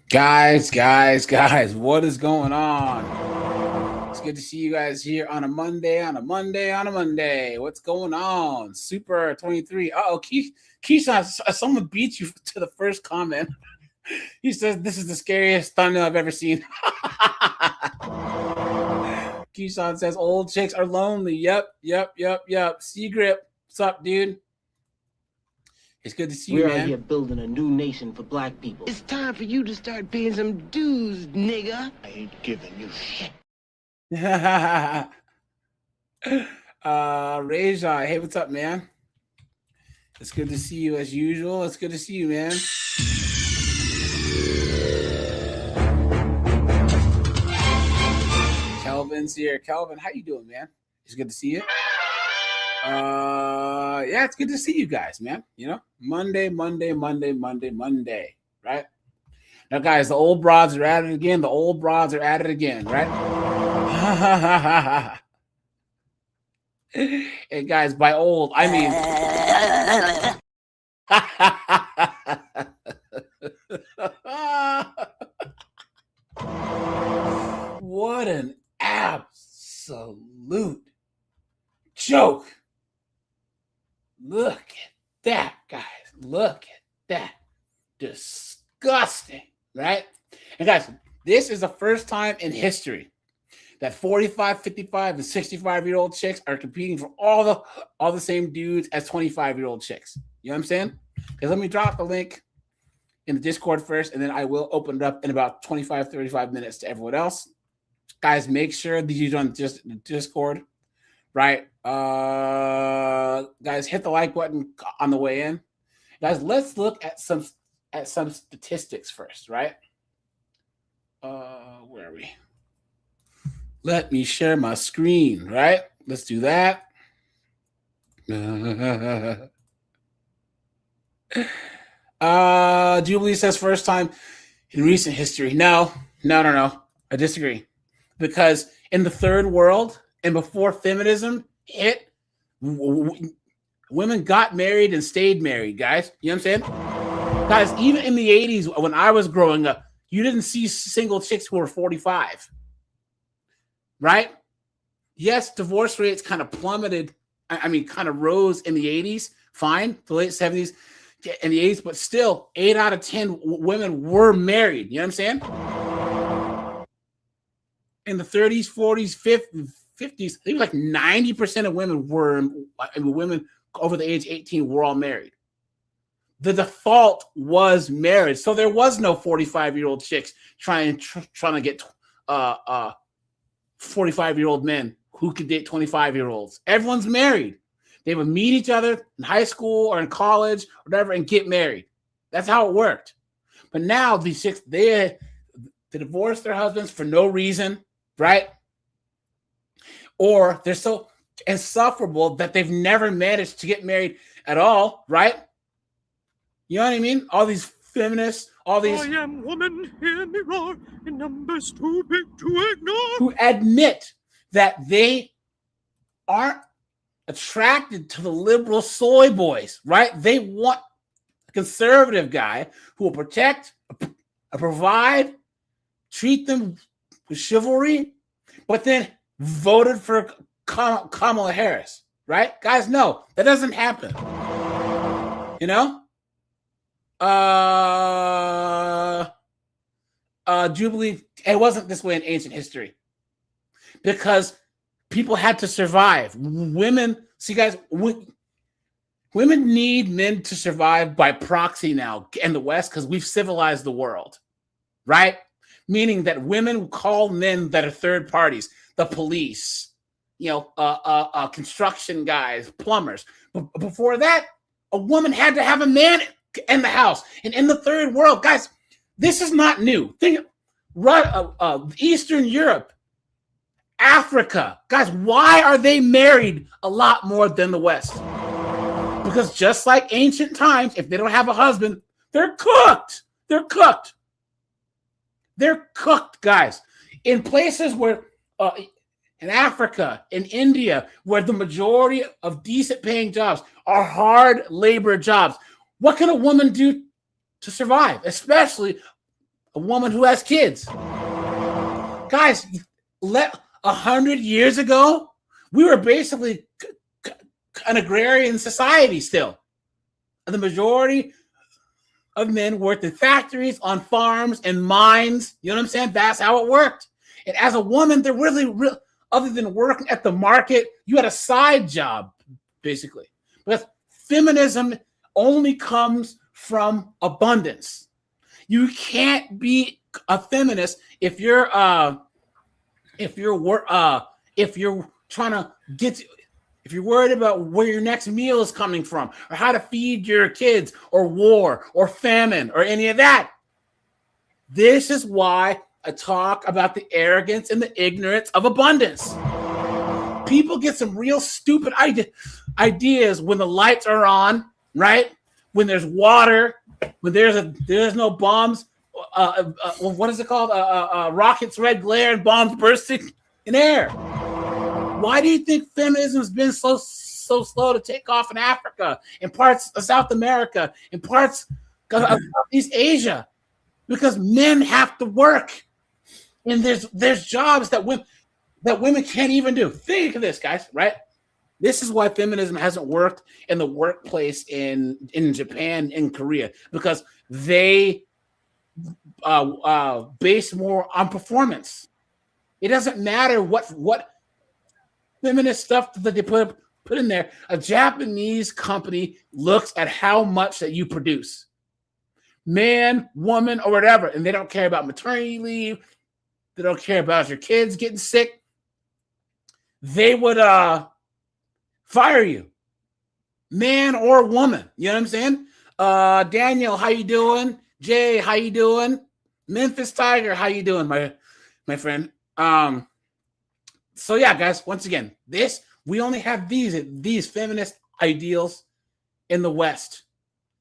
Guys, what is going on? It's good to see you guys here on a Monday. What's going on? Super 23. Oh, Keyshawn, someone beat you to the first comment. He says, this is the scariest thumbnail I've ever seen. Keyshawn says, old chicks are lonely. Yep. C-Grip, what's up, dude? It's good to see you, man. We're out here building a new nation for black people. It's time for you to start paying some dues, nigga. I ain't giving you shit. Raja, hey, what's up, man? It's good to see you as usual. It's good to see you, man. Kelvin's here. Kelvin, how you doing, man? It's good to see you. Yeah, it's good to see you guys, man. You know, Monday, right? Now, guys, the old broads are at it again. Right? And guys, by old, I mean... What an absolute joke. Look at that, guys. Look at that. Disgusting, right? And guys, this is the first time in history that 45, 55, and 65-year-old chicks are competing for all the same dudes as 25-year-old chicks. You know what I'm saying? Because let me drop the link in the Discord first, and then I will open it up in about 25, 35 minutes to everyone else. Guys, make sure that you join just the Discord, right? Guys, hit the like button on the way in. Guys, let's look at some statistics first, right? Where are we? Let me share my screen, right? Let's do that. Jubilee says first time in recent history. No. I disagree. Because in the third world and before feminism hit, women got married and stayed married, guys. You know what I'm saying? Guys, even in the 80s, when I was growing up, you didn't see single chicks who were 45. Right? Yes, divorce rates kind of plummeted. Kind of rose in the 80s. Fine. The late 70s and the 80s, but still 8 out of 10 women were married. You know what I'm saying? In the 30s, 40s, 50s, I think like 90% of women women over the age 18 were all married. The default was marriage. So there was no 45-year-old chicks trying to get 45-year-old men who could date 25-year-olds. Everyone's married. They would meet each other in high school or in college or whatever and get married. That's how it worked. But now these chicks, they divorce their husbands for no reason, right? Or they're so insufferable that they've never managed to get married at all, right? You know what I mean? All these feminists, all these... I am woman, hear me roar, in numbers too big to ignore. Who admit that they aren't attracted to the liberal soy boys, right? They want a conservative guy who will protect, provide, treat them with chivalry, but then voted for Kamala Harris, right? Guys, no, that doesn't happen. You know? Jubilee, it wasn't this way in ancient history because people had to survive. Women, see, guys, women need men to survive by proxy now in the West because we've civilized the world, right? Meaning that women call men that are third parties, the police, construction guys, plumbers. But before that, a woman had to have a man in the house. And in the third world, guys, this is not new. Think Eastern Europe, Africa. Guys, why are they married a lot more than the West? Because just like ancient times, if they don't have a husband, they're cooked. They're cooked, guys. In places where, in Africa, in India, where the majority of decent paying jobs are hard labor jobs, what can a woman do to survive? Especially a woman who has kids. Guys, 100 years ago, we were basically an agrarian society still. The majority of men worked in factories, on farms, and mines. You know what I'm saying? That's how it worked. And as a woman, there really, other than working at the market, you had a side job, basically. Because feminism only comes from abundance. You can't be a feminist if you're trying to get to, if you're worried about where your next meal is coming from, or how to feed your kids, or war, or famine, or any of that. This is why I talk about the arrogance and the ignorance of abundance. People get some real stupid ideas when the lights are on, right? When there's water, when there's no bombs. What is it called? Rockets, red glare, and bombs bursting in air. Why do you think feminism has been so slow to take off in Africa, in parts of South America, in parts of Southeast Asia? Because men have to work, and there's jobs that women can't even do. Think of this, guys, right? This is why feminism hasn't worked in the workplace in Japan, in Korea, because they base more on performance. It doesn't matter what feminist stuff that they put in there. A Japanese company looks at how much that you produce, man, woman, or whatever, and they don't care about maternity leave. They don't care about your kids getting sick. They would fire you, man or woman. You know what I'm saying? Daniel, how you doing? Jay, how you doing? Memphis Tiger, how you doing, my friend? So yeah, guys, once again, we only have these feminist ideals in the West.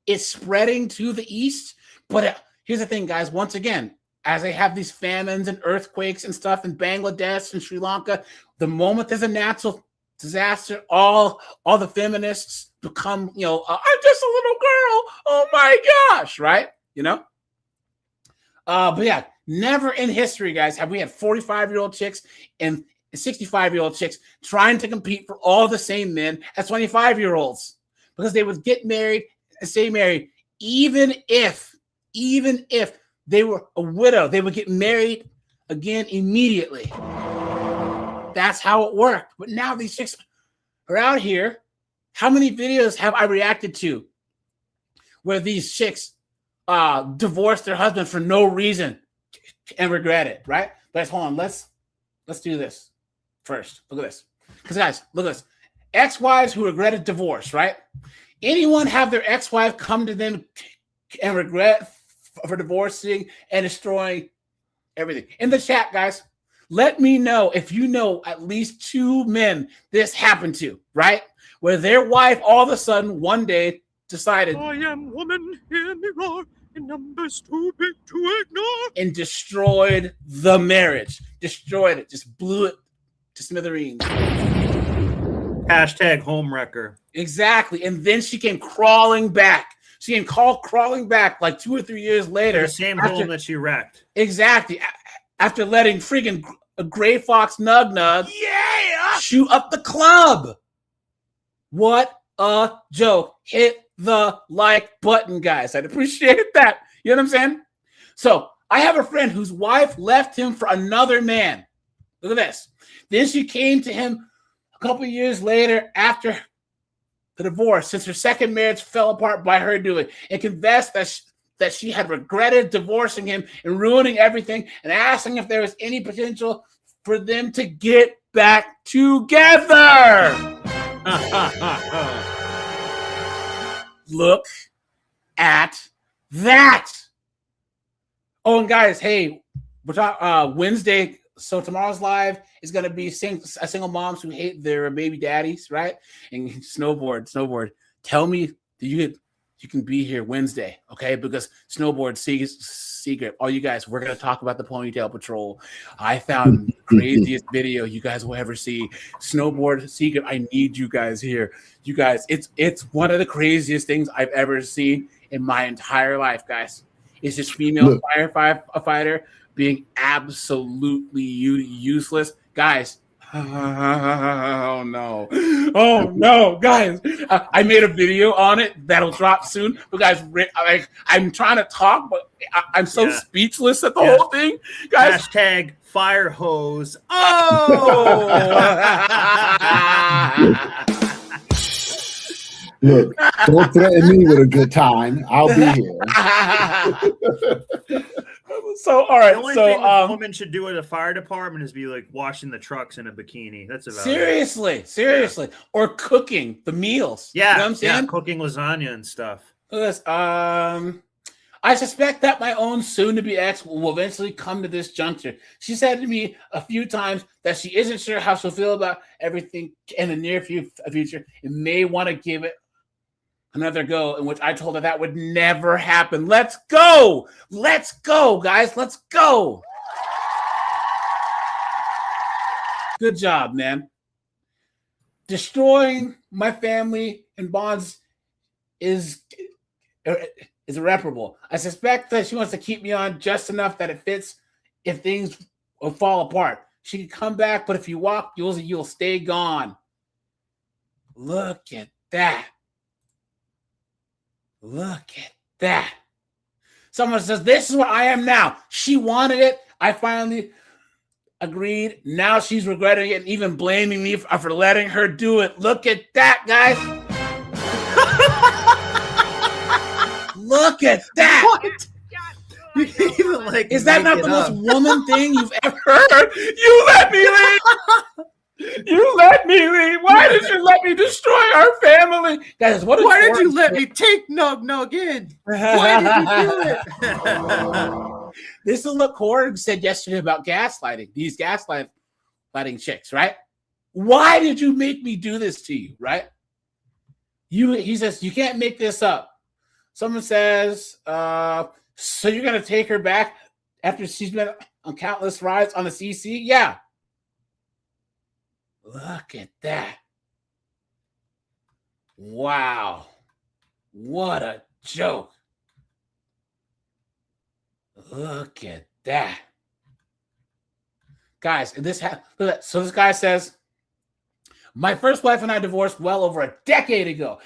It's spreading to the East, but here's the thing, guys. Once again, as they have these famines and earthquakes and stuff in Bangladesh and Sri Lanka, the moment there's a natural disaster, all the feminists become, I'm just a little girl. Oh my gosh, right? But yeah, never in history, guys, have we had 45-year-old chicks and 65-year-old chicks trying to compete for all the same men as 25-year-olds, because they would get married and stay married. Even if they were a widow, they would get married again immediately. That's how it worked. But now these chicks are out here. How many videos have I reacted to where these chicks divorce their husband for no reason and regret it, right? But hold on, let's do this first. Look at this. Because guys, look at this. Ex-wives who regretted divorce, right? Anyone have their ex-wife come to them and regret for divorcing and destroying everything? In the chat, guys, let me know if you know at least 2 men this happened to, right? Where their wife all of a sudden one day decided, I am woman, hear me roar, in numbers too big to ignore. And destroyed the marriage. Destroyed it. Just blew it to smithereens. Hashtag homewrecker. Exactly. And then she came crawling back. She came crawling back like 2 or 3 years later. The same home that she wrecked. Exactly. After letting freaking a Gray Fox Nug shoot up the club. What a joke. Hit the like button, guys. I'd appreciate that. You know what I'm saying? So I have a friend whose wife left him for another man. Look at this. Then she came to him a couple of years later after the divorce, since her second marriage fell apart by her doing, and confessed that she had regretted divorcing him and ruining everything, and asking if there was any potential for them to get back together. Look at that. Oh, and guys, hey, we're talking Wednesday. So tomorrow's live is going to be single moms who hate their baby daddies, right? And snowboard. Tell me that you can be here Wednesday, okay? Because snowboard secret. All you guys, we're going to talk about the ponytail patrol. I found the craziest video you guys will ever see. Snowboard secret. I need you guys here. You guys, it's one of the craziest things I've ever seen in my entire life, guys. is this female firefighter being absolutely useless. Guys, oh no, guys! I made a video on it that'll drop soon. But guys, I'm trying to talk, but I'm so speechless at the whole thing, guys. Hashtag fire hose. Oh! Look, don't threaten me with a good time. I'll be here. So, all right. The only thing a woman should do at a fire department is be like washing the trucks in a bikini. That's about seriously. Or cooking the meals. Yeah, you know what I'm saying? Cooking lasagna and stuff. I suspect that my own soon-to-be ex will eventually come to this juncture. She said to me a few times that she isn't sure how she'll feel about everything in the near future and may want to give it another go, in which I told her that would never happen. Let's go, guys. Let's go. Good job, man. Destroying my family and bonds is irreparable. I suspect that she wants to keep me on just enough that it fits if things will fall apart. She can come back, but if you walk, you'll stay gone. Look at that. Look at that. Someone says, this is what I am now. She wanted it. I finally agreed. Now she's regretting it and even blaming me for letting her do it. Look at that, guys. Look at that. What? Even, like, is that not the most woman thing you've ever heard? You let me leave. You let me leave. Why did you let me destroy our family? Guys, why did you let me take Nug in? Why did you do it? This is what Korg said yesterday about gaslighting. These gaslighting chicks, right? Why did you make me do this to you, right? He says, you can't make this up. Someone says, so you're going to take her back after she's been on countless rides on the CC? Yeah. Look at that. Wow. What a joke. Look at that. Guys, so this guy says, my first wife and I divorced well over a decade ago.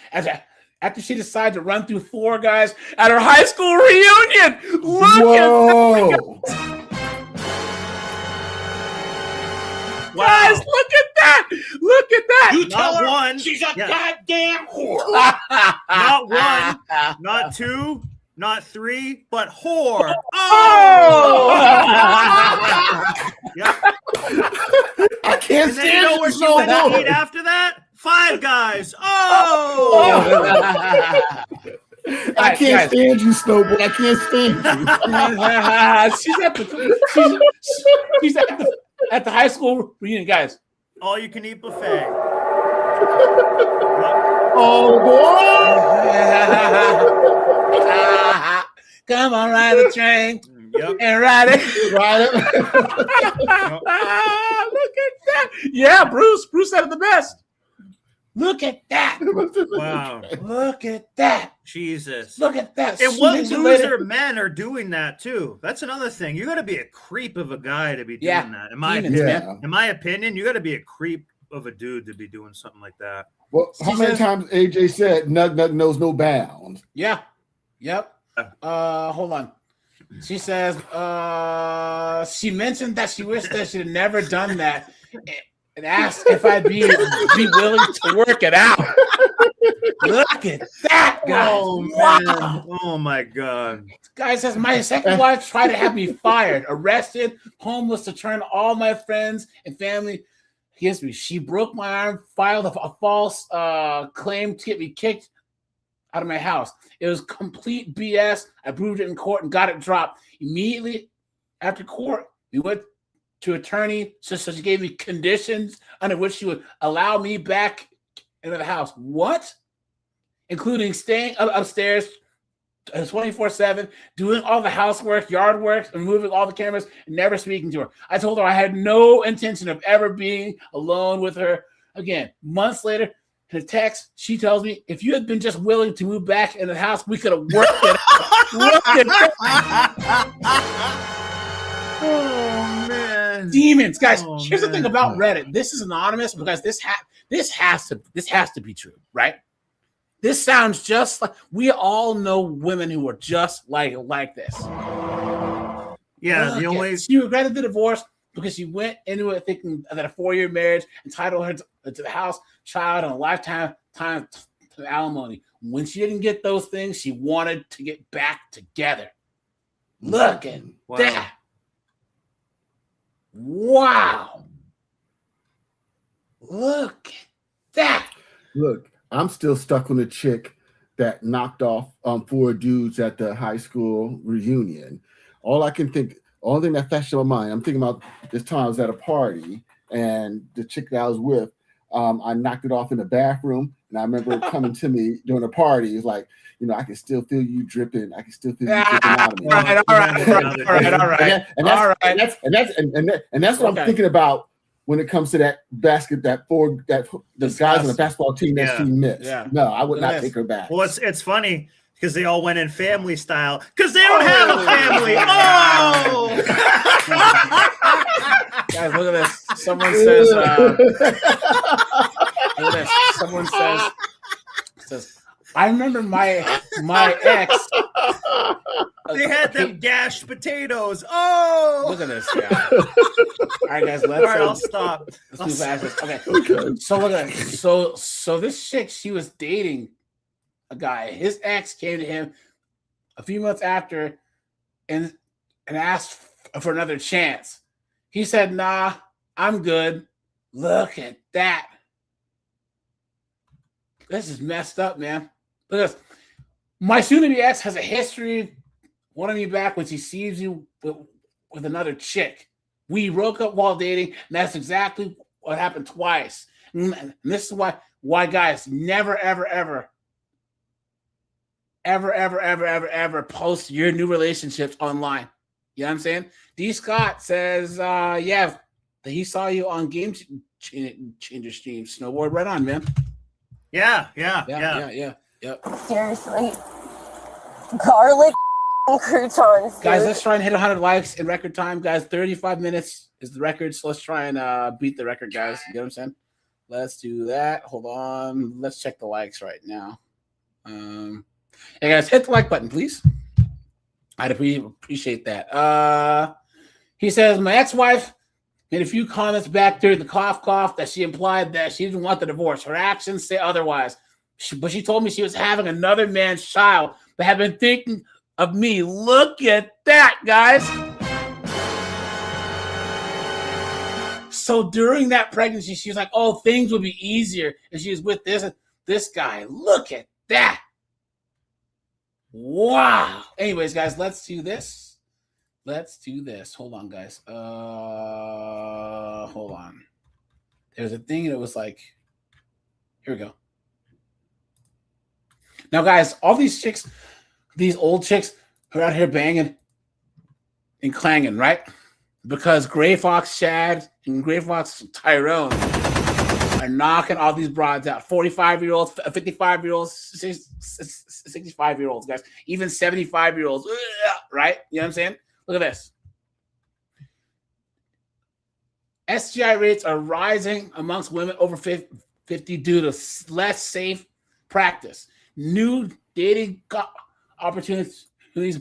After she decided to run through 4 guys at her high school reunion. Look at that. Wow. Guys, look at that. Look at that. You tell her one. She's a goddamn whore. Not 1, not 2, not 3, but whore. Oh! Yep. I can't And then stand you know where she went to eat after that? 5 Guys. Oh! I can't stand you, Snowball. I can't stand you. she's at the high school reunion, guys. All you can eat buffet. Oh, boy. Come on, ride the train. Yep. And ride it. Right. Look at that. Yeah, Bruce said it the best. Look at that. Wow. Look at that. Jesus. Look at that. And what loser men are doing that too? That's another thing. You got to be a creep of a guy to be doing that. In my opinion, you got to be a creep of a dude to be doing something like that. Well, how many times AJ said Nug knows no bounds? Yeah. Yep. Hold on. She says she mentioned that she wished that she had never done that and asked if I'd be willing to work it out. Look at that, guys. Oh, man. Wow. Oh, my God. Guy says, my second wife tried to have me fired, arrested, homeless, to turn all my friends and family against me. She broke my arm, filed a false claim to get me kicked out of my house. It was complete BS. I proved it in court and got it dropped. Immediately after court, we went to attorney, so she gave me conditions under which she would allow me back into the house. What? Including staying upstairs 24/7, doing all the housework, yard work, removing all the cameras, and never speaking to her. I told her I had no intention of ever being alone with her again. Months later, In a text, she tells me, if you had been just willing to move back in the house, we could have worked it out. Oh man, demons, guys. Oh, here's the thing man. about Reddit. This is anonymous because this has to be true, right? This sounds just like we all know women who are just like this. Yeah, the only she regretted the divorce because she went into it thinking that a 4-year marriage entitled her to the house, child, and a lifetime to alimony. When she didn't get those things, she wanted to get back together. Look at that. Wow. Look at that. Look, I'm still stuck on the chick that knocked off 4 dudes at the high school reunion. Only thing that flashed in my mind, I'm thinking about this time I was at a party and the chick that I was with, I knocked it off in the bathroom, and I remember it coming to me during a party. It's like, I can still feel you dripping. I can still feel you dripping out of me. All right. And that's what I'm thinking about when it comes to that basket, the guys on the basketball team that she missed. Yeah. No, I would not take her back. Well, it's funny because they all went in family style because they don't have a family. Oh, guys, look at this. Someone says, look at this. Someone says, I remember my ex. They had them gashed potatoes. Oh, look at this guy. All right, guys, I'll stop. Let's move past this. Okay. So look at this. So this chick, she was dating a guy. His ex came to him a few months after and asked for another chance. He said, "Nah, I'm good." Look at that. This is messed up, man. Look at this. My soon-to-be ex has a history of wanting me back when she sees you with another chick. We broke up while dating, and that's exactly what happened twice. And this is why guys, never, ever post your new relationships online. You know what I'm saying? D. Scott says, that he saw you on Game Changer stream. Snowboard right on, man. Yeah. Seriously. Garlic croutons. Dude. Guys, let's try and hit 100 likes in record time. Guys, 35 minutes is the record, so let's try and beat the record, guys. You get what I'm saying? Let's do that. Hold on. Let's check the likes right now. Hey, guys, hit the like button, please. I'd appreciate that. He says, my ex-wife made a few comments back during the cough that she implied that she didn't want the divorce. Her actions say otherwise. But she told me she was having another man's child, but had been thinking of me. Look at that, guys. So during that pregnancy, she was like, oh, things would be easier if she was with this guy. Look at that. Wow. Anyways, guys, let's do this. Hold on, guys. Hold on. There's a thing that was like, here we go. Now, guys, all these chicks, these old chicks who are out here banging and clanging, right? Because Gray Fox Shad and Gray Fox Tyrone are knocking all these broads out. 45-year-olds, 55-year-olds, 65-year-olds, guys. Even 75-year-olds, right? You know what I'm saying? Look at this. STI rates are rising amongst women over 50 due to less safe practice. New dating opportunities,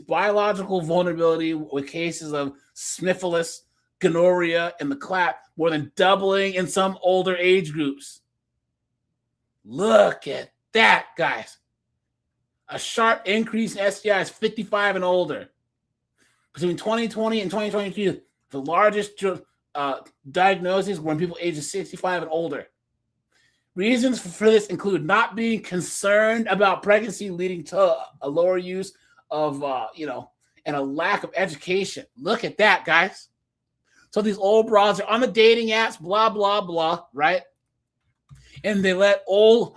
biological vulnerability with cases of syphilis, gonorrhea, and the clap more than doubling in some older age groups. Look at that, guys. A sharp increase in STIs 55 and older. Between 2020 and 2022, the largest diagnoses were in people ages 65 and older. Reasons for this include not being concerned about pregnancy, leading to a lower use of, and a lack of education. Look at that, guys. So these old broads are on the dating apps, blah, blah, blah, right? And they let old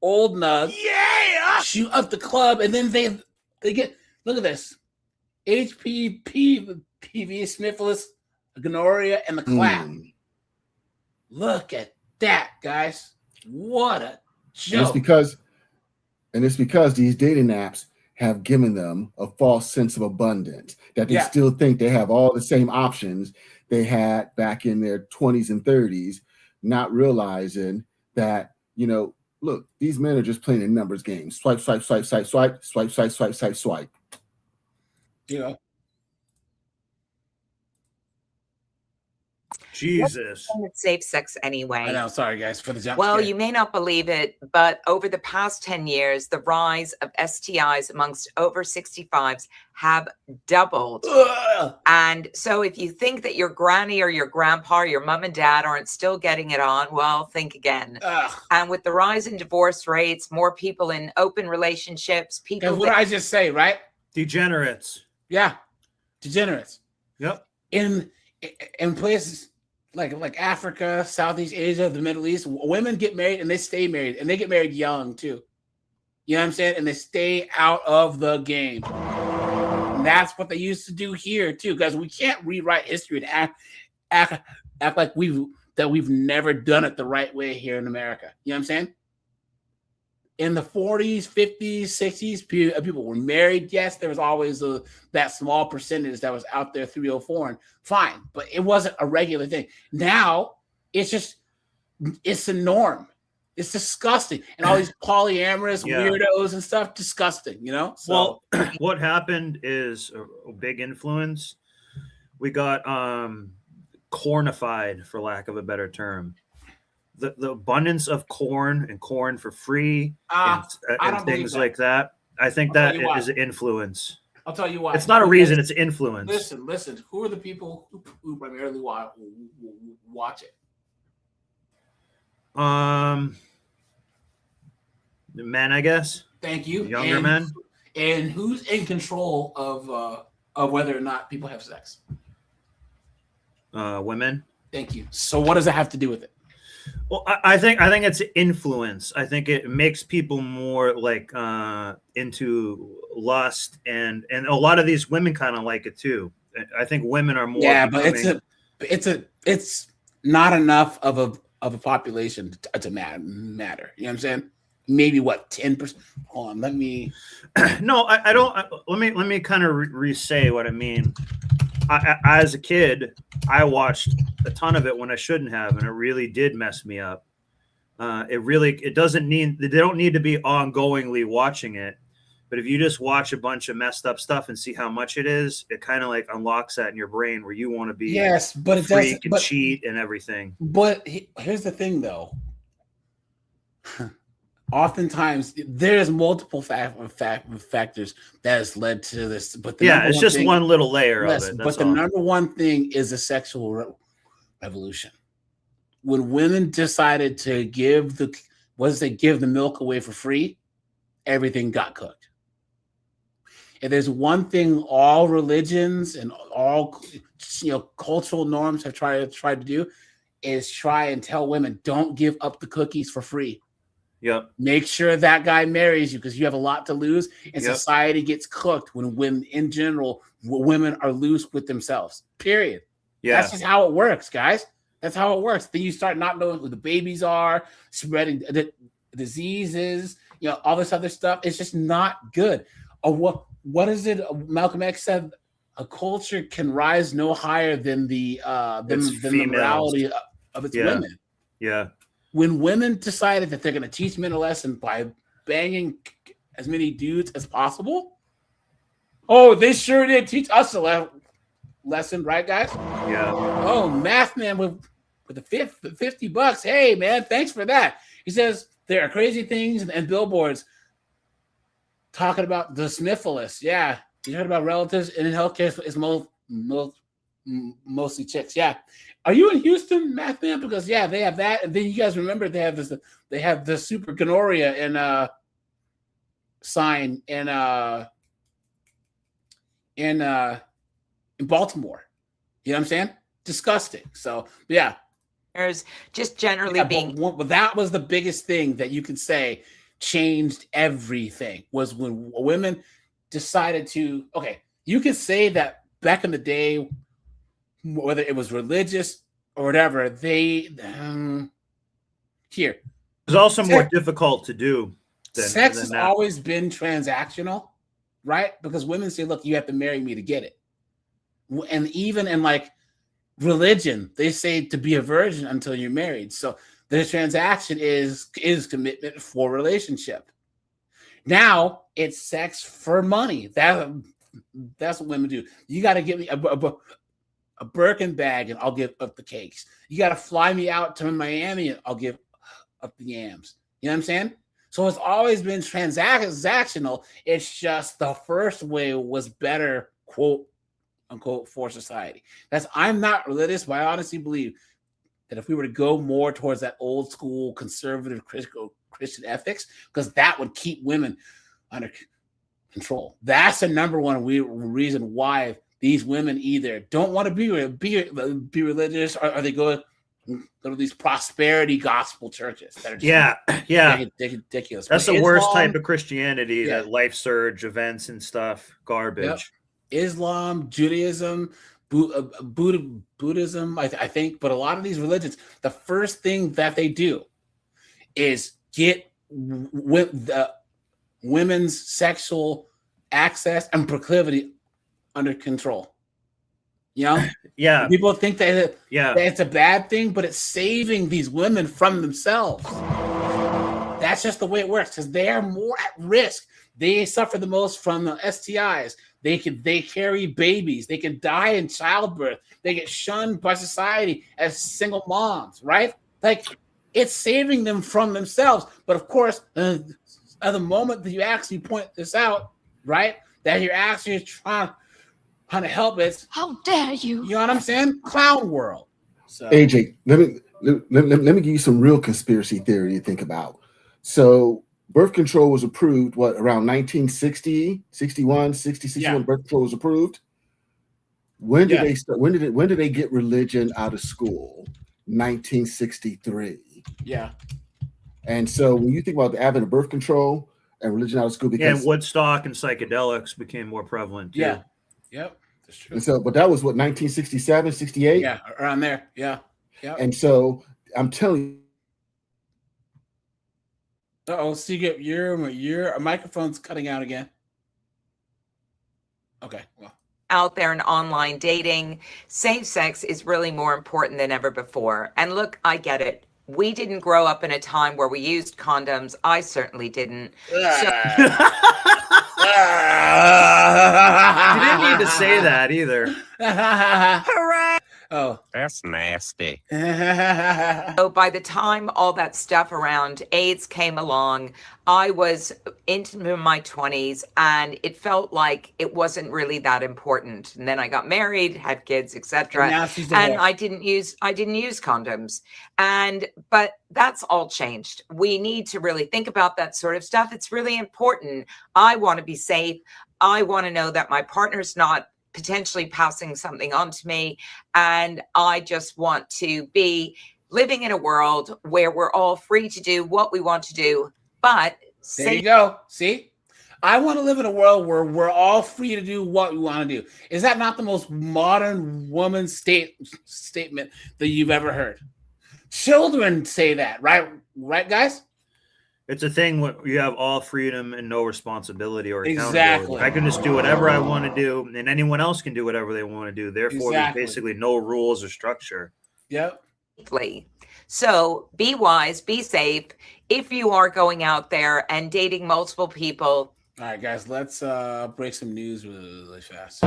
nugs shoot up the club, and then they get, look at this. HPV, syphilis, gonorrhea, and the clap. Look at that, guys. What a joke. And it's because these dating apps have given them a false sense of abundance, that they still think they have all the same options they had back in their 20s and 30s, not realizing that, look, these men are just playing a numbers game. Swipe, swipe, swipe, swipe, swipe, swipe, swipe, swipe, swipe, swipe. Jesus. It's safe sex anyway. I know. Sorry, guys, for the jump Well, scare. you may not believe it, but over the past 10 years, the rise of STIs amongst over 65s have doubled. Ugh. And so if you think that your granny or your grandpa or your mom and dad aren't still getting it on, well, think again. Ugh. And with the rise in divorce rates, more people in open relationships, people. What did I just say, right? Degenerates. Yeah. Degenerates. Yep. In places like Africa, Southeast Asia, the Middle East, women get married and they stay married, and they get married young too. You know what I'm saying? And they stay out of the game. And that's what they used to do here too, guys. We can't rewrite history and act like we've never done it the right way here in America. You know what I'm saying? In the 40s, 50s, 60s, people were married. Yes, there was always that small percentage that was out there 304, and fine, but it wasn't a regular thing. Now it's the norm. It's disgusting. And all these polyamorous weirdos and stuff, disgusting, So, well, what happened is a big influence. We got cornified, for lack of a better term. The abundance of corn and corn for free and things like that. I think that is an influence. I'll tell you why. It's not a reason, it's influence. Listen. Who are the people who primarily watch it? Men, I guess. Thank you. Younger men. And who's in control of whether or not people have sex? Women. Thank you. So what does it have to do with it? Well, I think it's influence. I think it makes people more like into lust, and a lot of these women kind of like it too. I think women are more. Yeah, but it's not enough of a population to matter. You know what I'm saying? Maybe what 10%. Hold on, let me. No, I don't. Let me kind of re-say what I mean. As a kid, I watched a ton of it when I shouldn't have, and it really did mess me up. They don't need to be ongoingly watching it, but if you just watch a bunch of messed up stuff and see how much it is, it kind of like unlocks that in your brain where you want to be but it freak and cheat and everything. But here's the thing, though. Oftentimes, there's multiple factors that has led to this. But it's just one little layer of it. But the number one thing is the sexual revolution. When women decided to give the milk away for free, everything got cooked. If there's one thing all religions and all cultural norms have tried to do, is try and tell women, don't give up the cookies for free. Yep. Make sure that guy marries you because you have a lot to lose, and society gets cooked when in general, women are loose with themselves. Period. Yeah. That's just how it works, guys. That's how it works. Then you start not knowing who the babies are, spreading the diseases, all this other stuff. It's just not good. What is it? Malcolm X said, a culture can rise no higher than the morality of its women. Yeah. When women decided that they're going to teach men a lesson by banging as many dudes as possible, they sure did teach us a lesson, right, guys? Yeah. Oh, math man with the $50. Hey, man, thanks for that. He says there are crazy things and billboards talking about the Smithfulus. Yeah, you heard about relatives and in healthcare is mostly chicks. Yeah. Are you in Houston, Math Man? Because they have that, and then you guys remember they have this. They have the super gonorrhea in sign in Baltimore. You know what I'm saying? Disgusting. So yeah. There's just generally being. But that was the biggest thing that you could say changed everything was when women decided to. Okay, you could say that back in the day, whether it was religious or whatever, they here It's also more difficult to do. Sex has always been transactional, right? Because women say, look, you have to marry me to get it. And even in like religion, they say to be a virgin until you're married. So the transaction is commitment for relationship. Now it's sex for money. That's what women do. You got to give me a Birkin bag and I'll give up the cakes. You got to fly me out to Miami and I'll give up the yams. You know what I'm saying? So it's always been transactional. It's just the first way was better, quote unquote, for society. I'm not religious, but I honestly believe that if we were to go more towards that old school conservative Christian ethics, because that would keep women under control. That's the number one reason why these women either don't want to be religious or they go to these prosperity gospel churches that are just ridiculous. That's the worst type of Christianity, that life surge events and stuff, garbage. Yep. Islam, Judaism, Buddhism, I think, but a lot of these religions, the first thing that they do is get the women's sexual access and proclivity under control. You know? Yeah. People think that it's a bad thing, but it's saving these women from themselves. That's just the way it works, because they are more at risk. They suffer the most from the STIs. They carry babies. They can die in childbirth. They get shunned by society as single moms, right? Like, it's saving them from themselves. But of course, at the moment that you actually point this out, right, that you're actually trying to help it. How dare you? You know what I'm saying? Clown world. So AJ, let me give you some real conspiracy theory to think about. So birth control was approved, around 1960, 61, 60, 61, birth control was approved. When did they start? When did they get religion out of school? 1963. Yeah. And so when you think about the advent of birth control and religion out of school, because Woodstock and psychedelics became more prevalent too. Yeah. Yep. That's true. And so, but that was 1967, 68? Yeah, around there. Yeah. Yeah. And so I'm telling you. Secret, your microphone's cutting out again. Okay, well. Out there in online dating, safe sex is really more important than ever before. And look, I get it. We didn't grow up in a time where we used condoms. I certainly didn't. You didn't need to say that either. Hooray! Oh, that's nasty. So by the time all that stuff around AIDS came along, I was into my 20s and it felt like it wasn't really that important. And then I got married, had kids, etc. And I didn't use condoms. But that's all changed. We need to really think about that sort of stuff. It's really important. I want to be safe. I want to know that my partner's not potentially passing something on to me. And I just want to be living in a world where we're all free to do what we want to do. But there you go. See, I want to live in a world where we're all free to do what we want to do. Is that not the most modern woman statement that you've ever heard? Children say that, right? Right, guys? It's a thing when you have all freedom and no responsibility or accountability. Exactly. I can just do whatever I want to do, and anyone else can do whatever they want to do. Therefore, there's basically no rules or structure. Yep. So be wise, be safe. If you are going out there and dating multiple people. All right, guys, let's break some news really fast.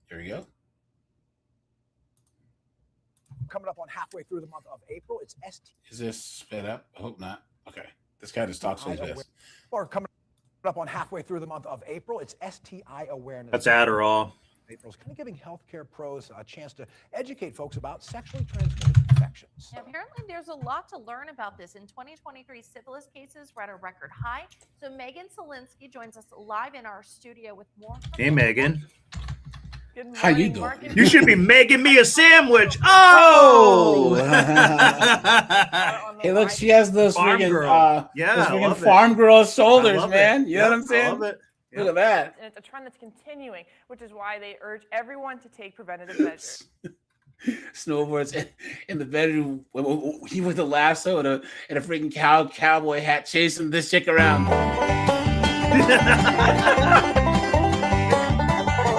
Here we go. Coming up on halfway through the month of April, it's ST. Is this sped up? I hope not. Okay. This guy just talks so fast. Or coming up on halfway through the month of April, it's STI awareness. That's Adderall. April's kind of giving healthcare pros a chance to educate folks about sexually transmitted infections. Now, apparently, there's a lot to learn about this. In 2023, syphilis cases were at a record high. So Megan Selinsky joins us live in our studio with more. Hey, Megan. Good How you morning, doing? Mark and You should be making me a sandwich. Oh! Hey, look, she has those Farm friggin' girl. Yeah, those I friggin' love it. farm girl I shoulders, love man. it. You know what Yep, I'm saying? I love it. Look at that. And it's a trend that's continuing, which is why they urge everyone to take preventative measures. Snowboards in the bedroom. He with a lasso and a freaking cowboy hat chasing this chick around.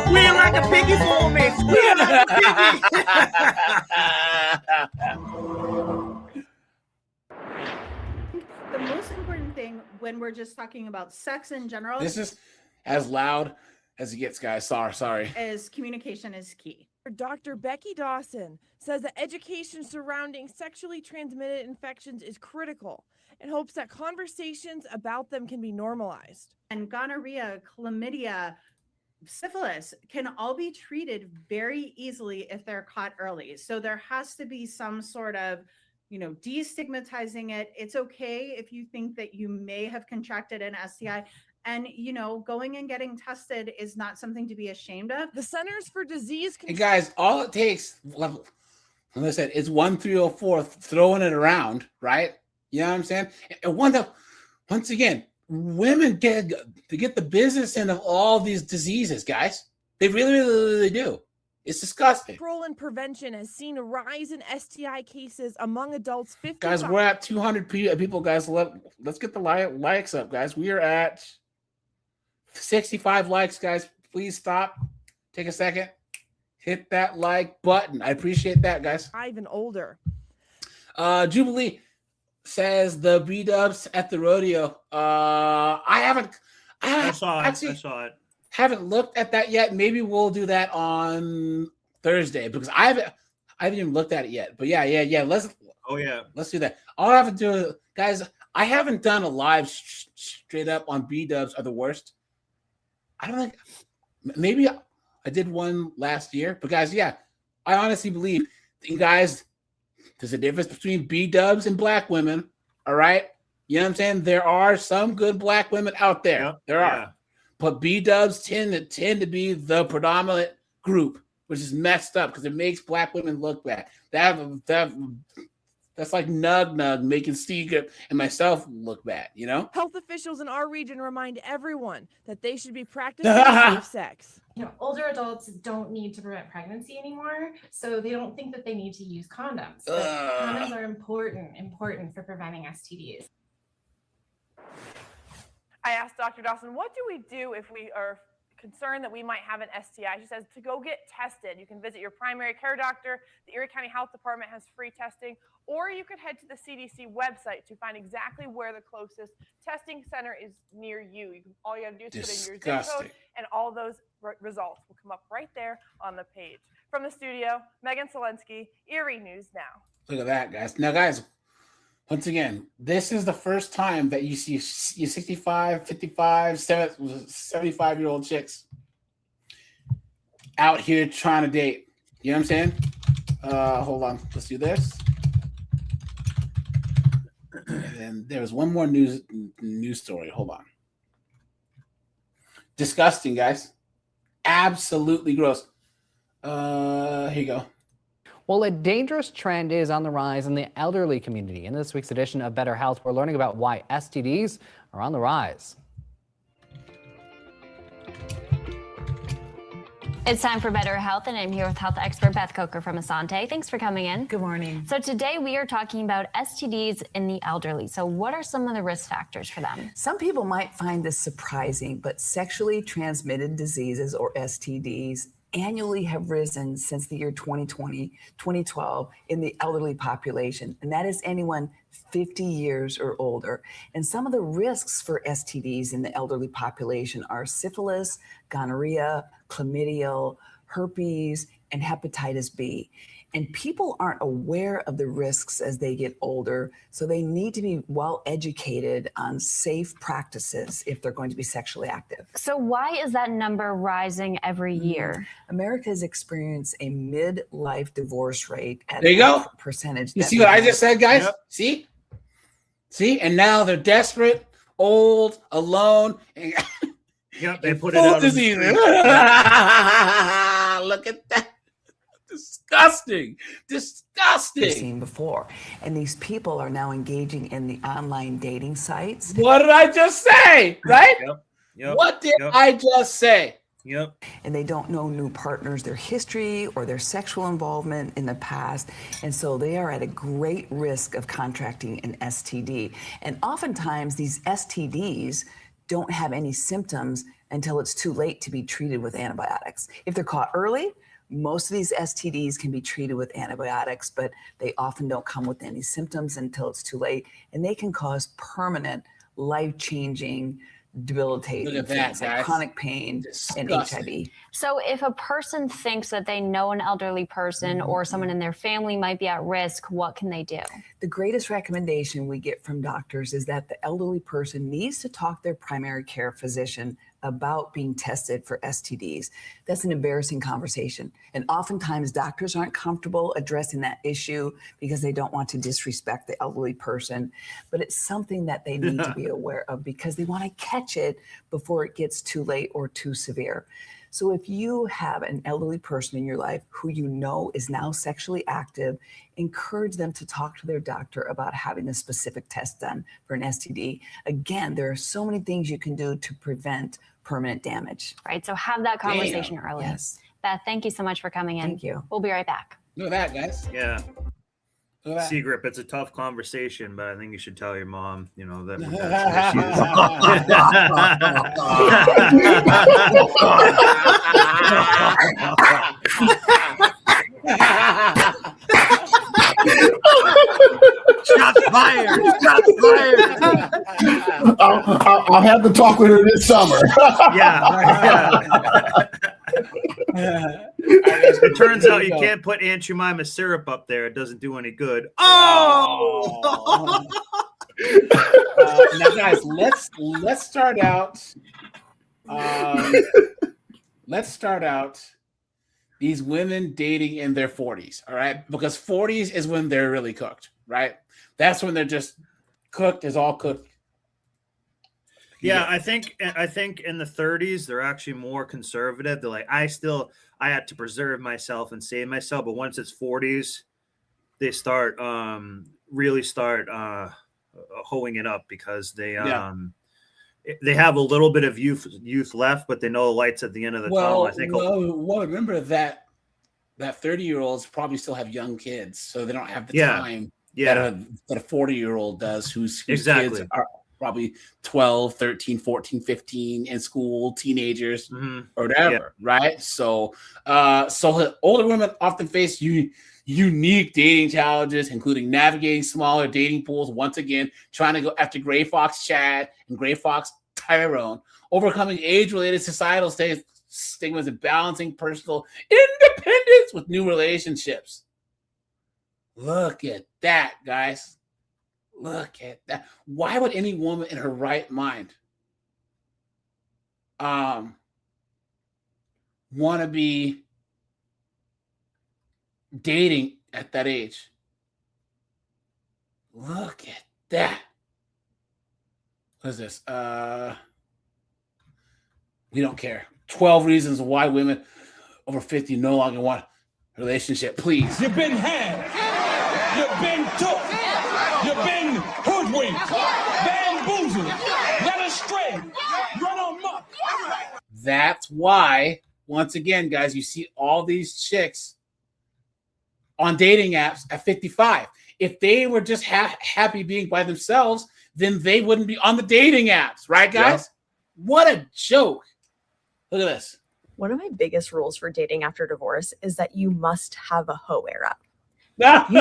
Squeal like a piggy for me. Squeal like a The most important thing when we're just talking about sex in general This is as loud as it gets, guys. Sorry. is communication is key. Dr. Becky Dawson says that education surrounding sexually transmitted infections is critical and hopes that conversations about them can be normalized. And gonorrhea, chlamydia, syphilis can all be treated very easily if they're caught early. So there has to be some sort of, destigmatizing it. It's okay if you think that you may have contracted an STI. And, going and getting tested is not something to be ashamed of. The Centers for Disease Hey guys, all it takes, like I said, is 1-304 throwing it around, right? You know what I'm saying? And once again, women get the business end of all these diseases, guys. They really do. It's disgusting. Control and prevention has seen a rise in STI cases among adults 55. Guys, we're at 200 people, guys. Let's get the likes up, guys. We are at 65 likes, guys. Please stop. Take a second. Hit that like button. I appreciate that, guys. 5 and older. Jubilee says the B-dubs at the rodeo. I saw it. Haven't looked at that yet. Maybe we'll do that on Thursday because I haven't even looked at it yet. But yeah. Let's do that. All I have to do, guys, I haven't done a live straight up on B-dubs are the worst. I don't think, maybe I did one last year, but guys, yeah, I honestly believe, guys, there's a difference between B-dubs and black women. All right. You know what I'm saying? There are some good black women out there. Yep. There are. But B-dubs tend to be the predominant group, which is messed up because it makes black women look bad. That's like Nug making Steve and myself look bad, Health officials in our region remind everyone that they should be practicing safe sex. Older adults don't need to prevent pregnancy anymore, so they don't think that they need to use condoms. But condoms are important for preventing STDs. I asked Dr. Dawson, what do we do if we are concerned that we might have an STI? She says to go get tested. You can visit your primary care doctor. The Erie County Health Department has free testing, or you could head to the CDC website to find exactly where the closest testing center is near you. All you have to do is put in your zip code, and all those results will come up right there on the page. From the studio, Megan Selensky, Erie News Now. Look at that, guys. Now, guys, once again, this is the first time that you see 65, 55, 75-year-old chicks out here trying to date. You know what I'm saying? Hold on. Let's do this. And then there was one more news story. Hold on. Disgusting, guys. Absolutely gross. Here you go. Well, a dangerous trend is on the rise in the elderly community. In this week's edition of Better Health, we're learning about why STDs are on the rise. It's time for Better Health, and I'm here with health expert Beth Coker from Asante. Thanks for coming in. Good morning. So today we are talking about STDs in the elderly. So what are some of the risk factors for them? Some people might find this surprising, but sexually transmitted diseases, or STDs, annually have risen since the year 2012 in the elderly population, and that is anyone 50 years or older. And some of the risks for STDs in the elderly population are syphilis, gonorrhea, chlamydia, herpes, and hepatitis B. And people aren't aware of the risks as they get older, so they need to be well educated on safe practices if they're going to be sexually active. So why is that number rising every year? America has experienced a midlife divorce rate at there you go. Percentage. You see what I just said, guys? Yep. See? And now they're desperate, old, alone, and yep, they put it out. Diseases. Look at that. Disgusting. Disgusting. Seen before. And these people are now engaging in the online dating sites. What did I just say? Right? Yep. What did I just say? Yep. And they don't know new partners, their history or their sexual involvement in the past. And so they are at a great risk of contracting an STD. And oftentimes these STDs don't have any symptoms until it's too late to be treated with antibiotics. If they're caught early, most of these STDs can be treated with antibiotics, but they often don't come with any symptoms until it's too late. And they can cause permanent, life-changing, debilitating things like chronic pain and HIV. So if a person thinks that they know an elderly person or someone in their family might be at risk, what can they do? The greatest recommendation we get from doctors is that the elderly person needs to talk to their primary care physician about being tested for STDs. That's an embarrassing conversation. And oftentimes doctors aren't comfortable addressing that issue because they don't want to disrespect the elderly person. But it's something that they need to be aware of because they want to catch it before it gets too late or too severe. So if you have an elderly person in your life who you know is now sexually active, encourage them to talk to their doctor about having a specific test done for an STD. Again, there are so many things you can do to prevent permanent damage. Right, so have that conversation early. Yes. Beth, thank you so much for coming in. Thank you. We'll be right back. Look at that, guys. Yeah. Look at that. Seagrip, it's a tough conversation, but I think you should tell your mom, you know, that Shots fired! Shots fired! I'll have to talk with her this summer. It turns out you can't put Aunt Jemima syrup up there. It doesn't do any good. Oh! Now, guys, let's start out. Let's start out. These women dating in their 40s, all right? Because 40s is when they're really cooked, right? That's when they're just cooked is all cooked. Yeah, I think in the 30s they're actually more conservative. They're like, I had to preserve myself and save myself. But once it's 40s, they start really start hoeing it up because they have a little bit of youth left, but they know the light's at the end of the tunnel. I think. Well, remember that 30-year-olds probably still have young kids, so they don't have the time that a 40-year-old does, whose kids are probably 12, 13, 14, 15 in school, teenagers, or whatever, right? So older women often face unique dating challenges, including navigating smaller dating pools, once again, trying to go after Gray Fox Chad and Gray Fox Tyrone, overcoming age-related societal stigmas and balancing personal independence with new relationships. Look at that, guys. Look at that. Why would any woman in her right mind want to be dating at that age? Look at that. What is this? We don't care. 12 reasons why women over 50 no longer want a relationship. Please. You've been had. You've been took. You've been hoodwinked. Bamboozled. Led astray. Run amok. That's why, once again, guys, you see all these chicks on dating apps at 55. If they were just happy being by themselves, then they wouldn't be on the dating apps, right, guys? Yeah. What a joke. Look at this. One of my biggest rules for dating after divorce is that you must have a hoe era. You've been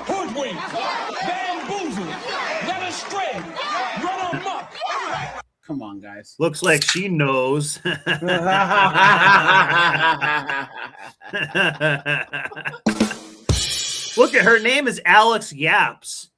hoodwinked. Bamboozled. Led astray. Run amok. Come on, guys. Looks like she knows. Look at her name is Alex Yaps.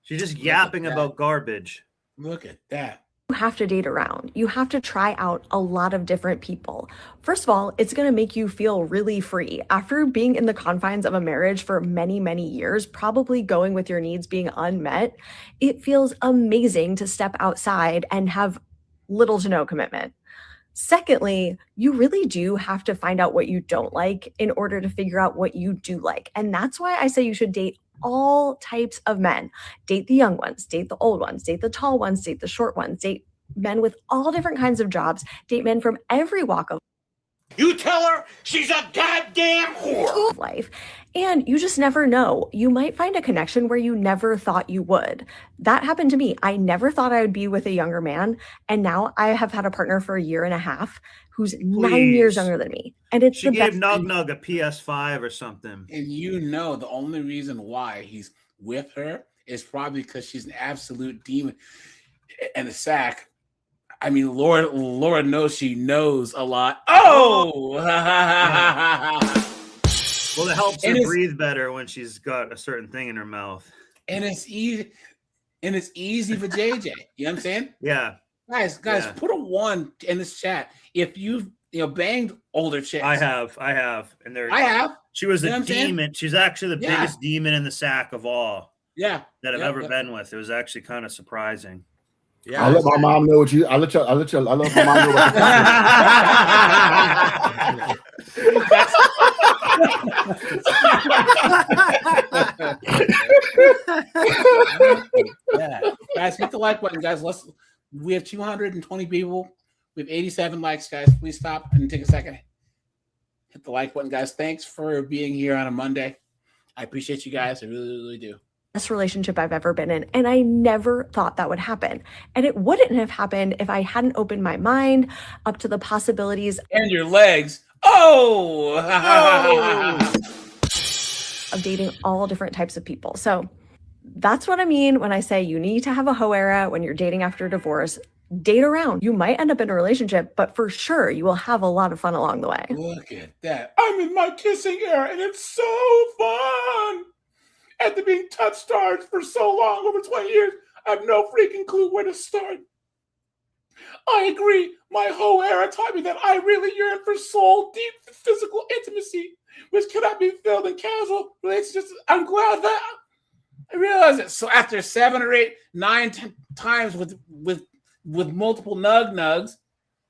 She's just yapping about garbage. Look at that. You have to date around. You have to try out a lot of different people. First of all, it's going to make you feel really free. After being in the confines of a marriage for many, many years, probably going with your needs being unmet, it feels amazing to step outside and have little to no commitment. Secondly, you really do have to find out what you don't like in order to figure out what you do like. And that's why I say you should date all types of men. Date the young ones, date the old ones, date the tall ones, date the short ones, date men with all different kinds of jobs, date men from every walk of You tell her she's a goddamn whore. life. And you just never know. You might find a connection where you never thought you would. That happened to me. I never thought I would be with a younger man. And now I have had a partner for a year and a half who's 9 years younger than me. And it's She the gave best. Nog Nog a PS5 or something. And you know the only reason why he's with her is probably because she's an absolute demon and a sack. I mean, Lord knows she knows a lot. Oh! Well, it helps And her it's- breathe better when she's got a certain thing in her mouth. And it's easy. And it's easy for JJ. You know what I'm saying? Yeah. Guys, Yeah. put a 1 in this chat if you've banged older chicks. I have, and I have. She was You know a what I'm saying? demon. She's actually the Yeah. biggest demon in the sack of all. Yeah. That I've Yep, ever yep. been with. It was actually kind of surprising. I'll let my mom know what you. I'll let my mom know what Yeah. Guys, hit the like button, guys. We have 220 people. We have 87 likes, guys. Please stop and take a second. Hit the like button, guys. Thanks for being here on a Monday. I appreciate you guys. I really, really do. Best relationship I've ever been in. And I never thought that would happen. And it wouldn't have happened if I hadn't opened my mind up to the possibilities And your legs. Oh! of dating all different types of people. So that's what I mean when I say you need to have a hoe era when you're dating after divorce. Date around. You might end up in a relationship, but for sure you will have a lot of fun along the way. Look at that. I'm in my kissing era, and it's so fun. After being touch starved for so long, over 20 years, I have no freaking clue where to start. I agree. My whole era taught me that I really yearn for soul deep physical intimacy, which cannot be filled in casual relationships. I'm glad that I realized it. So after 7 or 8, 9 times with multiple nugs,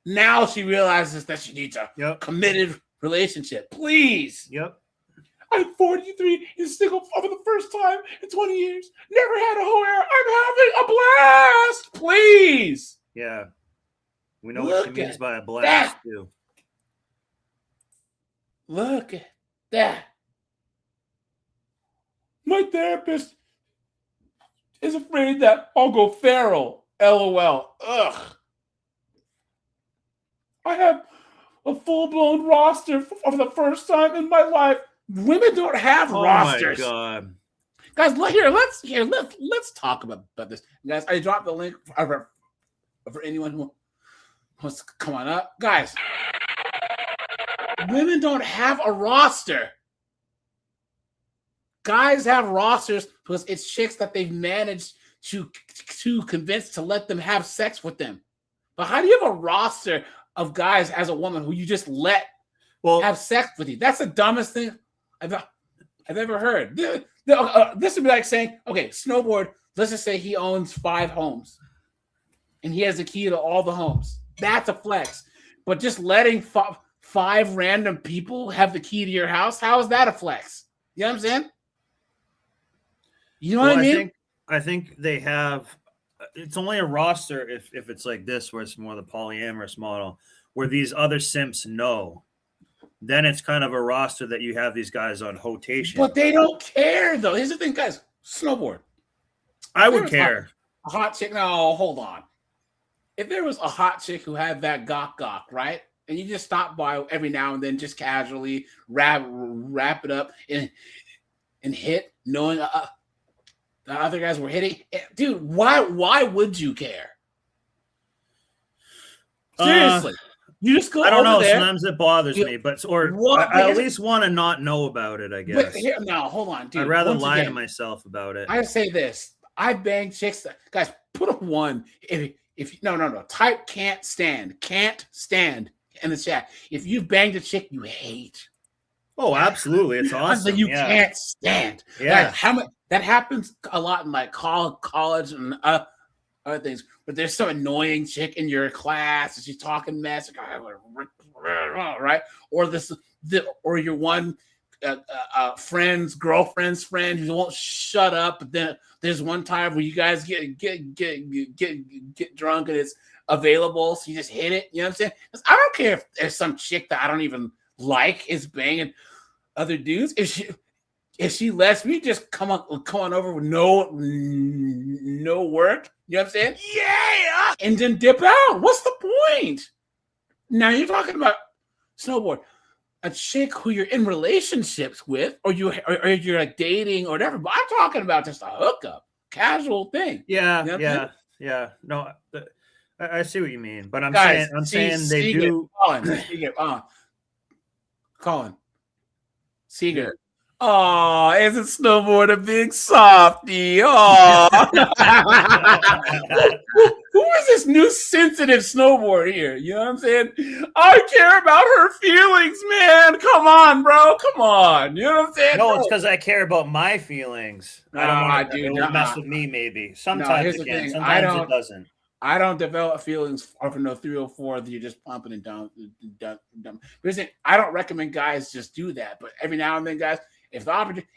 now she realizes that she needs a committed relationship. Please. Yep. I'm 43 and single for the first time in 20 years. Never had a whole era. I'm having a blast. Please. Yeah. We know Look what she means at by a blast, that. too. Look at that. My therapist is afraid that I'll go feral. LOL. Ugh. I have a full-blown roster for the first time in my life. Women don't have rosters. Oh my God. Guys, let's talk about this. Guys, I dropped the link for anyone who wants to come on up. Guys, women don't have a roster. Guys have rosters because it's chicks that they've managed to convince to let them have sex with them. But how do you have a roster of guys as a woman who you just let have sex with you? That's the dumbest thing I've ever heard. This would be like saying, okay, snowboard, let's just say he owns 5 homes and he has the key to all the homes. That's a flex. But just letting 5 random people have the key to your house, how is that a flex? You know what I'm saying? You know what I mean? I think they have. It's only a roster if it's like this, where it's more the polyamorous model, where these other simps know. Then it's kind of a roster that you have these guys on rotation. But they don't care, though. Here's the thing, guys. Snowboard. I would care. A hot chick. No, hold on. If there was a hot chick who had that gawk, right? And you just stop by every now and then, just casually wrap it up and hit, knowing the other guys were hitting. Dude, why would you care? Seriously. You just go I don't know. there. Sometimes it bothers me, but I at least want to not know about it, I guess. But here, now, hold on, dude. I'd rather Once lie again, to myself about it. I say this. I banged chicks that, guys, put a 1 if no. Type can't stand in the chat. If you've banged a chick you hate. Oh, absolutely. It's awesome. You can't stand. Yeah. Guys, that happens a lot in like college and other things. But there's some annoying chick in your class and she's talking mess, right? Or your one girlfriend's friend who won't shut up. But then there's one time where you guys get drunk and it's available, so you just hit it. You know what I'm saying? I don't care if there's some chick that I don't even like is banging other dudes. If she lets me just come on over with no work, you know what I'm saying? Yeah, and then dip out. What's the point? Now you're talking about snowboard, a chick who you're in relationships with, or you're like dating or whatever. But I'm talking about just a hookup, casual thing. Yeah, you know yeah. No, I see what you mean, but I'm Guys, saying they do. Colin, Seeger. Oh, isn't snowboard a big softie? Oh, who is this new sensitive snowboard here? You know what I'm saying? I care about her feelings, man. Come on, bro. Come on. You know what I'm saying? No, it's because I care about my feelings. I don't want to mess with me. Maybe sometimes it can. Sometimes it doesn't. I don't develop feelings for no 304 that you're just pumping and dumb. I don't recommend guys just do that, but every now and then, guys. If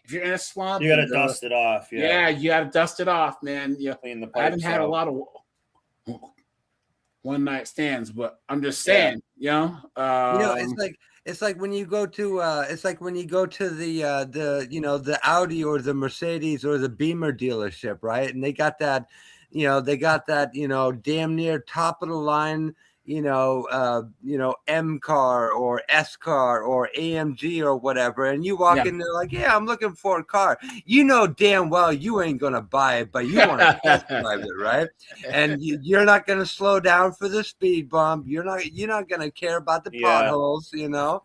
you're in a swamp, you gotta dust it off. Yeah, you gotta dust it off, man. Clean the pipes I haven't had a lot of one night stands, but I'm just saying, it's like when you go to the Audi or the Mercedes or the Beamer dealership, right? And they got that damn near top of the line, M car or S car or AMG or whatever, and you walk in there like, yeah, I'm looking for a car. You know damn well you ain't gonna buy it, but you want to test drive it, right? And you're not gonna slow down for the speed bump. You're not gonna care about the potholes, Yeah.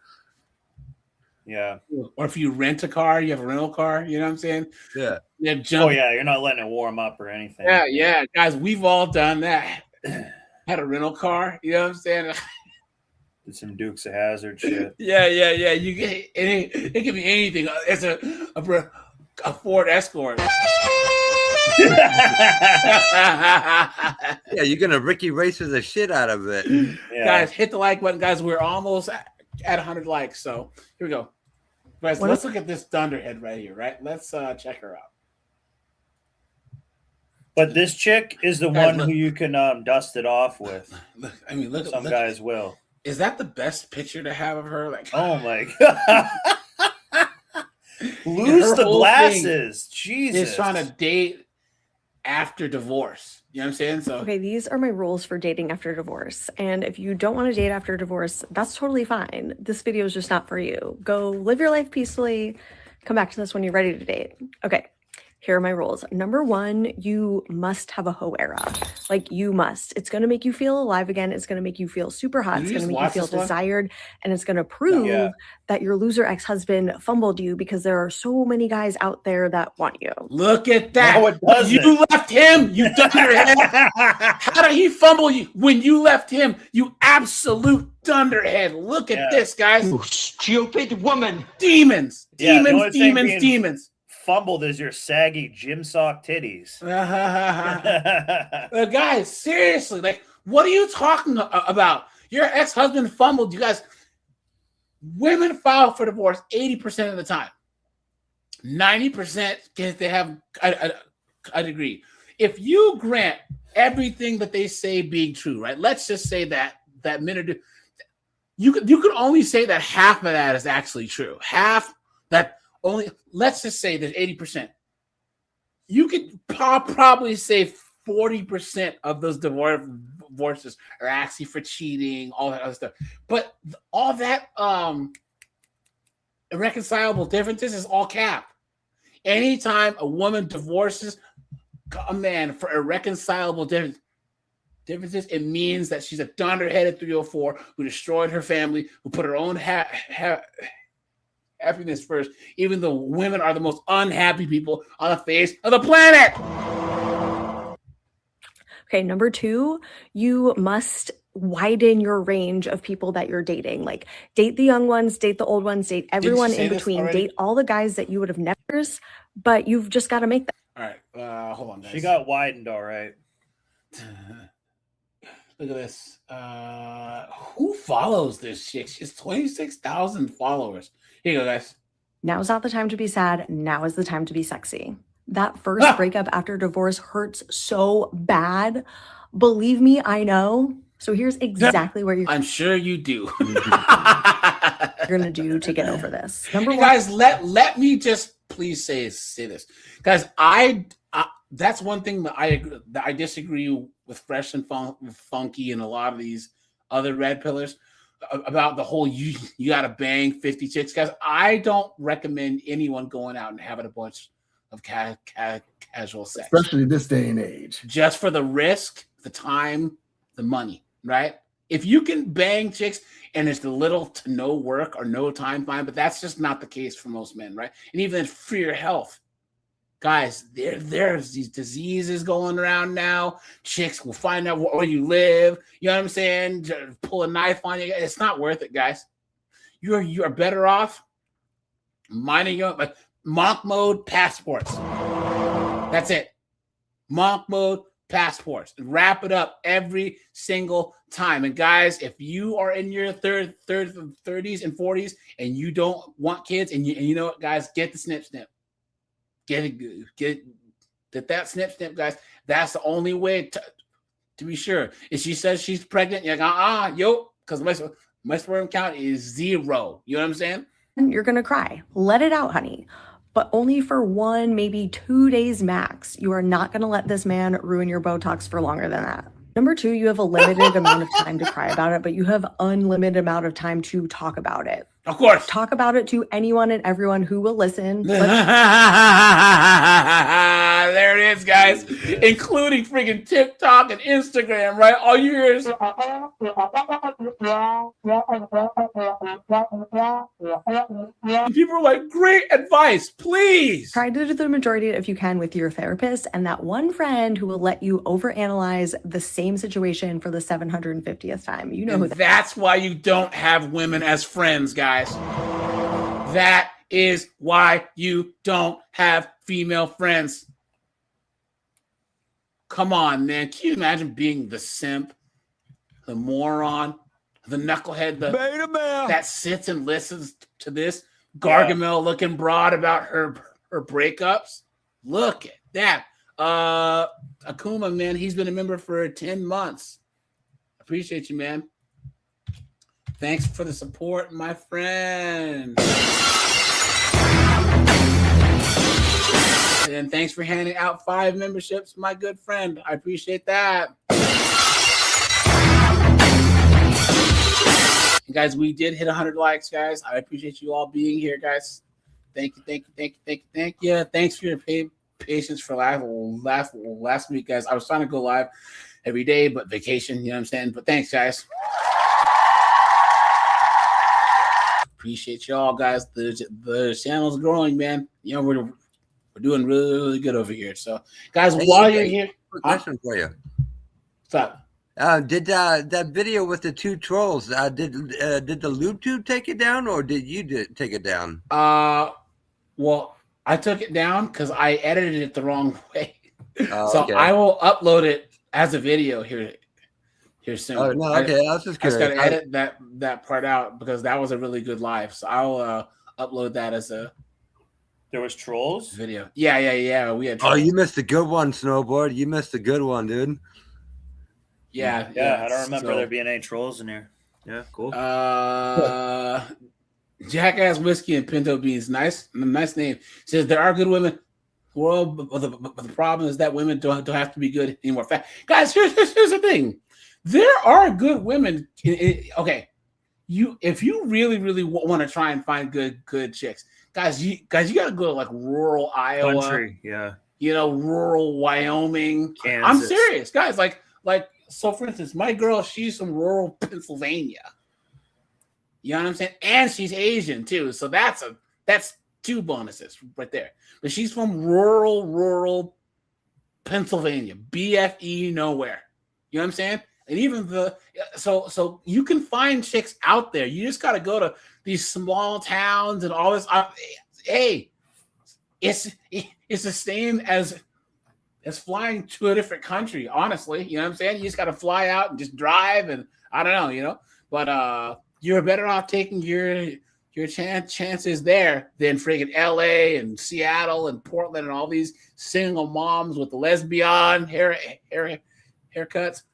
Or if you rent a car, you have a rental car. You know what I'm saying? Yeah. You're not letting it warm up or anything. Yeah, guys, we've all done that. Had a rental car, you know what I'm saying? Did some Dukes of Hazzard shit. Yeah. You get it could be anything. It's a Ford Escort. Yeah, you're gonna Ricky Racer the shit out of it. Yeah. Guys, hit the like button, guys. We're almost at 100 likes, so here we go, guys. Let's look at this dunderhead right here. Right, let's check her out. But this chick is the one who you can dust it off with. Look. Some guys will. Is that the best picture to have of her? Like, oh my god, lose the glasses. Jesus, is trying to date after divorce. You know what I'm saying? So okay, these are my rules for dating after divorce. And if you don't want to date after divorce, that's totally fine. This video is just not for you. Go live your life peacefully. Come back to this when you're ready to date. Okay. Here are my rules. Number 1, you must have a hoe era. Like, you must. It's going to make you feel alive again. It's going to make you feel super hot. It's going to make you feel desired. And it's going to prove that your loser ex-husband fumbled you, because there are so many guys out there that want you. Look at that. No, it doesn't. You left him. You dunderhead. How did he fumble you when you left him? You absolute dunderhead. Look at this, guys. You stupid woman. Demons. Demons. Fumbled is your saggy gym sock titties. Guys, seriously, like, what are you talking about? Your ex-husband fumbled. You guys, women file for divorce 80% of the time. 90% because they have a degree. If you grant everything that they say being true, right? Let's just say that minute, you could only say that half of that is actually true. Half that. Only, let's just say there's 80%. You could probably say 40% of those divorces are actually for cheating, all that other stuff. But all that irreconcilable differences is all cap. Anytime a woman divorces a man for irreconcilable differences, it means that she's a dunderheaded 304 who destroyed her family, who put her own happiness first, even though women are the most unhappy people on the face of the planet. Okay, number 2, you must widen your range of people that you're dating. Like, date the young ones, date the old ones, date everyone in between, date all the guys that you would have never, but you've just got to make them. All right, hold on, guys. She got widened, all right. Look at this. Who follows this chick? She's 26,000 followers. Here you go, guys. Now's not the time to be sad. Now is the time to be sexy. That first breakup after divorce hurts so bad. Believe me, I know. So here's exactly where I'm sure you do. you're gonna do to get over this. Number one, guys, let me just please say this, guys. I that's one thing that I disagree with Fresh and Funky and a lot of these other red pillars about the whole you got to bang 50 chicks, guys. I don't recommend anyone going out and having a bunch of casual sex, especially this day and age, just for the risk, the time, the money, right? If you can bang chicks and it's the little to no work or no time, fine, but that's just not the case for most men, right? And even for your health, guys, there's these diseases going around now. Chicks will find out where you live. You know what I'm saying? Just pull a knife on you. It's not worth it, guys. You are better off minding your like monk mode passports. That's it. Monk mode passports. Wrap it up every single time. And guys, if you are in your 30s and 40s and you don't want kids, and you know what, guys, get the snip. Get that snip, guys. That's the only way to be sure. If she says she's pregnant, you're like, because my sperm count is 0. You know what I'm saying? you're gonna cry. Let it out, honey. But only for 1, maybe 2 days max. You are not gonna let this man ruin your Botox for longer than that. Number 2, you have a limited amount of time to cry about it, but you have unlimited amount of time to talk about it. Of course. Talk about it to anyone and everyone who will listen. There it is, guys. Including freaking TikTok and Instagram, right? All you hear is people are like, great advice, please. Try to do the majority if you can with your therapist and that one friend who will let you overanalyze the same situation for the 750th time. You know who that's why you don't have women as friends, guys. That is why you don't have female friends. Come on, man. Can you imagine being the simp, the moron, the knucklehead, that sits and listens to this Gargamel-looking broad about her breakups? Look at that. Akuma, man, he's been a member for 10 months. Appreciate you, man. Thanks for the support, my friend. And thanks for handing out 5 memberships, my good friend. I appreciate that. And guys, we did hit 100 likes, guys. I appreciate you all being here, guys. Thank you. Thanks for your patience for last week, guys. I was trying to go live every day, but vacation, you know what I'm saying? But thanks, guys. Appreciate y'all, guys. The channel's growing, man. You know, we're doing really, really good over here. So, guys, while you're here, question for you. What's up? Did that video with the 2 trolls? Did the Lube Tube take it down, or did you take it down? Well, I took it down because I edited it the wrong way. Oh, so okay. I will upload it as a video here soon. Oh, no, okay. I was just curious. I just got to edit that part out because that was a really good live. So I'll upload that as a. There was trolls video. Yeah. We had. Trolls. Oh, you missed a good one, Snowboard. You missed a good one, dude. Yeah. I don't remember there being any trolls in here. Yeah, cool. Jackass Whiskey and Pinto Beans. Nice name. Says there are good women. Well, but the problem is that women don't have to be good anymore. Guys, here's the thing. There are good women. Okay, if you really want to try and find good chicks, guys, you got to go to like rural Iowa, country, yeah. You know, rural Wyoming. Kansas. I'm serious, guys. Like so. For instance, my girl, she's from rural Pennsylvania. You know what I'm saying? And she's Asian too, so that's 2 bonuses right there. But she's from rural Pennsylvania, BFE nowhere. You know what I'm saying? And even so you can find chicks out there. You just got to go to these small towns and all this. Hey, it's the same as as flying to a different country, honestly. You know what I'm saying? You just got to fly out and just drive, and I don't know, you know. But you're better off taking your chances there than friggin' LA and Seattle and Portland and all these single moms with the lesbian haircuts.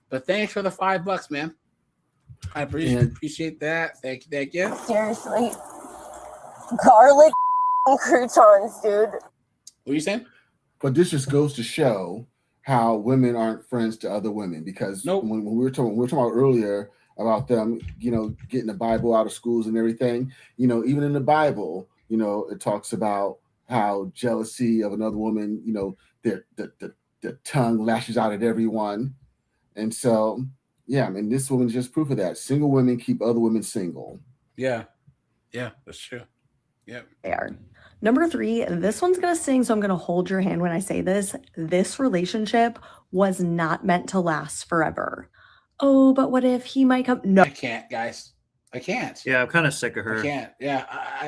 But thanks for the $5, man. I appreciate that. Thank you. Seriously. Garlic croutons, dude. What are you saying? But this just goes to show how women aren't friends to other women, because when we were talking about earlier about them, you know, getting the Bible out of schools and everything, you know, even in the Bible, you know, it talks about how jealousy of another woman, you know, the tongue lashes out at everyone. And so, yeah, I mean, this woman's just proof of that. Single women keep other women single. Yeah. Yeah, that's true. Yeah. They are. Number 3, this one's going to sting, so I'm going to hold your hand when I say this. This relationship was not meant to last forever. Oh, but what if he might come? No. I can't, guys. I can't. Yeah, I'm kind of sick of her. I can't. Yeah,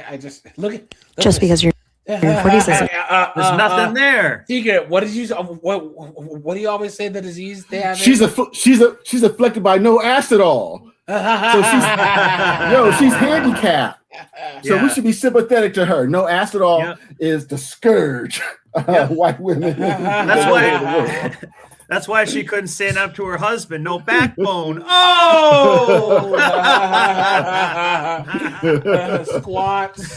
I just look at Just because you're in your 40s isn't. There's nothing there. Secret. What did you? What do you always say the disease they have? She's afflicted by no ass at all. So she's handicapped. So we should be sympathetic to her. No ass at all is the scourge of white women. That's why she couldn't stand up to her husband. No backbone. Oh, squats.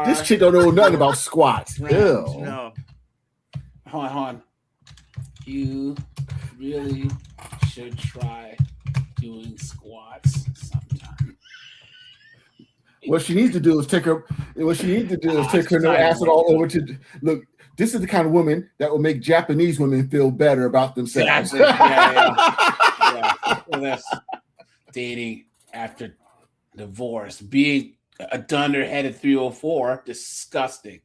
This chick don't know nothing about squats. Right. Ew. No. Hold on. You really should try doing squats sometime. What she needs to do is take her. What she needs to do is take her no ass at all over to look. This is the kind of woman that will make Japanese women feel better about themselves. Yeah. Well, that's dating after divorce, being a dunderheaded 304, disgusting.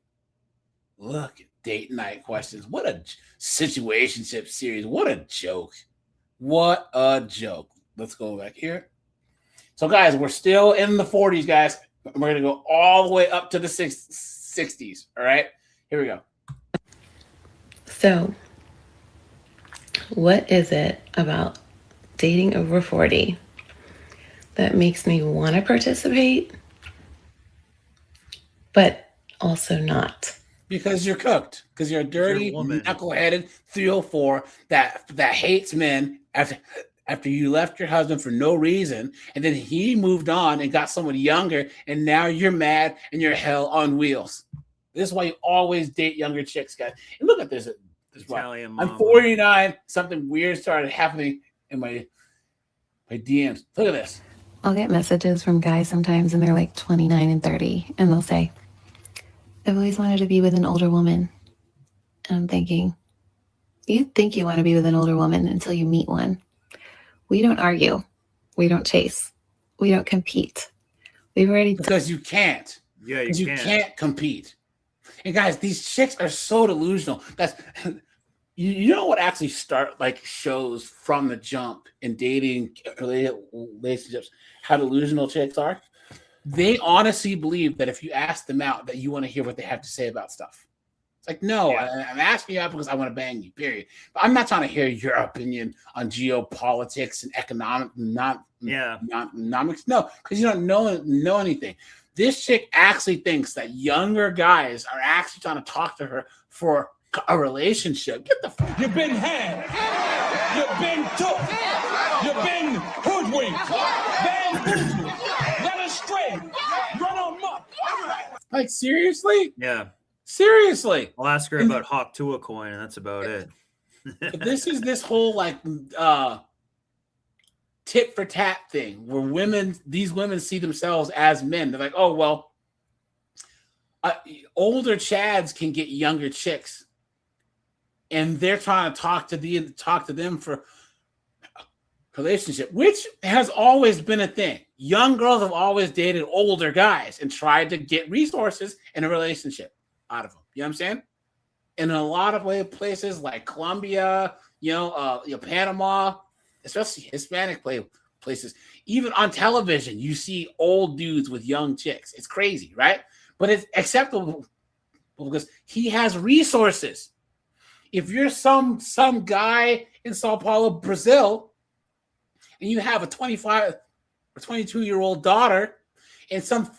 Look at date night questions. What a situationship series. What a joke. What a joke. Let's go back here. So, guys, we're still in the 40s, guys. We're going to go all the way up to the 60s. All right, here we go. So, what is it about dating over 40 that makes me want to participate, but also not? Because you're cooked. Because you're a dirty, knuckleheaded 304 that hates men after you left your husband for no reason, and then he moved on and got someone younger, and now you're mad and you're hell on wheels. This is why you always date younger chicks, guys. And look at this. I'm 49. Something weird started happening in my DMs. Look at this. I'll get messages from guys sometimes, and they're like 29 and 30, and they'll say, I've always wanted to be with an older woman. And I'm thinking, you think you want to be with an older woman until you meet one. We don't argue. We don't chase. We don't compete. We've already... Because you can't. Yeah, you can't compete. And guys, these chicks are so delusional. That's you know what actually shows from the jump in dating relationships how delusional chicks are. They honestly believe that if you ask them out, that you want to hear what they have to say about stuff. It's like, no, I'm asking you out because I want to bang you, period. But I'm not trying to hear your opinion on geopolitics and economics. No, because you don't know anything. This chick actually thinks that younger guys are actually trying to talk to her for a relationship. Get the fuck. You've been had. You've been took. You've been hoodwinked. Bamboozled. Led astray. Run amok. Like, seriously? Yeah. Seriously. I'll ask her about Hawk Tua coin, and that's about it. This is this whole tit for tat thing where these women see themselves as men. They're like, oh, well, older chads can get younger chicks, and they're trying to talk to them for a relationship, which has always been a thing. Young girls have always dated older guys and tried to get resources in a relationship out of them. You know what I'm saying? In a lot of places like Colombia, Panama, especially Hispanic places, even on television, you see old dudes with young chicks. It's crazy, right? But it's acceptable because he has resources. If you're some guy in Sao Paulo, Brazil, and you have a 25 or 22-year-old daughter and some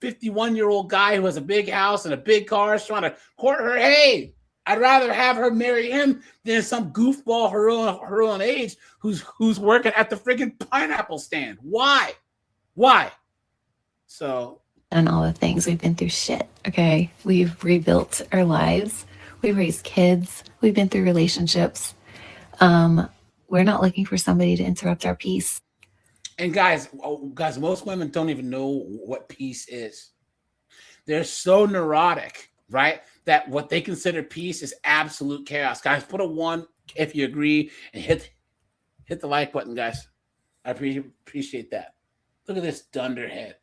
51-year-old guy who has a big house and a big car is trying to court her, hey, I'd rather have her marry him than some goofball her own age who's working at the freaking pineapple stand. Why? So, and all the things. We've been through shit, okay? We've rebuilt our lives. We've raised kids. We've been through relationships. We're not looking for somebody to interrupt our peace. And guys, most women don't even know what peace is. They're so neurotic, right? That what they consider peace is absolute chaos. Guys, put a 1 if you agree and hit the like button, guys. I appreciate that. Look at this dunderhead.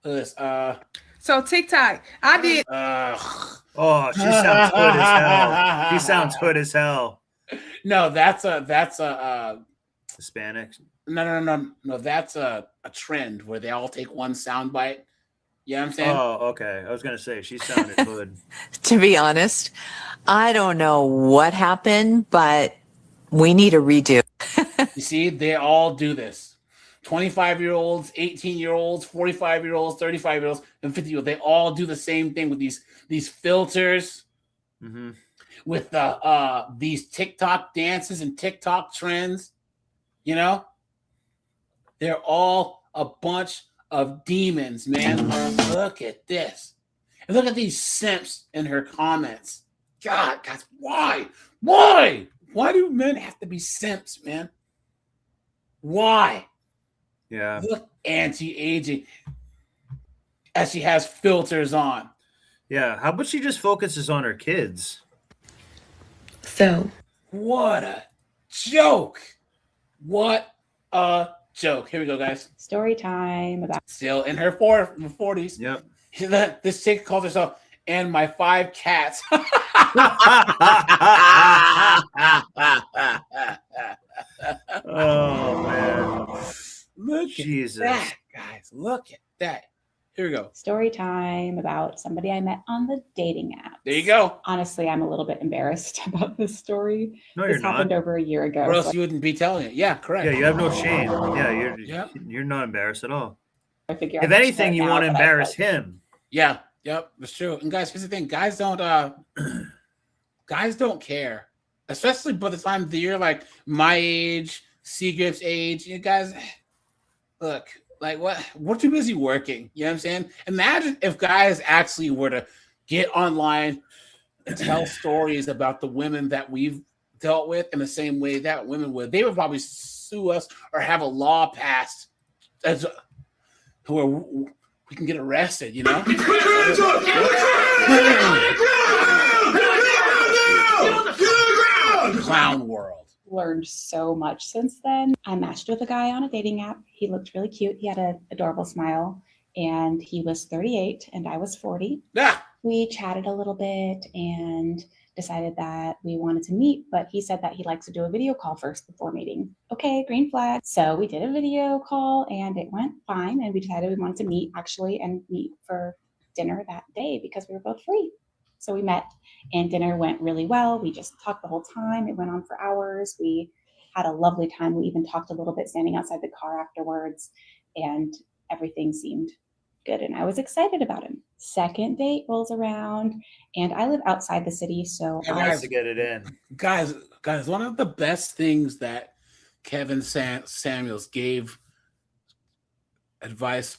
Look at this. So TikTok, I did. Oh, she sounds hood as hell. She sounds hood as hell. No, that's a Hispanic. No. That's a trend where they all take one soundbite. You know what I'm saying? Oh, okay. I was gonna say she sounded hood. To be honest, I don't know what happened, but we need a redo. You see, they all do this. 25-year-olds, 18-year-olds, 45-year-olds, 35-year-olds, and 50-year-olds. They all do the same thing with these filters, with these TikTok dances and TikTok trends. You know, they're all a bunch of demons, man. Look at this. And look at these simps in her comments. God, guys, why? Why do men have to be simps, man? Why? Yeah. Look, anti-aging as she has filters on. Yeah. How about she just focuses on her kids? So, what a joke. What a joke. Here we go, guys. Story time about still in her 40s. Yep. This chick calls herself "and my 5 cats." Oh man. Look Jesus. at that, guys. Look at that. Here we go. story time about somebody I met on the dating app. There you go. Honestly, I'm a little bit embarrassed about this story. No, this you're not. happened over a year ago. Or else so you wouldn't be telling it. Yeah, correct. Yeah, you have no shame. Yeah, you're not embarrassed at all. I figure If anything, you want to embarrass him. Yeah, yep, that's true. And guys, here's the thing: guys don't care, especially by the time that you're like my age, Seagrip's age. You guys, look, like what? We're too busy working. You know what I'm saying? Imagine if guys actually were to get online and tell stories about the women that we've dealt with in the same way that women would. They would probably sue us or have a law passed as where we can get arrested, you know? Clown world. Learned so much since then. I matched with a guy on a dating app. He looked really cute. He had an adorable smile, and he was 38 and I was 40. Yeah. We chatted a little bit and decided that we wanted to meet, but he said that he likes to do a video call first before meeting. Okay, green flag. So we did a video call and it went fine, and we decided we wanted to meet and meet for dinner that day because we were both free. So we met and dinner went really well. We just talked the whole time. It went on for hours. We had a lovely time. We even talked a little bit standing outside the car afterwards, and everything seemed good. And I was excited about him. Second date rolls around, and I live outside the city. So I have to get it in. Guys, one of the best things that Kevin Samuels gave advice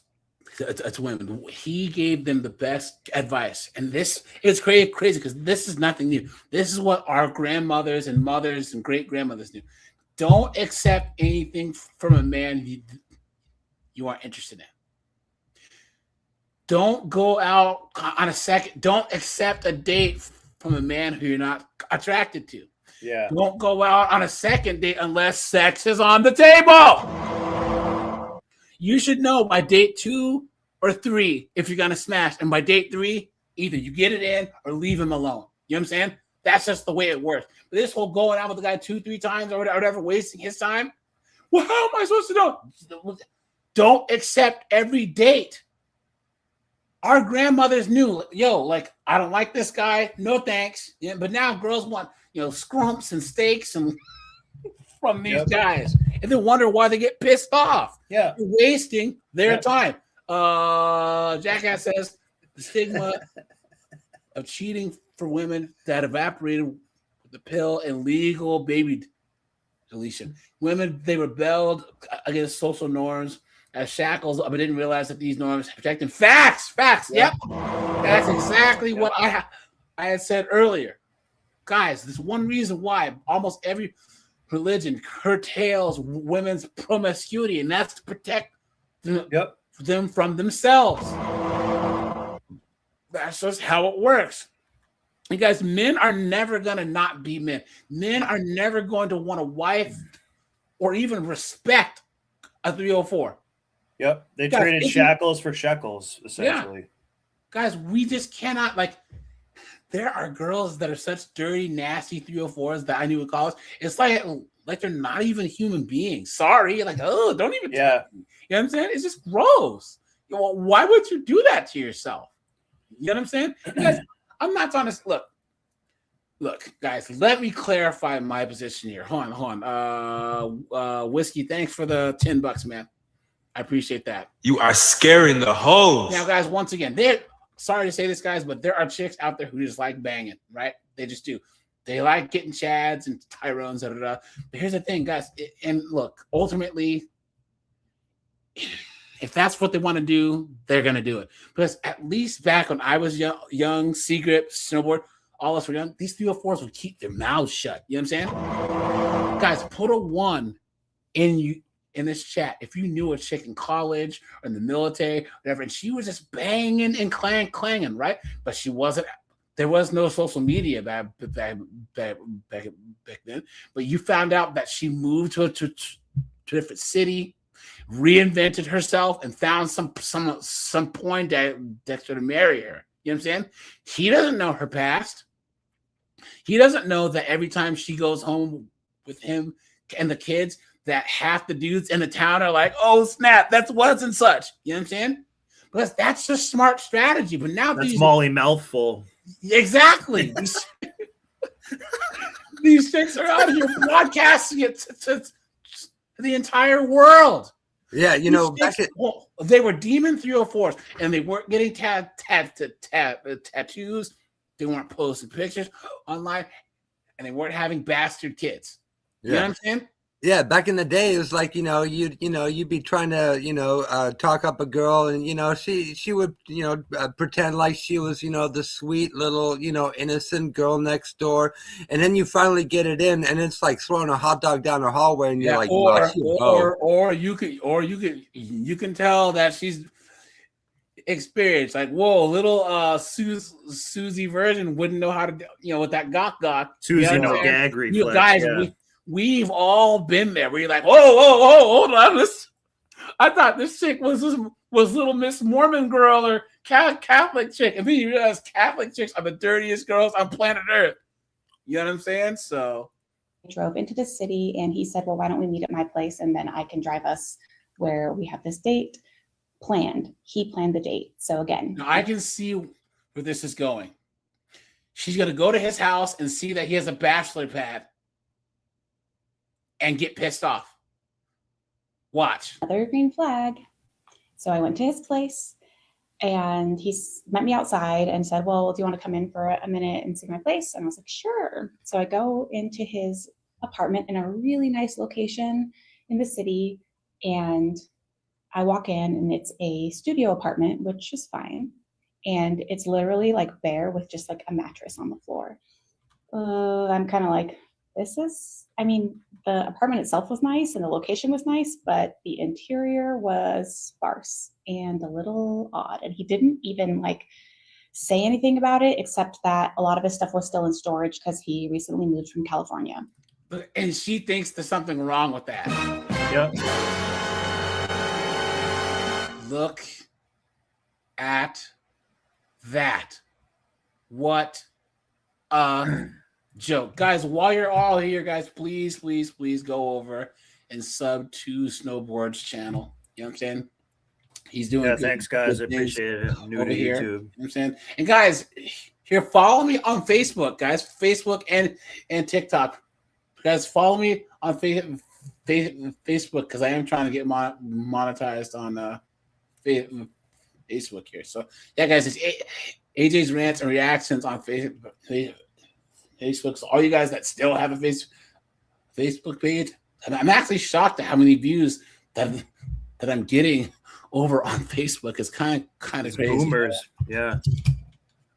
to women, he gave them the best advice. And this is crazy because this is nothing new. This is what our grandmothers and mothers and great grandmothers knew. Don't accept anything from a man you aren't interested in. Don't go out on a second. Don't accept a date from a man who you're not attracted to. Yeah. Don't go out on a second date unless sex is on the table. You should know by date 2 or 3 if you're gonna smash, and by date 3, either you get it in or leave him alone. You know what I'm saying? That's just the way it works. But this whole going out with the guy 2-3 times or whatever, wasting his time. Well, how am I supposed to know? Don't accept every date. Our grandmothers knew, yo, like, I don't like this guy. No thanks. Yeah, but now girls want, scrumps and steaks and from these guys. And then wonder why they get pissed off. Yeah. They're wasting their time. Jackass says the stigma of cheating for women that evaporated with the pill and legal baby deletion. Women, they rebelled against social norms as shackles, but didn't realize that these norms protect them. Facts. Yep. That's exactly what I had said earlier. Guys, there's one reason why almost every religion curtails women's promiscuity, and that's to protect them from themselves. That's just how it works. You guys, men are never going to not be men. Men are never going to want a wife or even respect a 304. Yep. They Guys, traded shackles for shekels, essentially. Yeah. Guys, we just cannot, like, there are girls that are such dirty, nasty 304s that I knew in college. It's like they're not even human beings. Sorry. Like, oh, don't even. Yeah. You know what I'm saying? It's just gross. Why would you do that to yourself? You know what I'm saying? Guys, I'm not trying to look, guys, let me clarify my position here. Hold on. Whiskey, thanks for the $10, man. I appreciate that. You are scaring the hoes. Now, guys, once again, sorry to say this, guys, but there are chicks out there who just like banging, right? They just do. They like getting Chads and Tyrones, But here's the thing, guys. And look, ultimately, if that's what they want to do, they're going to do it. Because at least back when I was young, Secret, Snowboard, all us were young, these 304s would keep their mouths shut. You know what I'm saying? Guys, put a 1 in this chat if you knew a chick in college or in the military, whatever, and she was just banging and clanging, right? But she wasn't. There was no social media back then. But you found out that she moved to a different city, reinvented herself, and found some point Dexter to marry her. You know what I'm saying? He doesn't know her past. He doesn't know that every time she goes home with him and the kids, that half the dudes in the town are like, oh, snap, that's what's and such. You know what I'm saying? Because that's just smart strategy. But now that's Molly Mouthful. Exactly. These chicks are out here broadcasting it to the entire world. Yeah, they were demon 304s, and they weren't getting tattoos. They weren't posting pictures online, and they weren't having bastard kids. You know what I'm saying? Yeah, back in the day, it was like, you'd be trying to, talk up a girl, and, she would, pretend like she was, the sweet little, innocent girl next door. And then you finally get it in, and it's like throwing a hot dog down the hallway, and you're like, or you can tell that she's experienced. Like, whoa, little Susie Virgin wouldn't know how to, with that gawk. Susie no gag reflex. Guys, we've all been there. Where you're like, whoa, hold on. I thought this chick was little Miss Mormon girl or Catholic chick, and then you realize Catholic chicks are the dirtiest girls on planet Earth. You know what I'm saying? So I drove into the city, and he said, well, why don't we meet at my place, and then I can drive us where we have this date planned. He planned the date. So again, now I can see where this is going. She's going to go to his house and see that he has a bachelor pad and get pissed off. Watch. Another green flag. So I went to his place, and he met me outside and said, well, do you want to come in for a minute and see my place? And I was like, sure. So I go into his apartment in a really nice location in the city, and I walk in, and it's a studio apartment, which is fine. And it's literally like bare with just like a mattress on the floor. I'm kind of like, the apartment itself was nice and the location was nice, but the interior was sparse and a little odd. And he didn't even like say anything about it, except that a lot of his stuff was still in storage because he recently moved from California. And she thinks there's something wrong with that. Yep. Look at that. What a joke. Guys, while you're all here, guys, please go over and sub to Snowboard's channel. You know what I'm saying? He's doing Yeah, good, thanks, guys. I good things appreciate it. I'm new over to here. YouTube. You know what I'm saying? And guys, here, follow me on Facebook, guys. Facebook and TikTok. Guys, follow me on Facebook because I am trying to get monetized on Facebook here. So yeah, guys, it's AJ's rants and reactions on Facebook. So all you guys that still have a Facebook page, I'm actually shocked at how many views that I'm getting over on Facebook. It's kind of crazy. Boomers, yeah.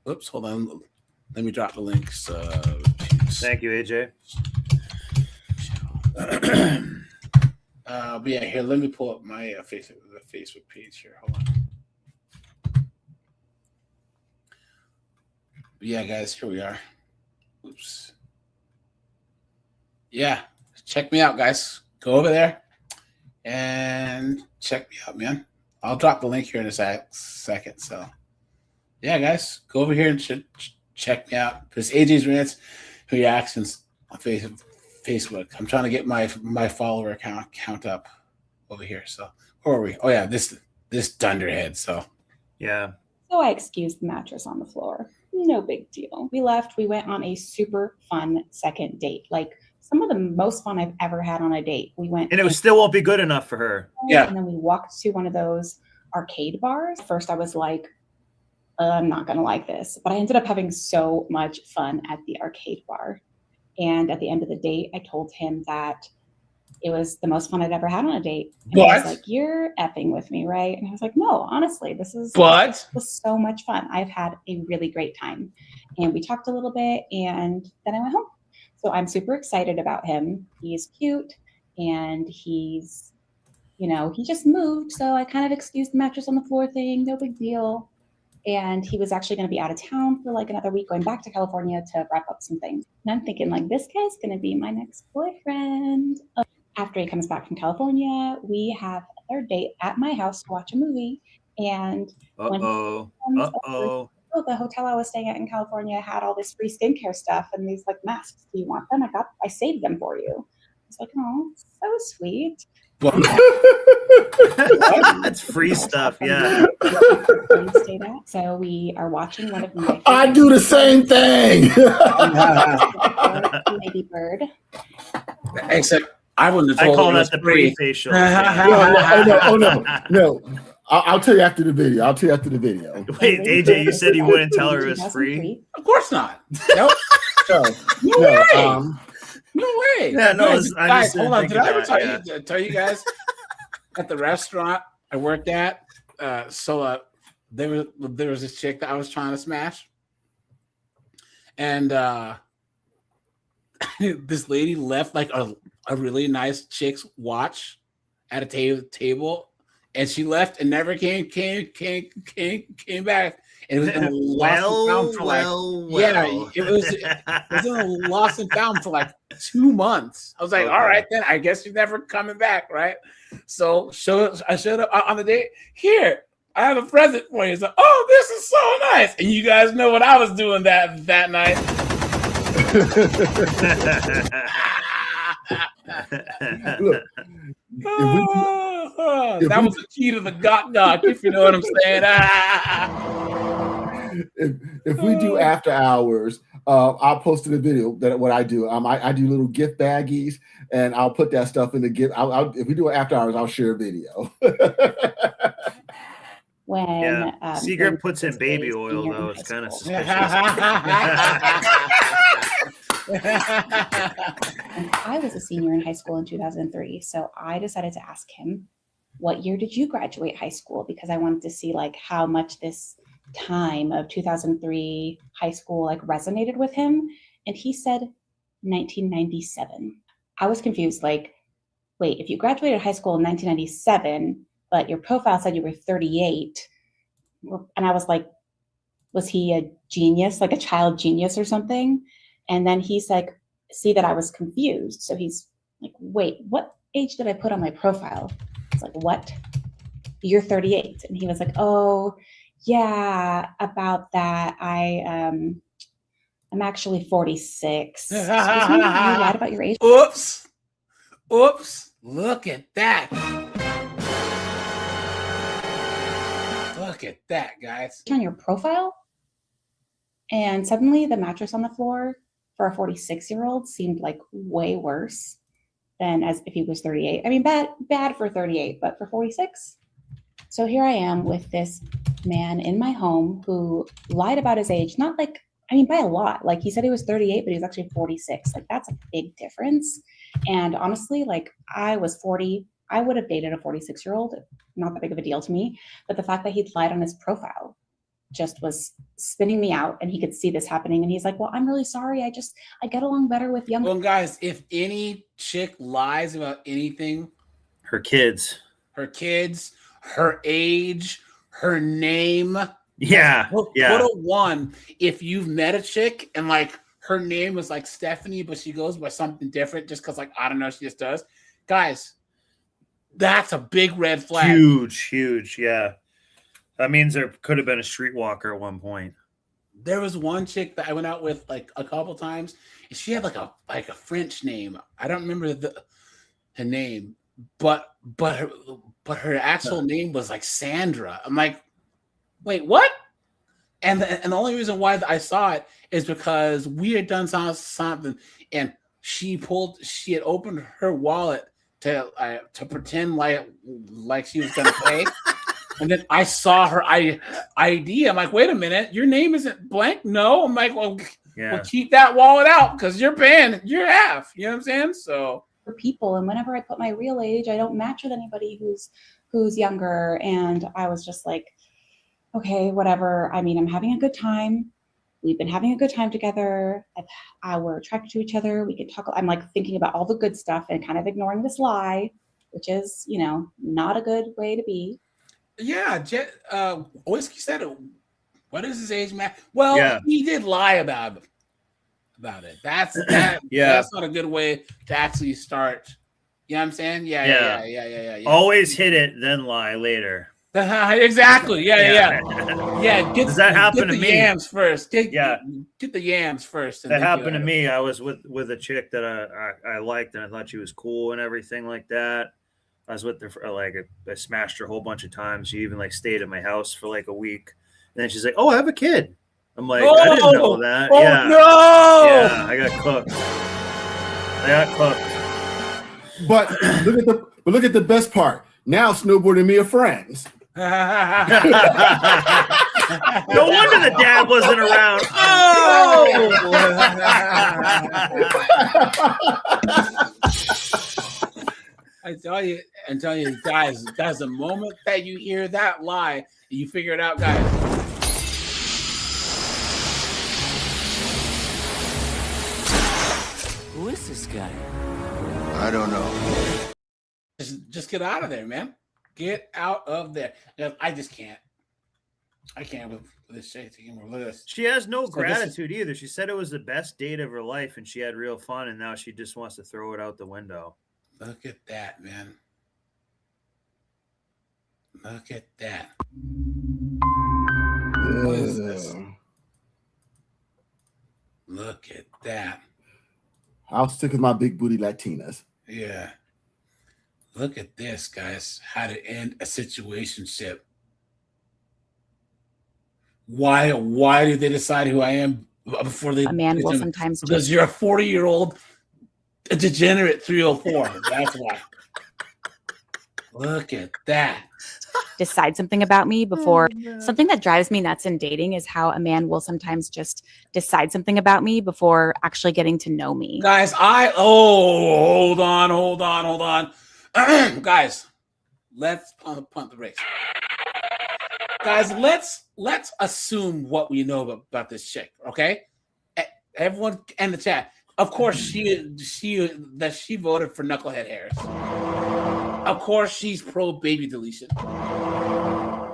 Oops, hold on. Let me drop the links. Thank you, AJ. But yeah, here, let me pull up my Facebook page here. Hold on. But yeah, guys, here we are. Oops. Yeah, check me out, guys. Go over there and check me out, man. I'll drop the link here in a second. So yeah, guys, go over here and check me out. This AJ's rants reactions on Facebook. I'm trying to get my follower count up over here. So where are we? Oh yeah, this dunderhead. So yeah. So I excused the mattress on the floor. No big deal. We left. We went on a super fun second date. Like some of the most fun I've ever had on a date. We went, and it still won't be good enough for her. Yeah. And then we walked to one of those arcade bars. First, I was like, I'm not gonna like this, but I ended up having so much fun at the arcade bar. And at the end of the date, I told him that it was the most fun I'd ever had on a date. And he was like, "You're effing with me, right?" And I was like, "No, honestly, this was so much fun. I've had a really great time." And we talked a little bit, and then I went home. So I'm super excited about him. He's cute, and he's, you know, he just moved. So I kind of excused the mattress on the floor thing. No big deal. And he was actually going to be out of town for like another week, going back to California to wrap up some things. And I'm thinking, like, this guy's going to be my next boyfriend. After he comes back from California, we have a third date at my house to watch a movie. And the hotel I was staying at in California had all this free skincare stuff and these like masks. Do you want them? I saved them for you. I was like, oh, so sweet. That's free stuff, yeah. So we are watching one of my. I do the same thing. Lady Bird. Except I wouldn't have told. I call that the pre-facial. No. I'll tell you after the video. Wait, AJ, you said you wouldn't tell her it was free? Of course not. Nope. No way. Yeah, no. Guys, hold on. Did I ever tell you guys at the restaurant I worked at? There was this chick that I was trying to smash, and this lady left like a really nice chick's watch at a table, and she left and never came back. And it was in a lost and found for it was in a lost and found for like 2 months. I was like, all right, then I guess you're never coming back, right? So I showed up on the date. Here, I have a present for you. It's like, oh, this is so nice. And you guys know what I was doing that night. Look, that was the key to the gok, if you know what I'm saying. If we do after hours, I'll post in a video that what I do. I do little gift baggies, and I'll put that stuff in the gift. If we do it after hours, I'll share a video. When Secret puts in baby oil, though, it's kind of suspicious. I was a senior in high school in 2003, so I decided to ask him, what year did you graduate high school? Because I wanted to see like how much this time of 2003 high school like resonated with him. And he said 1997. I was confused, like, wait, if you graduated high school in 1997, but your profile said you were 38, and I was like, was he a genius, like a child genius or something? And then he's like, see that I was confused. So he's like, wait, what age did I put on my profile? It's like, what? You're 38. And he was like, oh, yeah, about that. I'm actually 46. You lied about your age? Oops. Look at that. Look at that, guys. On your profile, and suddenly the mattress on the floor for a 46-year-old seemed like way worse than as if he was 38. I mean, bad for 38, but for 46. So here I am with this man in my home who lied about his age, not like, I mean, by a lot. Like he said he was 38, but he was actually 46. Like that's a big difference. And honestly, like I was 40, I would have dated a 46-year-old, not that big of a deal to me. But the fact that he lied on his profile just was spinning me out, and he could see this happening. And he's like, well, I'm really sorry. I get along better with young. Well, guys, if any chick lies about anything, her kids, her age, her name. Yeah. Put a 1 if you've met a chick and like her name was like Stephanie, but she goes by something different just because, like, I don't know, she just does. Guys, that's a big red flag. Huge. Yeah. That means there could have been a streetwalker at one point. There was one chick that I went out with like a couple times, and she had like a French name. I don't remember her name, but her actual name was like Sandra. I'm like, wait, what? And the only reason why I saw it is because we had done something, and she had opened her wallet to pretend like she was gonna pay. And then I saw her ID. I'm like, wait a minute, your name isn't blank? No. I'm like, well keep that wallet out because you're paying your half. You know what I'm saying? So for people, and whenever I put my real age, I don't match with anybody who's younger. And I was just like, okay, whatever. I mean, I'm having a good time. We've been having a good time together. We're attracted to each other. We could talk. I'm like thinking about all the good stuff and kind of ignoring this lie, which is, not a good way to be. Yeah, Whiskey said it. What is his age, Matt? Well, he did lie about it. That's not a good way to actually start. You know what I'm saying? Yeah. Always hit it, then lie later. Exactly. Yeah. Does that happen to me? Yams first. Get the yams first. That happened to me. I was with a chick that I liked, and I thought she was cool and everything like that. I was with her for I smashed her a whole bunch of times. She even like stayed at my house for like a week. And then she's like, "Oh, I have a kid." I'm like, "I didn't know that." Oh, yeah. No! Yeah, I got cooked. But look at the best part. Now Snowboard and me are friends. No wonder the dad wasn't around. I tell you, guys, the moment that you hear that lie, you figure it out, guys. Who is this guy? I don't know. Just get out of there, man. Get out of there. I just can't. I can't with this shit anymore. Look at this. She has no gratitude either. She said it was the best date of her life and she had real fun, and now she just wants to throw it out the window. Look at that, man. Look at that. What is this? Look at that. I'll stick with my big booty Latinas. Yeah. Look at this, guys. How to end a situationship. Why do they decide who I am before they? A man will sometimes because you're a 40-year-old degenerate 304. That's why. Look at that. Decide something about me before. Something that drives me nuts in dating is how a man will sometimes just decide something about me before actually getting to know me. Guys, hold on. Guys, let's punt the brakes. Guys, let's assume what we know about this chick, okay? Everyone in the chat. Of course, she voted for Knucklehead Harris. Of course, she's pro baby deletion.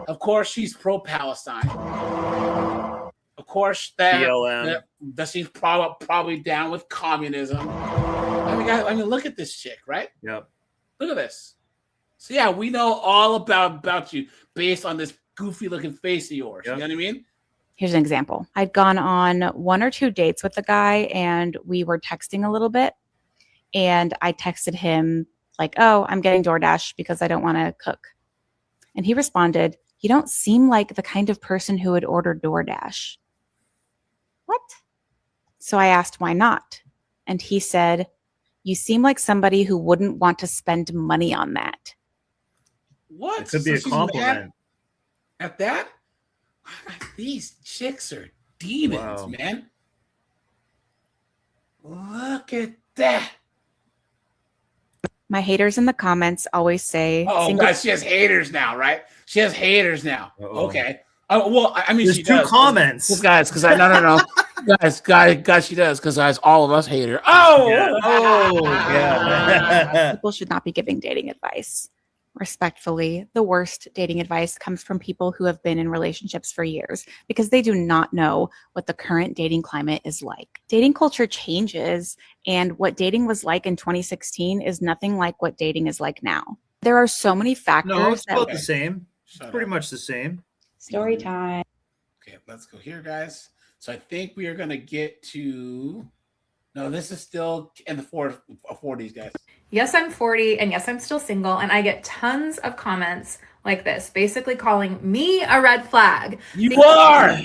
Of course, she's pro Palestine. Of course, that she's probably down with communism. I mean, look at this chick, right? Yep. Look at this. So yeah, we know all about you based on this goofy looking face of yours. Yep. You know what I mean? Here's an example. I'd gone on 1 or 2 dates with the guy and we were texting a little bit. And I texted him like, "Oh, I'm getting DoorDash because I don't want to cook." And he responded, You don't seem like the kind of person who would order DoorDash. What? So I asked why not. And he said, you seem like somebody who wouldn't want to spend money on that. What? It could be a she's compliment. mad at that? These chicks are demons, man. Look at that. My haters in the comments always say, Oh, guys, she has haters now, right? She has haters now. Okay. Well, I mean, There's she two does. comments. Guys, because no. guys, she does, because all of us hate her. Oh, yeah. People should not be giving dating advice. Respectfully, the worst dating advice comes from people who have been in relationships for years because they do not know what the current dating climate is like. Dating culture changes, and what dating was like in 2016 is nothing like what dating is like now. There are so many factors. No, it's about the same. It's pretty much the same. Story time. Okay, let's go here, guys. So I think we are going to get to... No, this is still in the 40s, guys. Yes, I'm 40, and yes, I'm still single, and I get tons of comments like this, basically calling me a red flag. You are!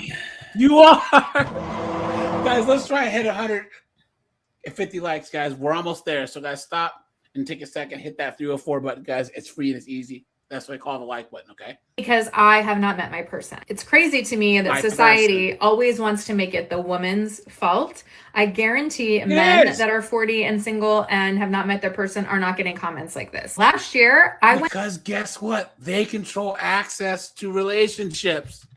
Guys, let's try and hit 150 likes, guys. We're almost there. So, guys, stop and take a second. Hit that 304 button, guys. It's free and it's easy. That's what I call the like button, okay? Because I have not met my person. It's crazy to me that society always wants to make it the woman's fault. I guarantee men that are 40 and single and have not met their person are not getting comments like this. Last year, Because guess what? They control access to relationships.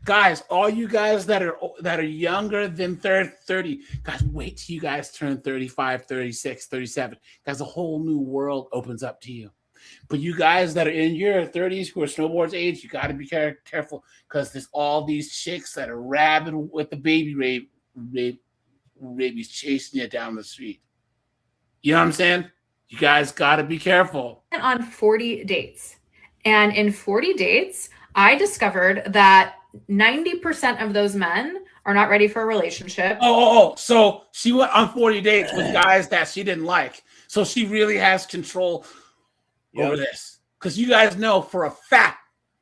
Guys, all you guys that are younger than 30, guys, wait till you guys turn 35, 36, 37. Guys, a whole new world opens up to you. But you guys that are in your 30s who are snowboards age, you got to be careful because there's all these chicks that are rabid with the baby rabies chasing you down the street. You know what I'm saying? You guys got to be careful. On 40 dates. And in 40 dates, I discovered that 90% of those men are not ready for a relationship. So she went on 40 dates with guys that she didn't like. So she really has control over this. Because you guys know for a fact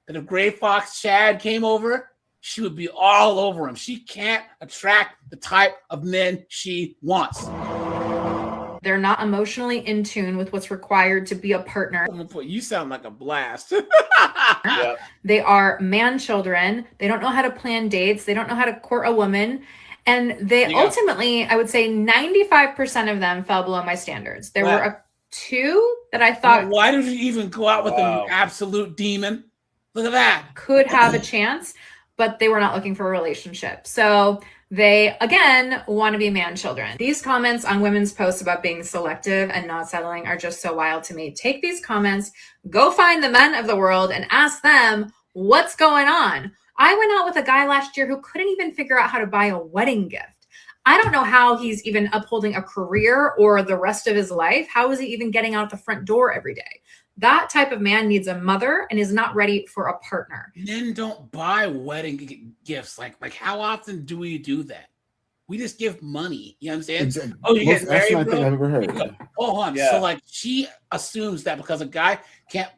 that if Gray Fox Chad came over, she would be all over him. She can't attract the type of men she wants. They're not emotionally in tune with what's required to be a partner. You sound like a blast. They are man children. They don't know how to plan dates. They don't know how to court a woman. And they ultimately, I would say 95% of them fell below my standards. There were two that I thought... Why did you even go out with an absolute demon? Look at that. Could have a chance, but they were not looking for a relationship. So they, again, want to be man children. These comments on women's posts about being selective and not settling are just so wild to me. Take these comments, go find the men of the world and ask them what's going on. I went out with a guy last year who couldn't even figure out how to buy a wedding gift. I don't know how he's even upholding a career or the rest of his life. How is he even getting out the front door every day? That type of man needs a mother and is not ready for a partner. Men don't buy wedding gifts. Like how often do we do that? We just give money. You know what I'm saying? Exactly. Oh, you get That's married, not thing I've ever heard. Hold on. Yeah. So like she assumes that because a guy can't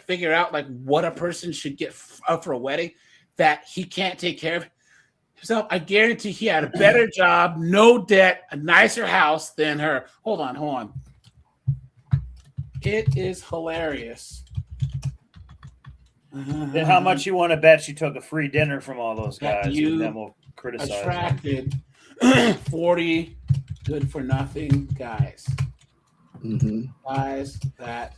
figure out like what a person should get for a wedding, that he can't take care of himself. I guarantee he had a better job, no debt, a nicer house than her. Hold on. It is hilarious. Then how much you want to bet she took a free dinner from all those guys? You and then we'll criticize her. attracted 40 good for nothing guys. Guys that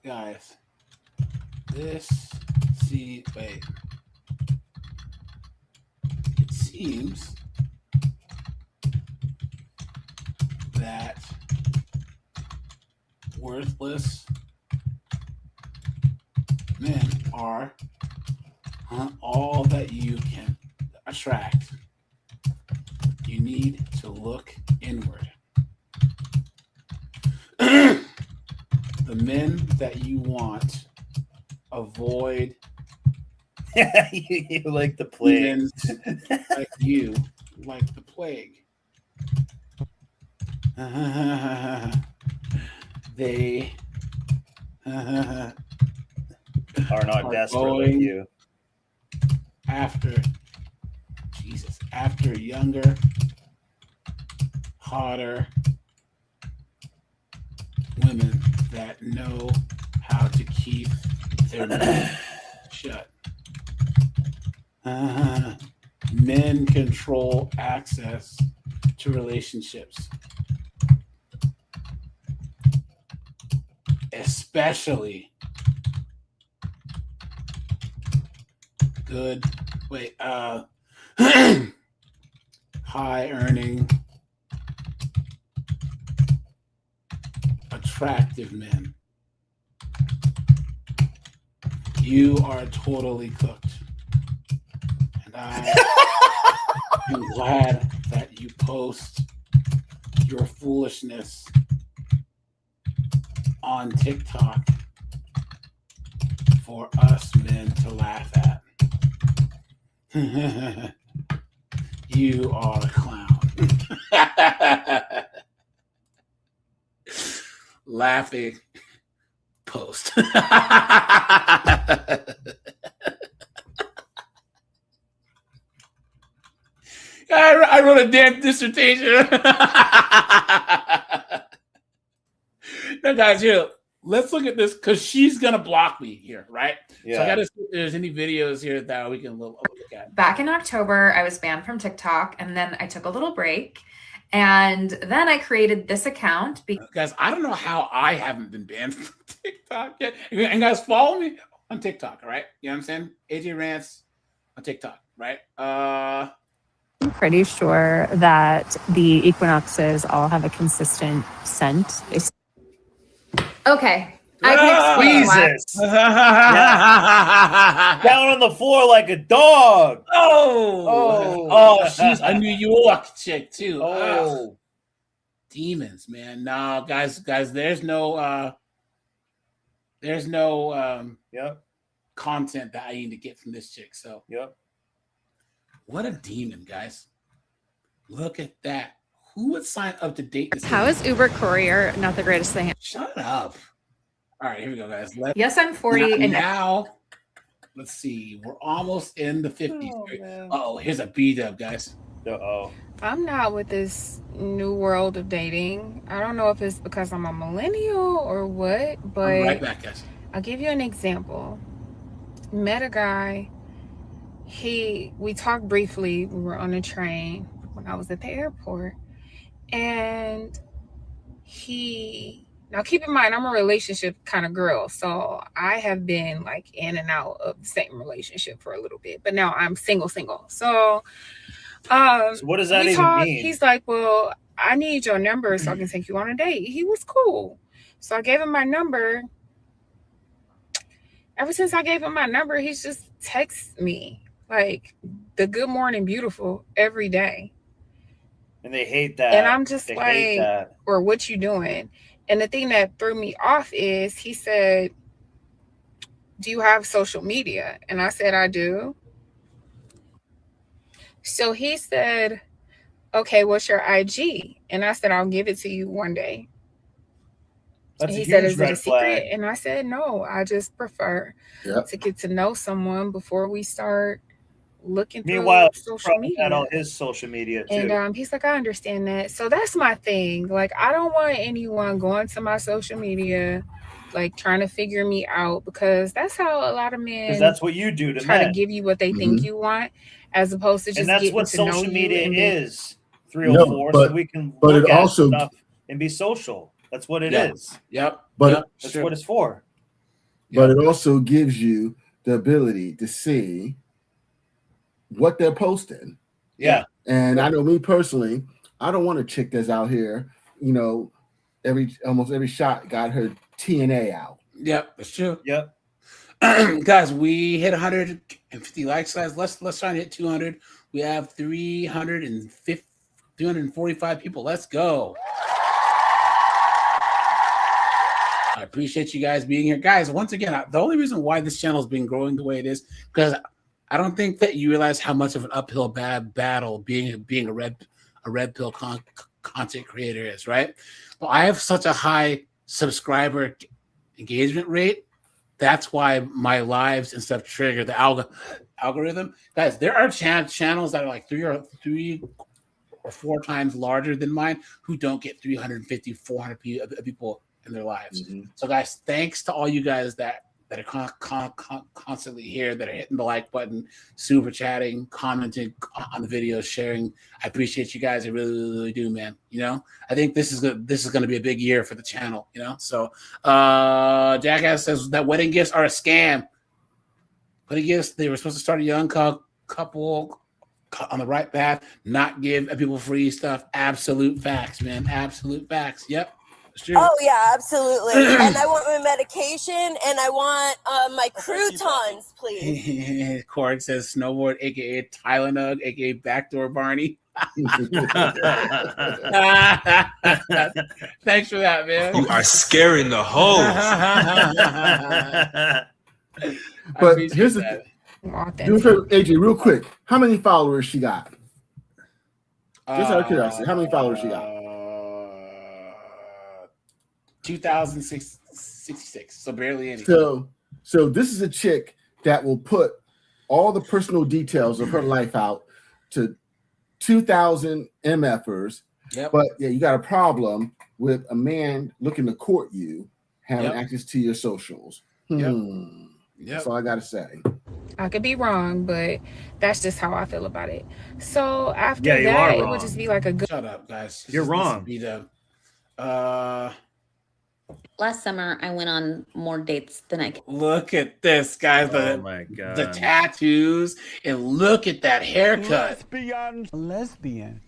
guys. It seems that worthless men are all that you can attract. You need to look inward. The men that you want, avoid. You like the plague. Like you like the plague. They Are not desperate like you. After younger, hotter women that know how to keep their mouth shut. Men control access to relationships, especially high earning, attractive men. You are totally cooked. And I am glad that you post your foolishness on TikTok for us men to laugh at. You are a clown. Laughing post. I wrote a damn dissertation. Now, guys, here, let's look at this because she's gonna block me here, right? Yeah. So I gotta see if there's any videos here that we can look at. Back in October, I was banned from TikTok, and then I took a little break, and then I created this account. Guys, I don't know how I haven't been banned from TikTok yet. And guys, follow me on TikTok, all right? You know what I'm saying? AJ Rants on TikTok, right? I'm pretty sure that the equinoxes all have a consistent scent. Okay. I can explain why. Jesus. Yeah. Down on the floor like a dog. Oh, she's a New York chick too. Oh, demons, man. No, guys, there's no content that I need to get from this chick. So, what a demon, guys. Look at that. Who would sign up to date this? How is Uber Courier not the greatest thing? Shut up. All right, here we go, guys. Yes, I'm 40. Now, let's see. We're almost in the 50s. Oh, here's a B-dub, guys. I'm not with this new world of dating. I don't know if it's because I'm a millennial or what, but I'm right back, guys. I'll give you an example. Met a guy. We talked briefly. We were on a train when I was at the airport. And now keep in mind, I'm a relationship kind of girl. So I have been like in and out of the same relationship for a little bit, but now I'm single. So what does that even mean? He's like, well, I need your number so I can take you on a date. He was cool. So I gave him my number. Ever since I gave him my number, he's just texts me like the good morning, beautiful every day. And they hate that. And I'm just like, or what you doing? And the thing that threw me off is he said, do you have social media? And I said, I do. So he said, okay, what's your IG? And I said, I'll give it to you one day. That's he a said, huge is it a red secret? flag. And I said, no, I just prefer to get to know someone before we start looking through Meanwhile, social media. Had all his social media too. And he's like, I understand that. So that's my thing. Like, I don't want anyone going to my social media, like trying to figure me out, because that's how a lot of men. Because that's what you do to try men. to give you what they think you want, as opposed to just. And that's getting what to know social you media and is. 304, so we can look at stuff and be social. That's what it is. Yep. But that's what it's for. But it also gives you the ability to see what they're posting. Yeah. And I know me personally, I don't want a chick that's out here, almost every shot got her TNA out. Yep, that's true. Yep. Guys, we hit 150 likes, guys. Let's try and hit 200. We have 345 people. Let's go. I appreciate you guys being here. Guys, once again, the only reason why this channel has been growing the way it is because I don't think that you realize how much of an uphill battle being a red pill content creator is, right? Well, I have such a high subscriber engagement rate. That's why my lives and stuff trigger the algorithm. Guys, there are channels that are like three or four times larger than mine who don't get 350, 400 people in their lives. So, guys, thanks to all you guys that are constantly here, that are hitting the like button, super chatting, commenting on the videos, sharing. I appreciate you guys. I really do, man. You know, I think this is going to be a big year for the channel. You know, so Jackass says that wedding gifts are a scam. Wedding gifts, they were supposed to start a young couple on the right path, not give people free stuff. Absolute facts, man. Absolute facts. Yep. Oh yeah, absolutely. And I want my medication, and I want my croutons, please. Corey says snowboard, aka Tylenol, aka backdoor Barney. Thanks for that, man. You are scaring the hoes. But here's the thing. AJ, real quick, how many followers she got? Just out of curiosity, how many followers she got? 2,066, so barely any. So this is a chick that will put all the personal details of her life out to 2,000 MFers. Yep. But yeah, you got a problem with a man looking to court you, having access to your socials. That's all I gotta say. I could be wrong, but that's just how I feel about it. So after Yeah, you that, are it wrong. would just be like a good. Shut up, guys. You're wrong. Last summer, I went on more dates than I could. Look at this, guys. Oh my God. The tattoos, and look at that haircut. Lesbians.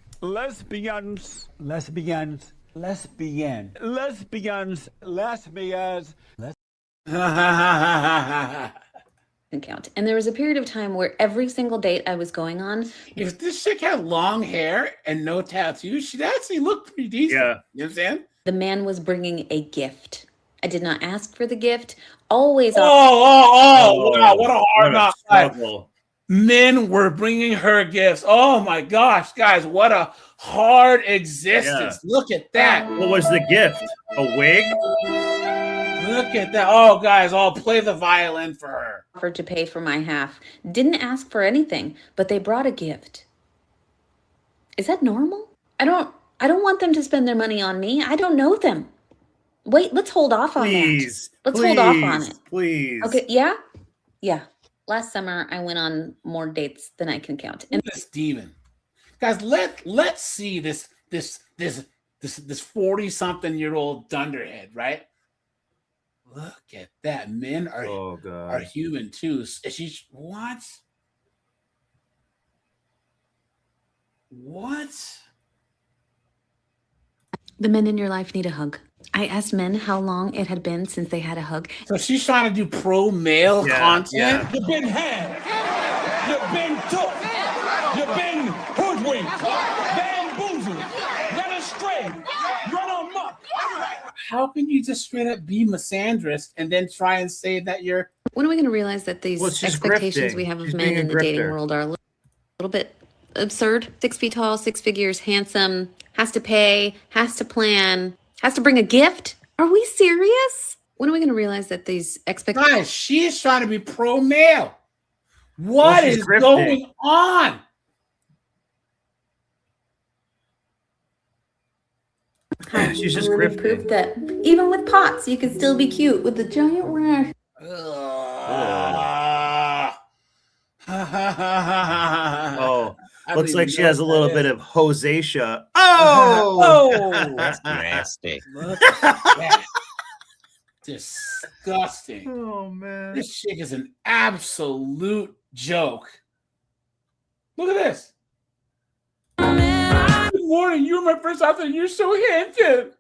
Count. And there was a period of time where every single date I was going on. If this chick had long hair and no tattoos, she'd actually look pretty decent. Yeah. You know what I'm saying? The man was bringing a gift. I did not ask for the gift. Always. Wow, what a hard knock life. struggle. Men were bringing her gifts. Oh my gosh, guys, what a hard existence. Yeah. Look at that. What was the gift? A wig? Look at that. Oh, guys, I'll play the violin for her. Offered to pay for my half. Didn't ask for anything, but they brought a gift. Is that normal? I don't want them to spend their money on me. I don't know them. Wait, let's hold off on that. Let's hold off on it. Please. Okay, yeah? Yeah. Last summer, I went on more dates than I can count. And This demon. Guys, let's see this 40-something-year-old dunderhead, right? Look at that. Men are human too. She's what? the men in your life need a hug. I asked men how long it had been since they had a hug. So she's trying to do pro-male content? Yeah. You've been had. You've been took. You've been hoodwinked. Bamboozled. Led astray. Run amok. How can you just straight up be misandrist and then try and say that you're... When are we going to realize that these expectations we have of men in the dating world are a little bit absurd? 6 feet tall, 6 figures, handsome, has to pay, has to plan, has to bring a gift? Are we serious? When are we going to realize that these expectations... Guys, she is trying to be pro-male. What is going on? She's just grifting. Proof that even with pots, you can still be cute with the giant rash. Oh, looks like she has a little bit of rosacea. Oh, that's nasty. Look at that. Disgusting. Oh man, this chick is an absolute joke. Look at this. Good morning. You're my first outfit. You're so handsome.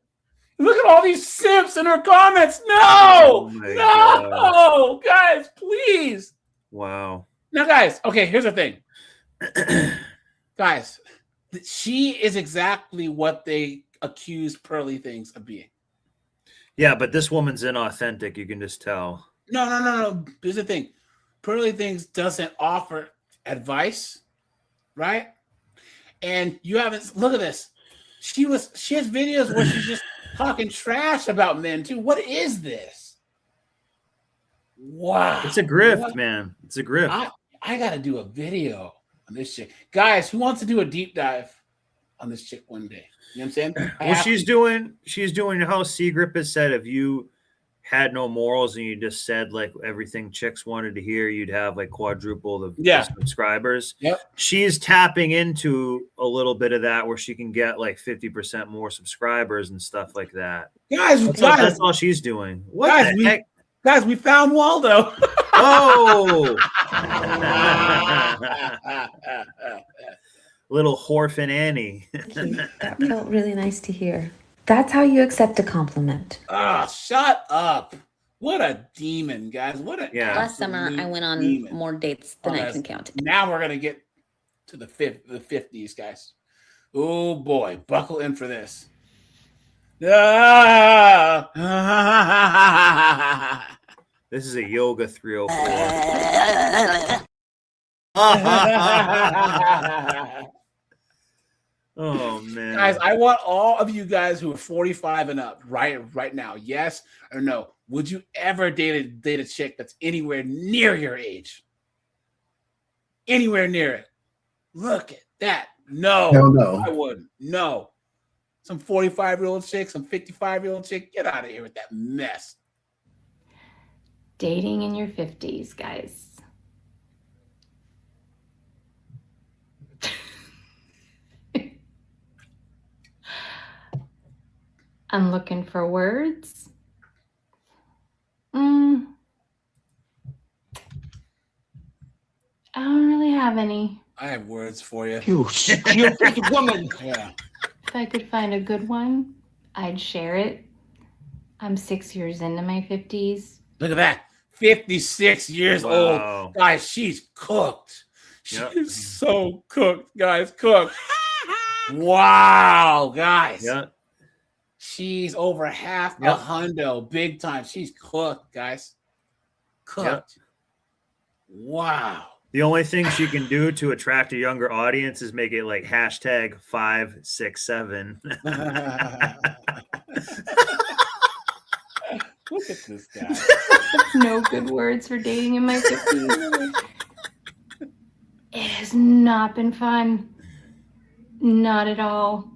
Look at all these simps in her comments. No, no, guys, please. Wow. Now, guys, okay, here's the thing. Guys, she is exactly what they accuse Pearly Things of being. Yeah, but this woman's inauthentic. You can just tell. No. Here's the thing. Pearly Things doesn't offer advice, right? And you haven't, look at this. She has videos where she's just talking trash about men too. What is this? Wow. It's a grift, man. It's a grift. I got to do a video on this chick. Guys, who wants to do a deep dive on this chick one day? You know what I'm saying? Well, she's doing how C. Grip has said, if you had no morals and you just said like everything chicks wanted to hear, you'd have like quadruple the subscribers. Yep. She's tapping into a little bit of that where she can get like 50% more subscribers and stuff like that. That's all she's doing. What the heck? Guys, we found Waldo. Oh. Little Orphan Annie. That felt really nice to hear. That's how you accept a compliment. Shut up. What a demon, guys. What a Last summer, I went on more dates than I can count. Now we're going to get to the 50s, guys. Oh, boy. Buckle in for this. This is a yoga 304. Oh man, guys, I want all of you guys who are 45 and up right now, yes or no, would you ever date a chick that's anywhere near your age? Anywhere near it? Look at that. No. Hell no. I wouldn't. No. Some 45-year-old chick, some 55-year-old chick, get out of here with that mess. Dating in your 50s, guys. I'm looking for words. I don't really have any. I have words for you. You stupid woman. Yeah. If I could find a good one, I'd share it. I'm 6 years into my 50s. Look at that. 56 years old. Guys, she's cooked. She's so cooked, guys. Cooked. Wow, guys. Yeah. She's over half a hundo. Big time. She's cooked, guys. Cooked. Wow. The only thing she can do to attract a younger audience is make it like hashtag 567. Look at this guy. No good words for dating in my 50s. It has not been fun. Not at all.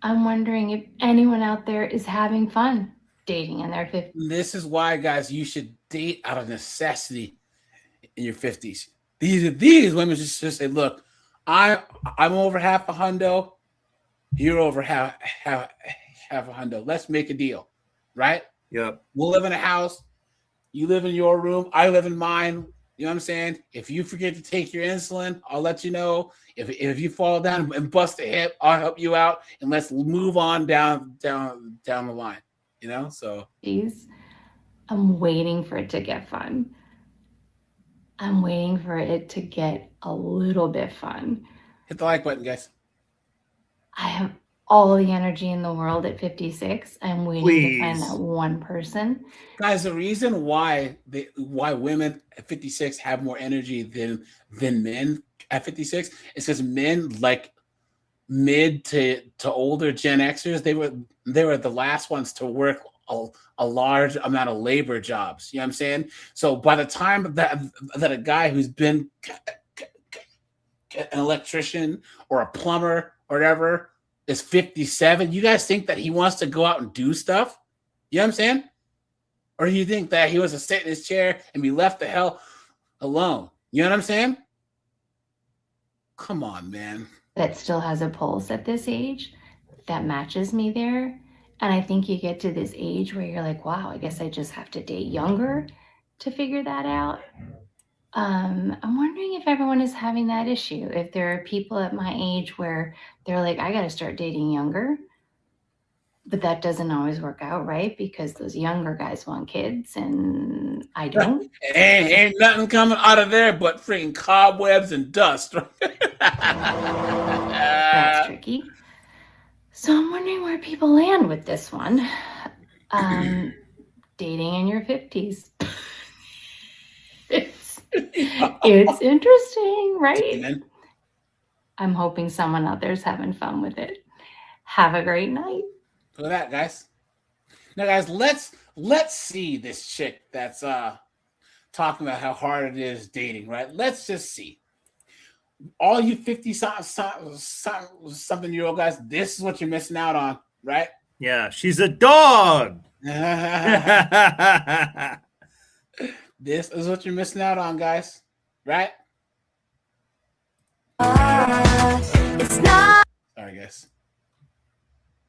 I'm wondering if anyone out there is having fun dating in their 50s. This is why, guys, you should date out of necessity in your 50s. These women just say, look, I'm over half a hundo. You're over half a hundo. Let's make a deal, right? Yep. We'll live in a house. You live in your room. I live in mine. You know what I'm saying? If you forget to take your insulin, I'll let you know. If you fall down and bust a hip, I'll help you out, and let's move on down the line. You know, so I'm waiting for it to get fun. I'm waiting for it to get a little bit fun. Hit the like button, guys. I have all the energy in the world at 56. I'm waiting to find that one person. Guys, the reason why women at 56 have more energy than men at 56 is because men, like mid to older Gen Xers, they were the last ones to work a large amount of labor jobs. You know what I'm saying? So by the time that a guy who's been an electrician or a plumber or whatever is 57, you guys think that he wants to go out and do stuff? You know what I'm saying? Or do you think that he wants to sit in his chair and be left the hell alone? You know what I'm saying? Come on, man. That still has a pulse at this age that matches me there. And I think you get to this age where you're like, wow, I guess I just have to date younger to figure that out. I'm wondering if everyone is having that issue. If there are people at my age where they're like, I got to start dating younger. But that doesn't always work out, right? Because those younger guys want kids and I don't. Ain't nothing coming out of there but freaking cobwebs and dust. That's tricky. So I'm wondering where people land with this one. Dating in your 50s. It's interesting, right? Amen. I'm hoping someone out there's having fun with it. Have a great night. Look at that, guys. Now, guys, let's see this chick that's talking about how hard it is dating, right? Let's just see. All you 50-something-year-old guys, this is what you're missing out on, right? Yeah, she's a dog. This is what you're missing out on, guys, right? It's not. Sorry, guys.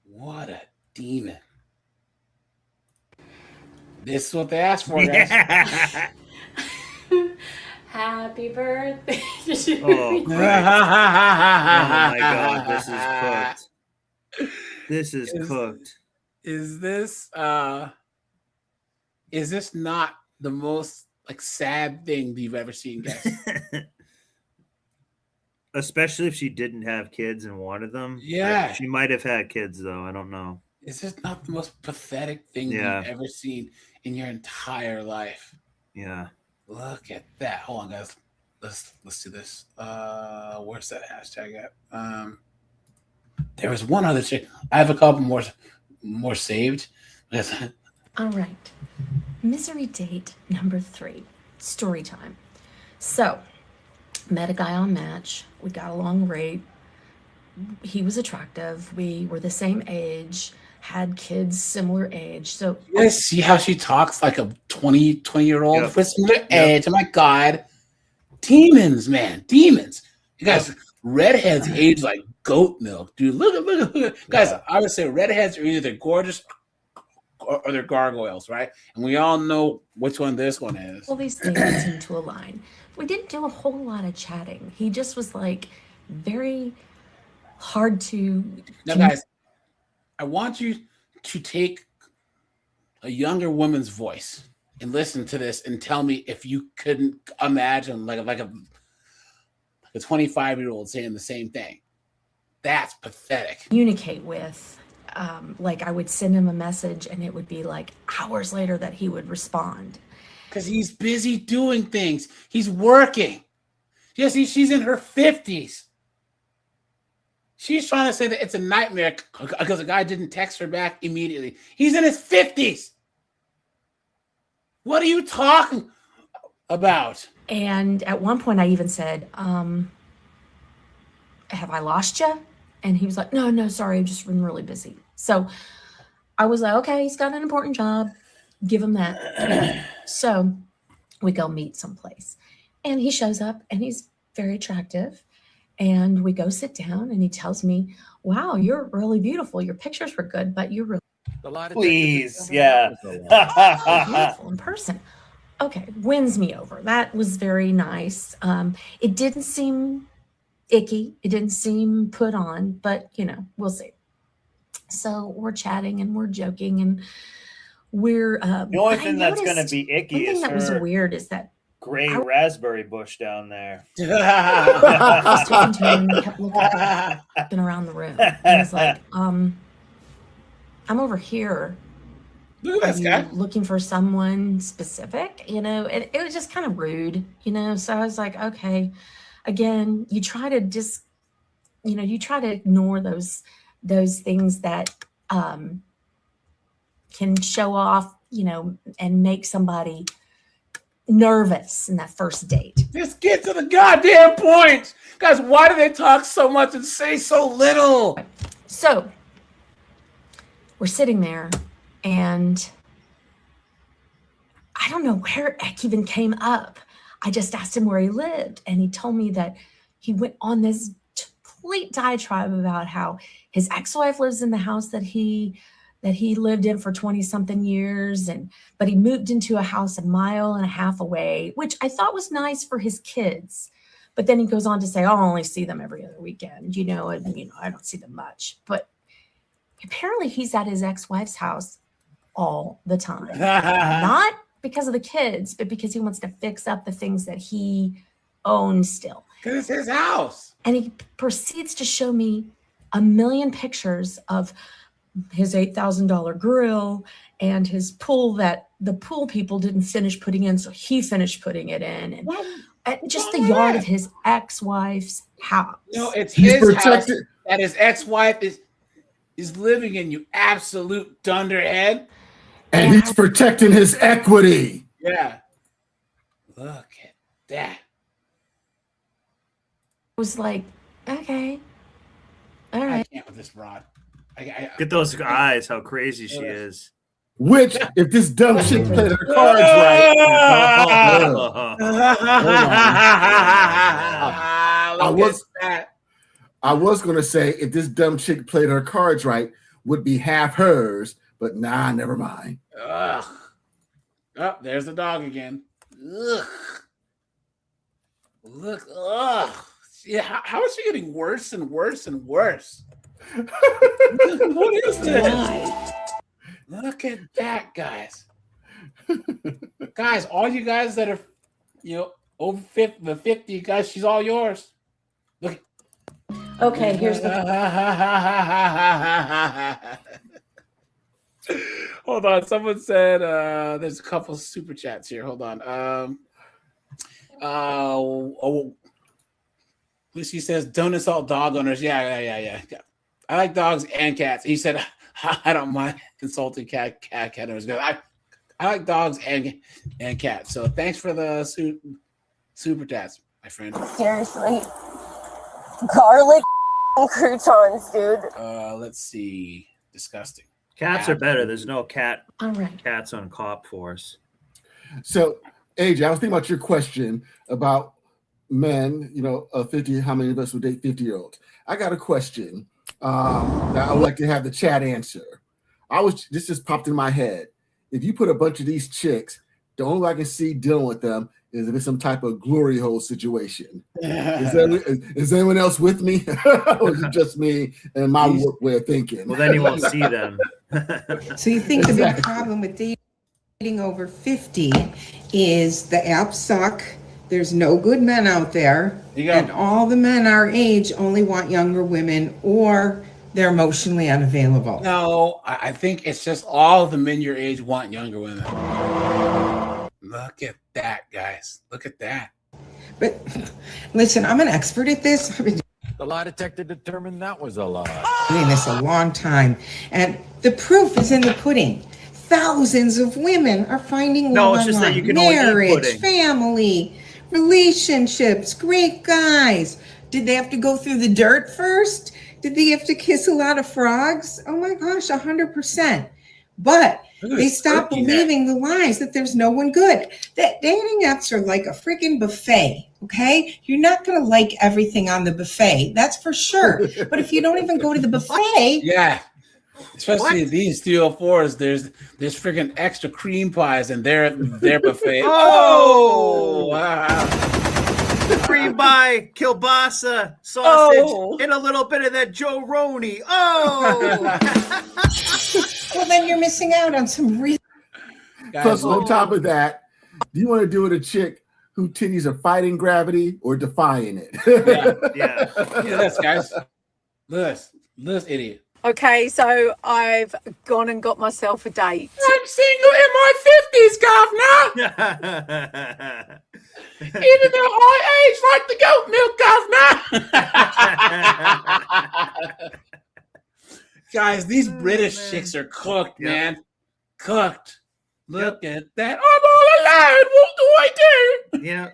What a demon. This is what they asked for, guys. Happy birthday to Oh, you. oh my God, this is cooked. This is cooked. Is this not the most like sad thing that you've ever seen, guys? Especially if she didn't have kids and wanted them. Yeah. She might have had kids though. I don't know. Is this not the most pathetic thing you've ever seen in your entire life? Yeah. Look at that. Hold on, guys. Let's do this. Where's that hashtag at? There was one other chick. I have a couple more saved. All right. Misery date number 3. Story time. So, met a guy on Match. We got along great. He was attractive. We were the same age, had kids similar age. So, you guys see how she talks like a 20-year-old with similar age? Oh my God. Demons, man. Demons. You guys, redheads age like goat milk, dude. Look. Guys, I would say redheads are either they're gorgeous or they're gargoyles, right? And we all know which one this one is. all these things seemed to align. We didn't do a whole lot of chatting. He just was like very hard to. Now, guys, I want you to take a younger woman's voice and listen to this and tell me if you couldn't imagine like a 25-year-old saying the same thing. That's pathetic. Communicate with. Like I would send him a message and it would be like hours later that he would respond. Because he's busy doing things. He's working. Yes, she's in her 50s. She's trying to say that it's a nightmare because the guy didn't text her back immediately. He's in his 50s. What are you talking about? And at one point I even said, have I lost you? And he was like, no, sorry, I've just been really busy. So I was like, okay, he's got an important job. Give him that. So we go meet someplace. And he shows up and he's very attractive. And we go sit down and he tells me, wow, you're really beautiful. Your pictures were good, but you're really Please, yeah. beautiful in person. Okay, wins me over. That was very nice. It didn't seem icky. It didn't seem put on, but we'll see. So we're chatting and we're joking and we're the only thing that's going to be icky one thing is that was weird is that gray raspberry bush down there. I was talking to him and he kept looking around the room. I was like, I'm over here. Look at this guy. Looking for someone specific, and it was just kind of rude, So I was like, okay. Again, you try to you try to ignore those things that can show off, and make somebody nervous in that first date. Just get to the goddamn point. Guys, why do they talk so much and say so little? So we're sitting there and I don't know where Eck even came up. I just asked him where he lived and he told me that he went on this complete diatribe about how his ex-wife lives in the house that he lived in for 20 something years. But he moved into a house 1.5 miles away, which I thought was nice for his kids. But then he goes on to say, I'll only see them every other weekend, and I don't see them much. But apparently he's at his ex-wife's house all the time. Not because of the kids, but because he wants to fix up the things that he owns still. Because it's his house. And he proceeds to show me 1 million pictures of his $8,000 grill and his pool that the pool people didn't finish putting in, so he finished putting it in. And just the yard of his ex-wife's house. It's his house that his ex-wife is living in, you absolute dunderhead. And he's protecting his equity. Yeah. Look at that. Was like, okay, all I right. can't with this broad. Get those eyes, how crazy she is. Which, if this dumb chick played her cards right, I was gonna say if this dumb chick played her cards right, would be half hers, but nah, never mind. Ugh. Oh, there's the dog again. Ugh. Look, ugh. Yeah, how is she getting worse and worse and worse? What is this? Look at that, guys. Guys, all you guys that are, over 50 guys, she's all yours. Look. Okay, here's the. Hold on. Someone said there's a couple super chats here. Hold on. Lucy says, don't insult dog owners. Yeah. I like dogs and cats. He said, I don't mind insulting cat owners. I like dogs and cats. So thanks for the super chats, my friend. Seriously. Garlic croutons, dude. Let's see. Disgusting. Cats are better. There's no cats on Cop Force. So, AJ, I was thinking about your question about men, 50, how many of us would date 50-year-olds? I got a question that I would like to have the chat answer. This just popped in my head. If you put a bunch of these chicks, the only way I can see dealing with them is if it's some type of glory hole situation. Is anyone else with me? Or is it just me and my way of thinking? Well, then you won't see them. So you think the big problem with dating over 50 is the apps suck. There's no good men out there, and all the men our age only want younger women, or they're emotionally unavailable. No, I think it's just all the men your age want younger women. Look at that, guys. Look at that. But listen, I'm an expert at this. The lie detector determined that was a lie. Doing this a long time, and the proof is in the pudding. Thousands of women are finding love it's just online. that you can only eat Marriage, pudding. Family, relationships, great guys. Did they have to go through the dirt first? Did they have to kiss a lot of frogs? Oh my gosh, 100%. But they stop believing the lies that there's no one good. That dating apps are like a freaking buffet, okay? You're not going to like everything on the buffet. That's for sure. But if you don't even go to the buffet. Yeah. Especially these 304s, there's freaking extra cream pies in their buffet. Oh! Wow. Cream pie, kielbasa, sausage, and a little bit of that Joe Roni. Oh! Well, then you're missing out on some real. Plus, on top of that, do you want to do with a chick whose titties are fighting gravity or defying it? Yeah. Yes, guys. This idiot. Okay, so I've gone and got myself a date. I'm single in my 50s, governor. Even though I age like the goat milk, governor. Guys, these British chicks are cooked, man. Cooked. Look at that. I'm all alone. What do I do? Yeah.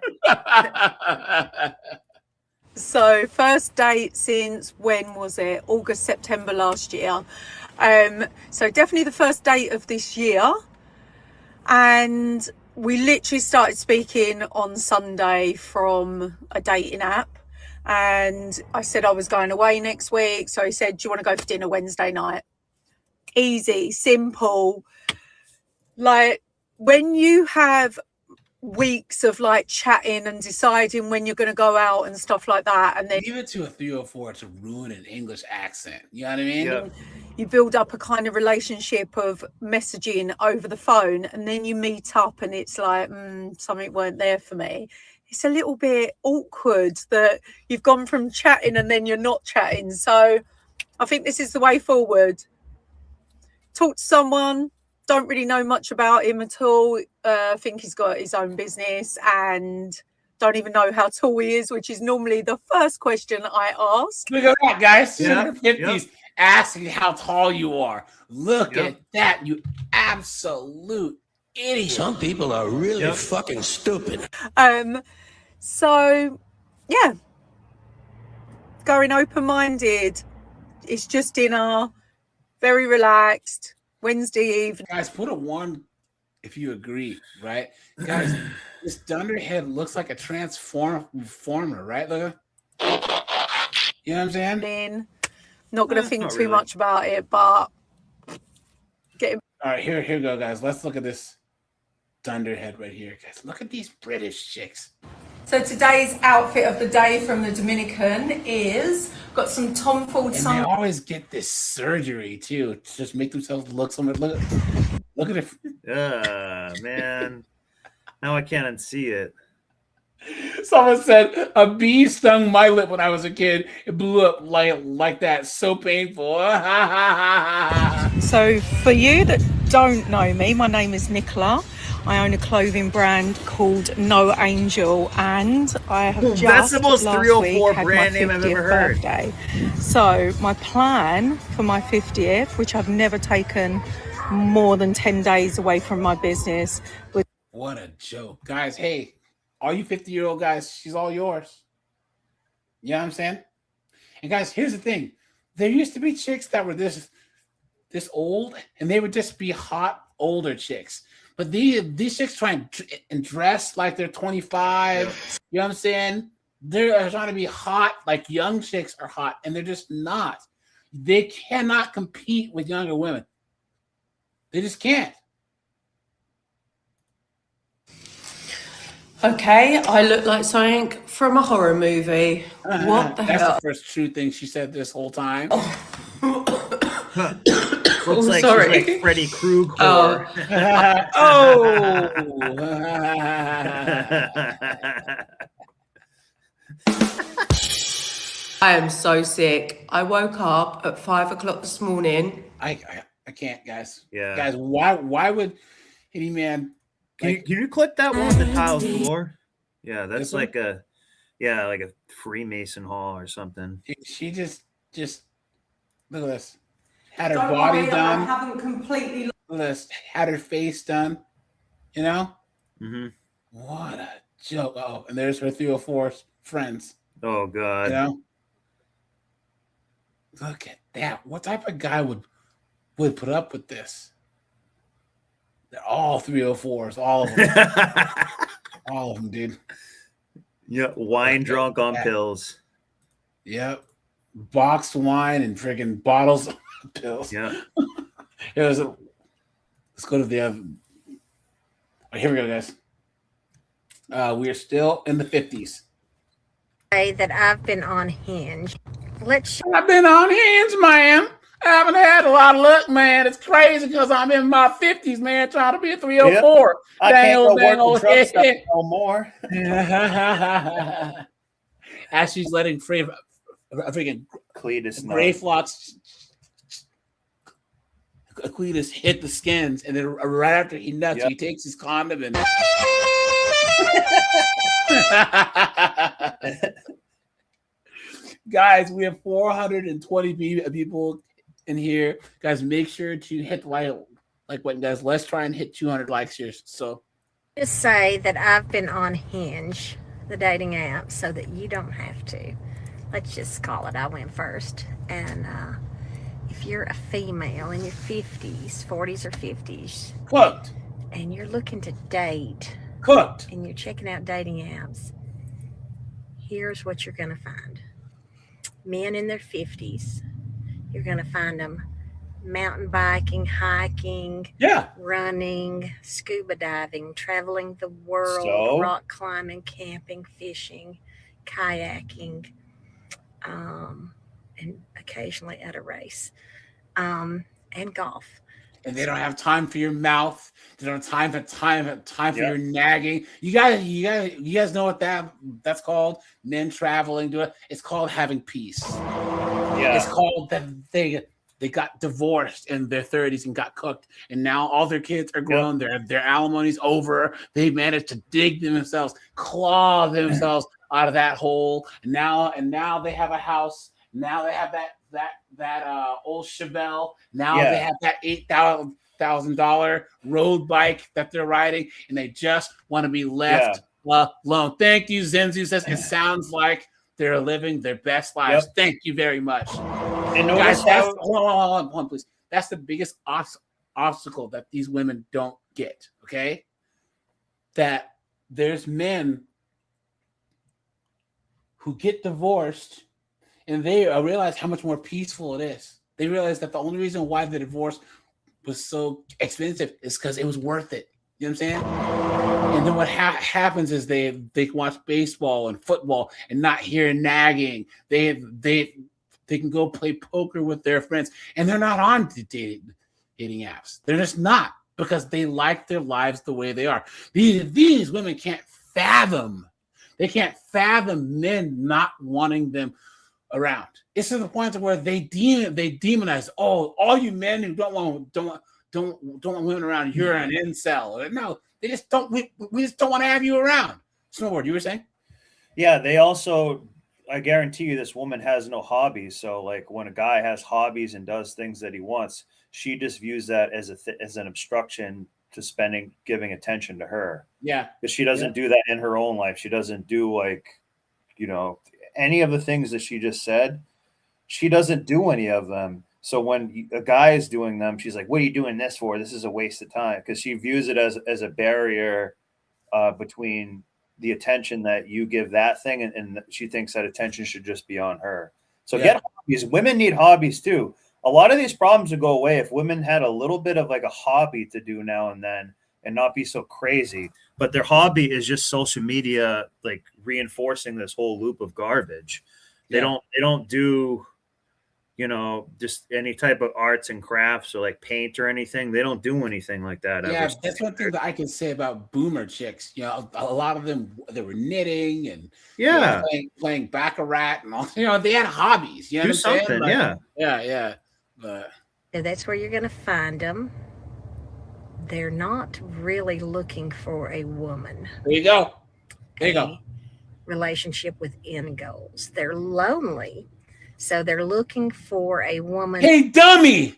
So first date since when was it? August, September last year. So definitely the first date of this year. And we literally started speaking on Sunday from a dating app. And I said I was going away next week. So he said, do you want to go for dinner Wednesday night? Easy, simple. Like when you have weeks of like chatting and deciding when you're going to go out and stuff like that, and then leave it to a 304 to ruin an English accent. You know what I mean? Yeah. You build up a kind of relationship of messaging over the phone, and then you meet up and it's like something weren't there for me. It's a little bit awkward that you've gone from chatting and then you're not chatting. So I think this is the way forward. Talk to someone. Don't really know much about him at all. I think he's got his own business and don't even know how tall he is, which is normally the first question I ask. Look at that, guys. Yeah. 50s asking how tall you are. Look at that, you absolute idiot. Some people are really fucking stupid. So yeah, going open-minded. It's just dinner, very relaxed Wednesday evening. Guys, put a 1 if you agree, right? Guys, this dunderhead looks like a transformer, right? Look, you know what I'm saying? Not going to think too much about it, but getting. All right, here we go, guys. Let's look at this dunderhead right here, guys. Look at these British chicks. So today's outfit of the day from the Dominican is got some Tom Ford. And they always get this surgery too to just make themselves look so much. Look at it. Man. Now I can't unsee it. Someone said a bee stung my lip when I was a kid. It blew up like that. So painful. So for you that don't know me, my name is Nicola. I own a clothing brand called No Angel, and I have just That's the most last 304 week had brand my name I've ever 50th heard. birthday. So my plan for my 50th, which I've never taken more than 10 days away from my business, was What a joke. Guys, hey, all you 50-year-old guys, she's all yours. You know what I'm saying? And guys, here's the thing. There used to be chicks that were this old, and they would just be hot older chicks. But these chicks try and dress like they're 25. You know what I'm saying? They're trying to be hot like young chicks are hot, and they're just not. They cannot compete with younger women. They just can't. Okay, I look like something from a horror movie. What the That's hell? the first true thing she said this whole time. Looks like sorry. she's like Freddy Krueger. Oh. I am so sick. I woke up at 5 o'clock this morning. I can't, guys. Yeah. Guys, why would any man Can you click that one with the tile floor? Yeah, that's This one? like a Freemason hall or something. She just look at this. Had her Don't body worry, I done. haven't completely. Look at this. Had her face done. You know? Mm-hmm. What a joke. Oh, and there's her 304 friends. Oh God. You know? Look at that. What type of guy would put up with this? They're all 304s, all of them. All of them, dude. Yeah, wine drunk on pills. Yep. Boxed wine and freaking bottles of pills. Yeah. Let's go to the other. Here we go, guys. We are still in the 50s. That I've been on Hinge. I've been on Hinge, man. I haven't had a lot of luck, man. It's crazy because I'm in my 50s, man, trying to be a 304. I can't go work old the truck head. stop no more. As she's letting freaking Cletus gray flocks Cletus hit the skins, and then right after he nuts, he takes his condom and guys, we have 420 people in here. Guys, make sure to hit the like button, guys. Let's try and hit 200 likes here. So Just say that I've been on Hinge, the dating app, so that you don't have to. Let's just call it I went first. And if you're a female in your 50s, 40s or 50s, cooked, and you're looking to date, cooked, and you're checking out dating apps, here's what you're going to find. Men in their 50s, you're going to find them mountain biking, hiking, running, scuba diving, traveling the world, rock climbing, camping, fishing, kayaking, and occasionally at a race, and golf. And they don't have time for your mouth. They don't have time for your nagging. You guys know what that's called? Men traveling. It's called having peace. Yeah. It's called that they got divorced in their 30s and got cooked, and now all their kids are grown. Their alimony's over. They managed to dig themselves, claw themselves out of that hole, and now they have a house. Now they have that old Chevelle. Now they have that $5,000 road bike that they're riding, and they just want to be left alone. Thank you, Zenzu says. It sounds like they're living their best lives. Yep. Thank you very much. And guys, how... hold on, please. That's the biggest obstacle that these women don't get, okay? That there's men who get divorced and they realize how much more peaceful it is. They realize that the only reason why the divorce was so expensive is because it was worth it. You know what I'm saying? And then what happens is they watch baseball and football and not hear nagging. They can go play poker with their friends, and they're not on dating apps. They're just not, because they like their lives the way they are. These women can't fathom. They can't fathom men not wanting them around. It's to the point where they demonize. Oh, all you men who don't want women around, you're an incel. No, they just don't. We just don't want to have you around. Snowboard, you were saying? Yeah, they also. I guarantee you, this woman has no hobbies. So, like, when a guy has hobbies and does things that he wants, she just views that as an obstruction to giving attention to her. Yeah, because she doesn't do that in her own life. She doesn't do, like, any of the things that she just said. She doesn't do any of them. So when a guy is doing them, she's like, "What are you doing this for? This is a waste of time." Because she views it as a barrier between the attention that you give that thing, and she thinks that attention should just be on her. So get hobbies. Women need hobbies too. A lot of these problems would go away if women had a little bit of like a hobby to do now and then, and not be so crazy. But their hobby is just social media, like reinforcing this whole loop of garbage. They don't do, just any type of arts and crafts or like paint or anything. They don't do anything like that. Yeah, that's one thing that I can say about boomer chicks. A lot of them, they were knitting and playing baccarat and all. They had hobbies. You know what I'm saying? Like, yeah. But that's where you're going to find them. They're not really looking for a woman. There you go. Relationship with end goals. They're lonely. So they're looking for a woman. Hey, dummy!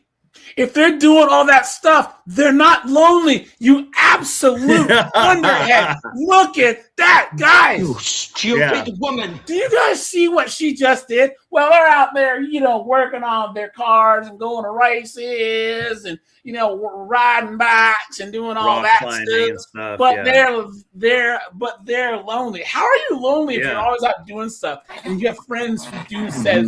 If they're doing all that stuff, they're not lonely. You absolute underhead. Look at that, guys. You stupid woman. Do you guys see what she just did? Well, they're out there, working on their cars and going to races and, riding bikes and doing all that stuff. But they're lonely. How are you lonely if you're always out doing stuff and you have friends who do said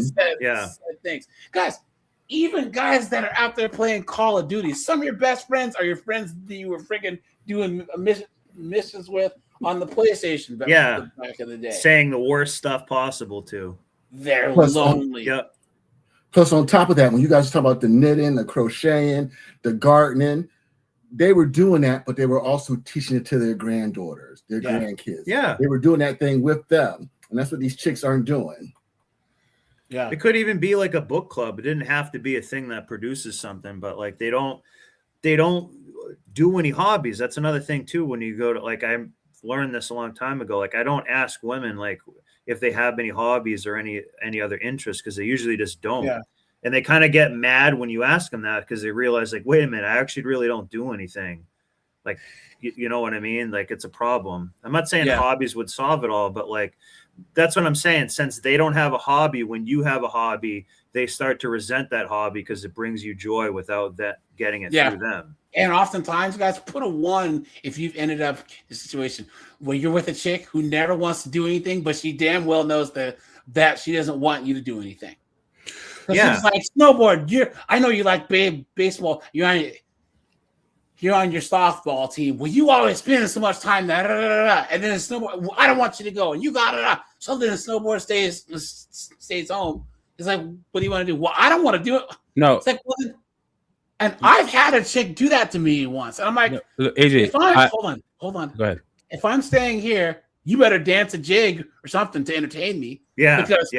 things? Guys, even guys that are out there playing Call of Duty, some of your best friends are your friends that you were freaking doing missions with on the PlayStation back in the day. Saying the worst stuff possible too. They're lonely. Plus, on top of that, when you guys talk about the knitting, the crocheting, the gardening, they were doing that, but they were also teaching it to their granddaughters, their grandkids. Yeah. They were doing that thing with them. And that's what these chicks aren't doing. Yeah. It could even be like a book club. It didn't have to be a thing that produces something, but like they don't do any hobbies. That's another thing too. When you go to, like, I learned this a long time ago. Like, I don't ask women like if they have any hobbies or any other interests, because they usually just don't. Yeah. And they kind of get mad when you ask them that, because they realize, like, wait a minute, I actually really don't do anything. Like, you know what I mean? Like, it's a problem. I'm not saying hobbies would solve it all, but like, that's what I'm saying. Since they don't have a hobby, when you have a hobby, they start to resent that hobby because it brings you joy without that getting it through them. And oftentimes, guys, put a 1 if you've ended up in a situation where you're with a chick who never wants to do anything, but she damn well knows that she doesn't want you to do anything. Yeah, it's like, snowboard. I know you like baseball. You're on your softball team. Well, you always spend so much time that, and then the snowboard. Well, I don't want you to go, and you got it. So then the snowboard stays home. It's like, what do you want to do? Well, I don't want to do it. No. It's like, well, then, and I've had a chick do that to me once, and I'm like, AJ, hold on. Go ahead. If I'm staying here, you better dance a jig or something to entertain me. Yeah, because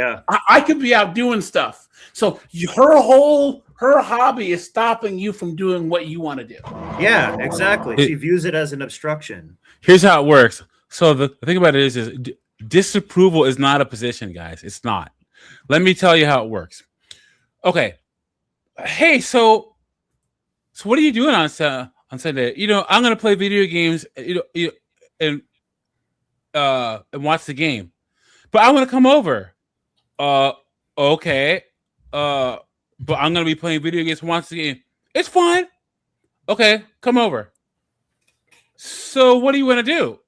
I could be out doing stuff. So her hobby is stopping you from doing what you want to do. Yeah, exactly. She views it as an obstruction. Here's how it works. So the thing about it is disapproval is not a position, guys. It's not. Let me tell you how it works. Okay. Hey, so So what are you doing on Sunday? I'm gonna play video games. And watch the game, but I want to come over. Okay. But I'm gonna be playing video games and watch the game. It's fine. Okay, come over. So what do you want to do?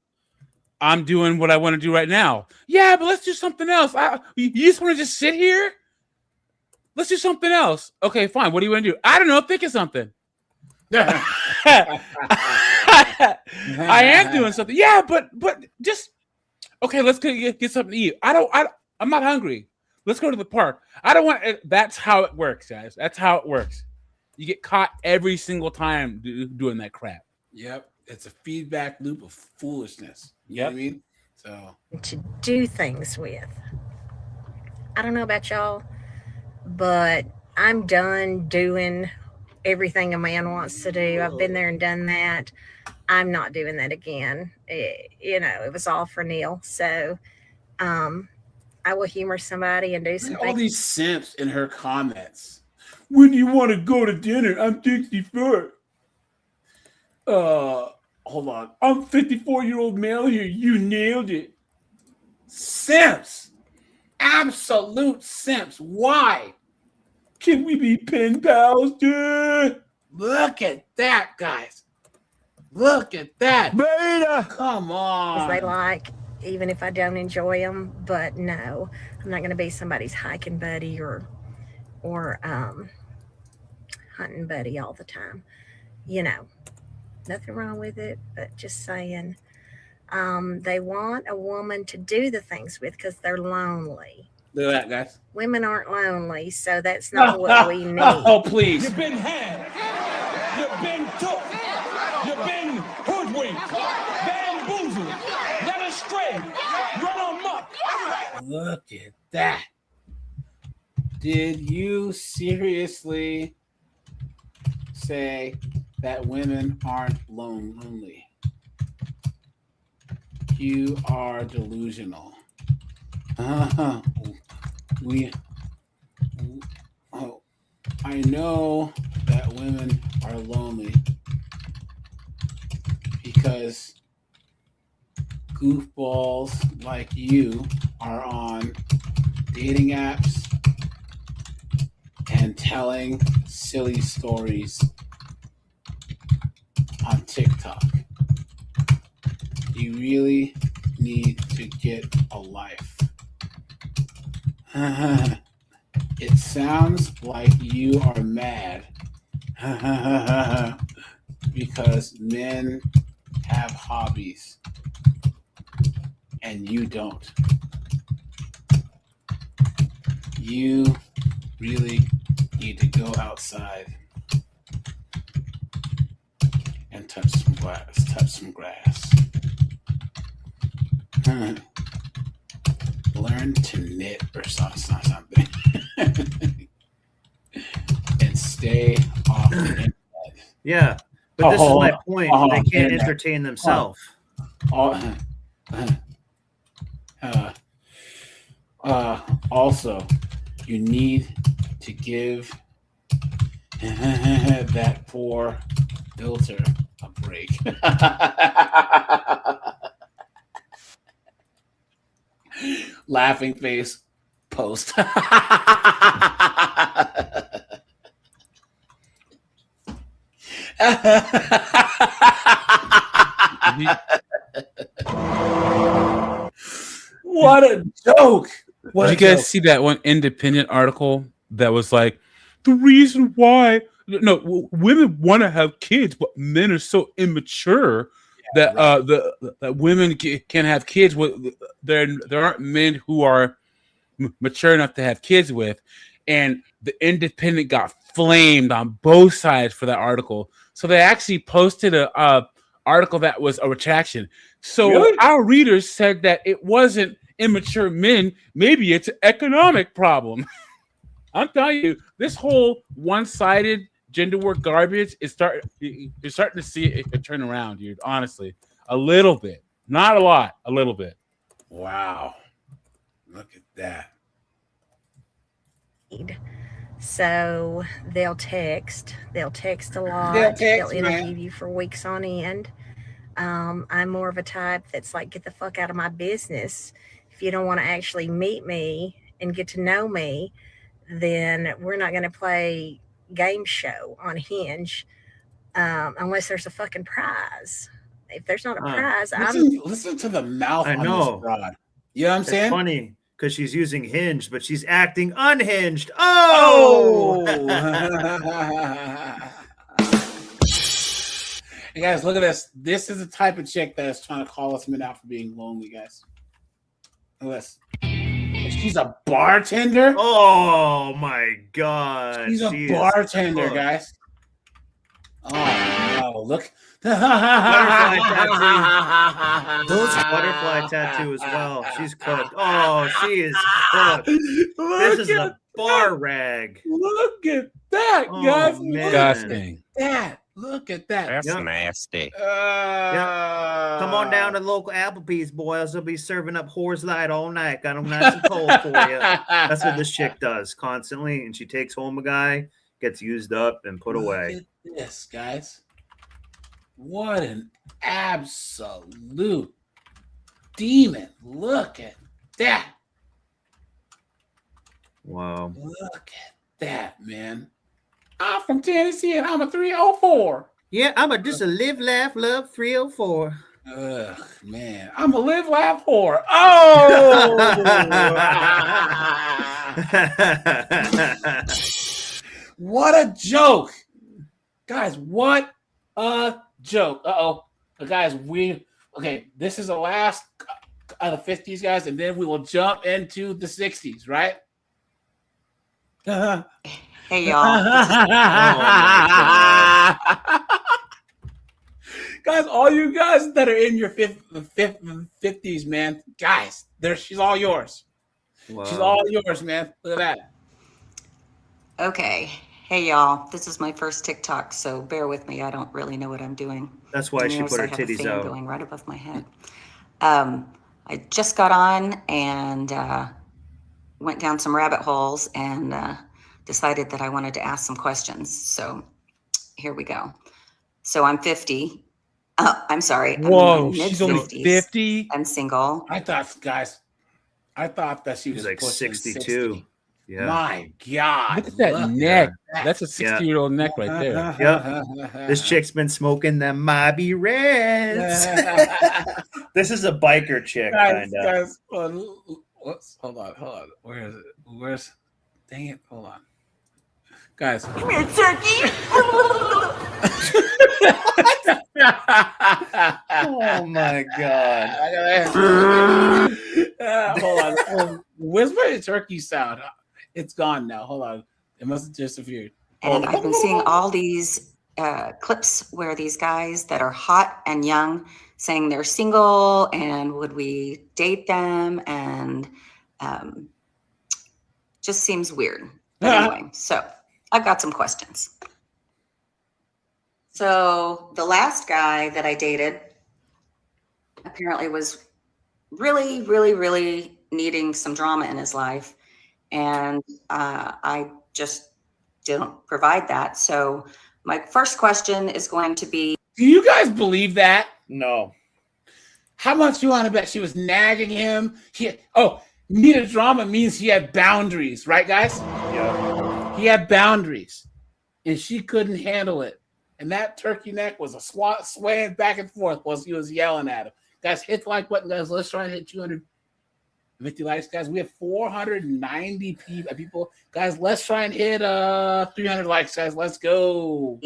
I'm doing what I want to do right now. Yeah, but let's do something else. You just want to just sit here? Let's do something else. Okay, fine. What do you want to do? I don't know. Think of something. I am doing something. Yeah, but just okay. Let's get something to eat. I'm not hungry. Let's go to the park. I don't want. That's how it works, guys. That's how it works. You get caught every single time doing that crap. Yep, it's a feedback loop of foolishness. You know what I mean? So to do things with. I don't know about y'all, but I'm done doing everything a man wants to do. I've been there and done that. I'm not doing that again. It was all for Neil. So I will humor somebody and do something. All these simps in her comments. When do you want to go to dinner? I'm 64. Hold on. I'm 54-year-old male here. You nailed it. Simps. Absolute simps. Why? Can we be pen pals, dude? Look at that, guys. Look at that. Beta. Come on. They like, even if I don't enjoy them, but no, I'm not going to be somebody's hiking buddy or hunting buddy all the time. Nothing wrong with it, but just saying, they want a woman to do the things with because they're lonely. Look at that, guys. Women aren't lonely, so that's not what we need. Oh, please. You've been had. You've been took. You've been hoodwinked. Bamboozled. Led astray. Run amok. Look at that. Did you seriously say that women aren't lonely? You are delusional. I know that women are lonely because goofballs like you are on dating apps and telling silly stories on TikTok. You really need to get a life. It sounds like you are mad because men have hobbies and you don't. You really need to go outside and touch some grass. Learn to knit or something. And stay off the internet. Yeah, but this is my point. They can't entertain themselves. Also, you need to give that poor filter a break. Laughing face post. What a joke. Did you guys see that one independent article that was like, the reason why women want to have kids, but men are so immature that that women can have kids with. There aren't men who are mature enough to have kids with, and the Independent got flamed on both sides for that article. So they actually posted a article that was a retraction. So Really? Our readers said that it wasn't immature men. Maybe it's an economic problem. I'm telling you, this whole one-sided gender war garbage is you're starting to see it turn around, dude. Honestly, a little bit, not a lot, a little bit. Wow, look at that. So they'll text a lot. They'll interview you for weeks on end. I'm more of a type that's like, get the fuck out of my business. If you don't want to actually meet me and get to know me, then we're not going to play game show on Hinge unless there's a fucking prize. If there's not a prize, listen to the mouth I on know. this broad. You know what I'm saying? It's funny because she's using Hinge, but she's acting unhinged. Oh! Hey guys, look at this. This is the type of chick that is trying to call us men out for being lonely, guys. Look at this. She's a bartender. Oh my god. She's a bartender, guys. Oh no, look. Butterfly tattoo. Butterfly tattoo as well. She's cooked. Oh, she is cooked. This is a bar rag. Look at that, guys. Disgusting. Look at that. That's nasty. Come on down to the local Applebee's, boys. They'll be serving up whores light all night. Got them nice and cold for you. That's what this chick does constantly. And she takes home a guy, gets used up, and put away. Look at this, guys. What an absolute demon. Look at that. Wow. Look at that, man. I'm from Tennessee and I'm a 304. Yeah, I'm just a live, laugh, love 304. Ugh, man. I'm a live, laugh, whore. Oh! What a joke. Guys, what a joke. Guys, this is the last of the 50s, guys, and then we will jump into the 60s, right? Hey, y'all. Guys, all you guys that are in your 50s, man, guys, she's all yours. Wow. She's all yours, man. Look at that. Okay. Hey, y'all. This is my first TikTok, so bear with me. I don't really know what I'm doing. That's why she put her titties out. Going right above my head. I just got on and went down some rabbit holes and decided that I wanted to ask some questions. So here we go. So I'm 50. I'm sorry. Whoa, she's only 50? I'm single. I thought that she was like 62. 60. Yeah. My God. Look at that neck. That's a 60-year-old neck right there. Yep. This chick's been smoking them Mobby Reds. This is a biker chick, kind of. Guys, hold on. Where is it? Dang it. Hold on. Guys. Come here, turkey. Oh my God. Hold on. Where's my turkey sound? It's gone now. Hold on. It must have disappeared. And I've been seeing all these clips where these guys that are hot and young saying they're single and would we date them, and just seems weird. But anyway, so I've got some questions. So the last guy that I dated apparently was really, really, really needing some drama in his life. And I just didn't provide that. So my first question is going to be, do you guys believe that? No. How much you want to bet she was nagging him? Needed drama means he had boundaries, right, guys? Yeah. He had boundaries, and she couldn't handle it. And that turkey neck was swaying back and forth while he was yelling at him. Guys, hit the like button, guys. Let's try and hit 250 likes, guys. We have 490 people. Guys, let's try and hit 300 likes, guys. Let's go.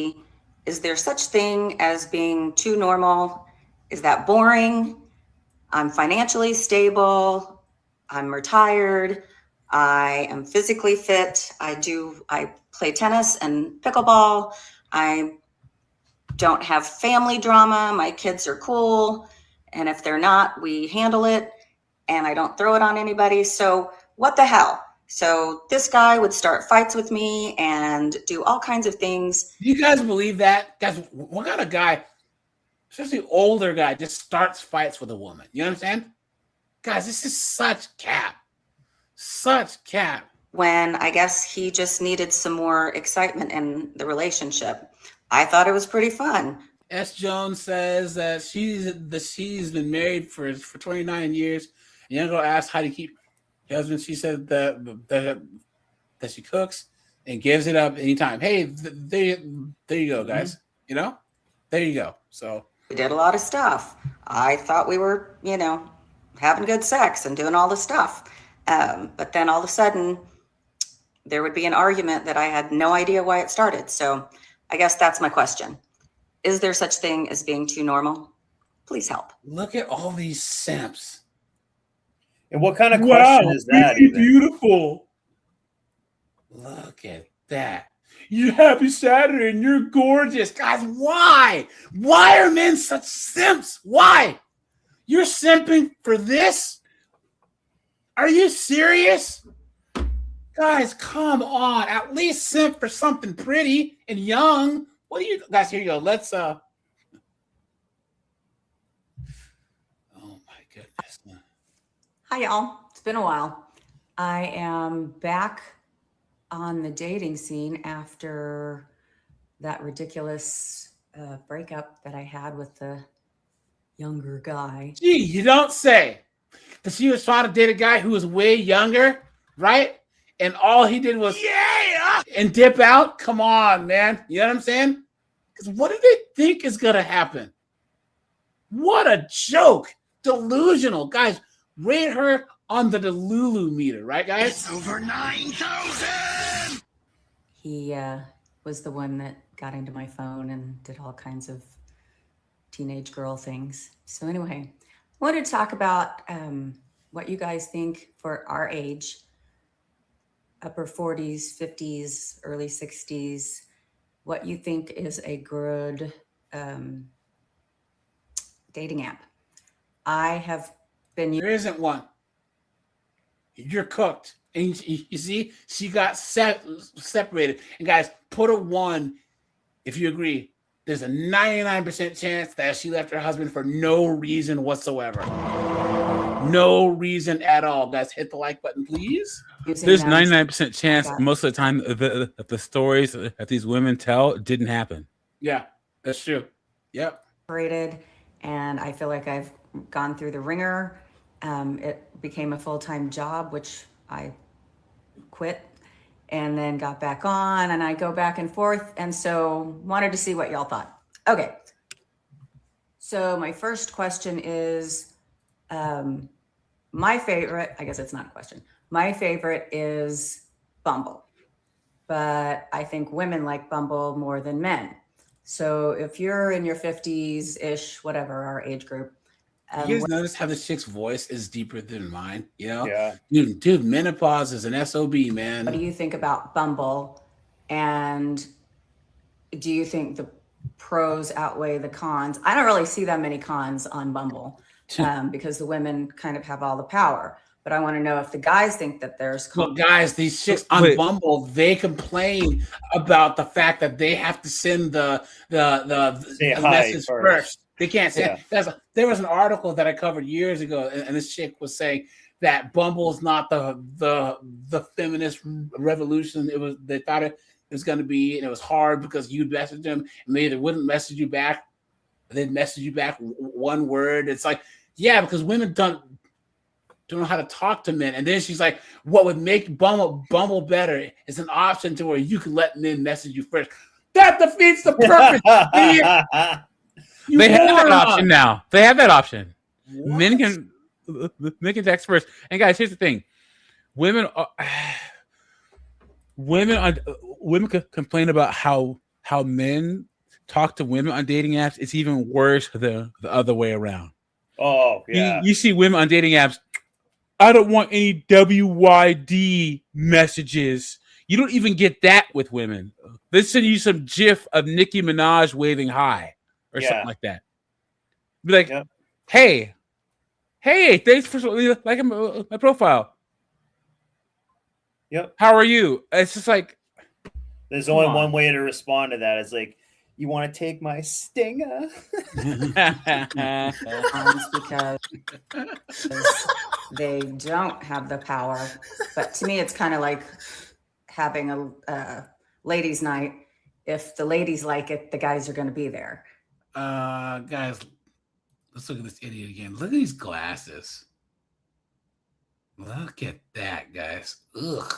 Is there such thing as being too normal? Is that boring? I'm financially stable. I'm retired. I am physically fit. I play tennis and pickleball. I don't have family drama. My kids are cool. And if they're not, we handle it. And I don't throw it on anybody. So what the hell? So this guy would start fights with me and do all kinds of things. Do you guys believe that? Guys, what kind of guy, especially older guy, just starts fights with a woman? You know what I'm saying? Guys, this is such cap. Such cap. when I guess he just needed some more excitement in the relationship. I thought it was pretty fun. S. Jones says that she's been married for 29 years. And young girl asked how to keep her husband. She said that she cooks and gives it up anytime. Hey, there you go, guys. You know, there you go. So we did a lot of stuff. I thought we were, having good sex and doing all the stuff. But then all of a sudden, there would be an argument that I had no idea why it started. So I guess that's my question. Is there such thing as being too normal? Please help. Look at all these simps. And what kind of question is that? Really beautiful. Look at that. You happy Saturday and you're gorgeous. Guys, why? Why are men such simps? Why? You're simping for this? Are you serious? Guys, come on. At least simp for something pretty and young. What do you guys? Here you go. Let's oh my goodness. Hi y'all. It's been a while. I am back on the dating scene after that ridiculous breakup that I had with the younger guy. Gee, you don't say. Because she was trying to date a guy who was way younger, right? And all he did was and dip out. Come on, man. You know what I'm saying? Because what do they think is going to happen? What a joke. Delusional. Guys, rate her on the Delulu meter, right, guys? It's over 9,000. He was the one that got into my phone and did all kinds of teenage girl things. So anyway, I wanted to talk about what you guys think for our age, upper 40s, 50s, early 60s, what you think is a good dating app. I have been... There isn't one. You're cooked. And you see, she got separated. And guys, put a 1 if you agree. There's a 99% chance that she left her husband for no reason whatsoever. No reason at all. Guys, hit the like button, please. There's 99% chance most of the time that the stories that these women tell didn't happen. Yeah, that's true. Yep. And I feel like I've gone through the ringer. It became a full-time job, which I quit and then got back on, and I go back and forth. And so wanted to see what y'all thought. Okay. So my first question is, my favorite, I guess it's not a question. My favorite is Bumble, but I think women like Bumble more than men. So if you're in your 50s-ish, whatever, our age group. You guys notice how the chick's voice is deeper than mine? You know? Yeah. Dude, menopause is an SOB, man. What do you think about Bumble? And do you think the pros outweigh the cons? I don't really see that many cons on Bumble because the women kind of have all the power. But I want to know if the guys think that there's cons. Look, guys, these chicks on Bumble, they complain about the fact that they have to send the message first. They can't say there was an article that I covered years ago, and this chick was saying that Bumble's not the feminist revolution. They thought it was going to be, and it was hard because you'd message them, and they either wouldn't message you back, or they'd message you back one word. It's like, yeah, because women don't know how to talk to men. And then she's like, what would make Bumble better is an option to where you can let men message you first. That defeats the purpose. They have that option now. They have that option. What? Men can text first. And guys, here's the thing: women complain about how men talk to women on dating apps. It's even worse the other way around. Oh yeah. You see women on dating apps. I don't want any WYD messages. You don't even get that with women. They send you some GIF of Nicki Minaj waving hi. Or something like that. Be like, hey, thanks for liking my profile. Yep. How are you? It's just like, there's only one way to respond to that. It's like, You want to take my stinger? Because they don't have the power. But to me, it's kind of like having a ladies' night. If the ladies like it, the guys are going to be there. Guys, let's look at this idiot again. Look at these glasses. Look at that, guys. Ugh.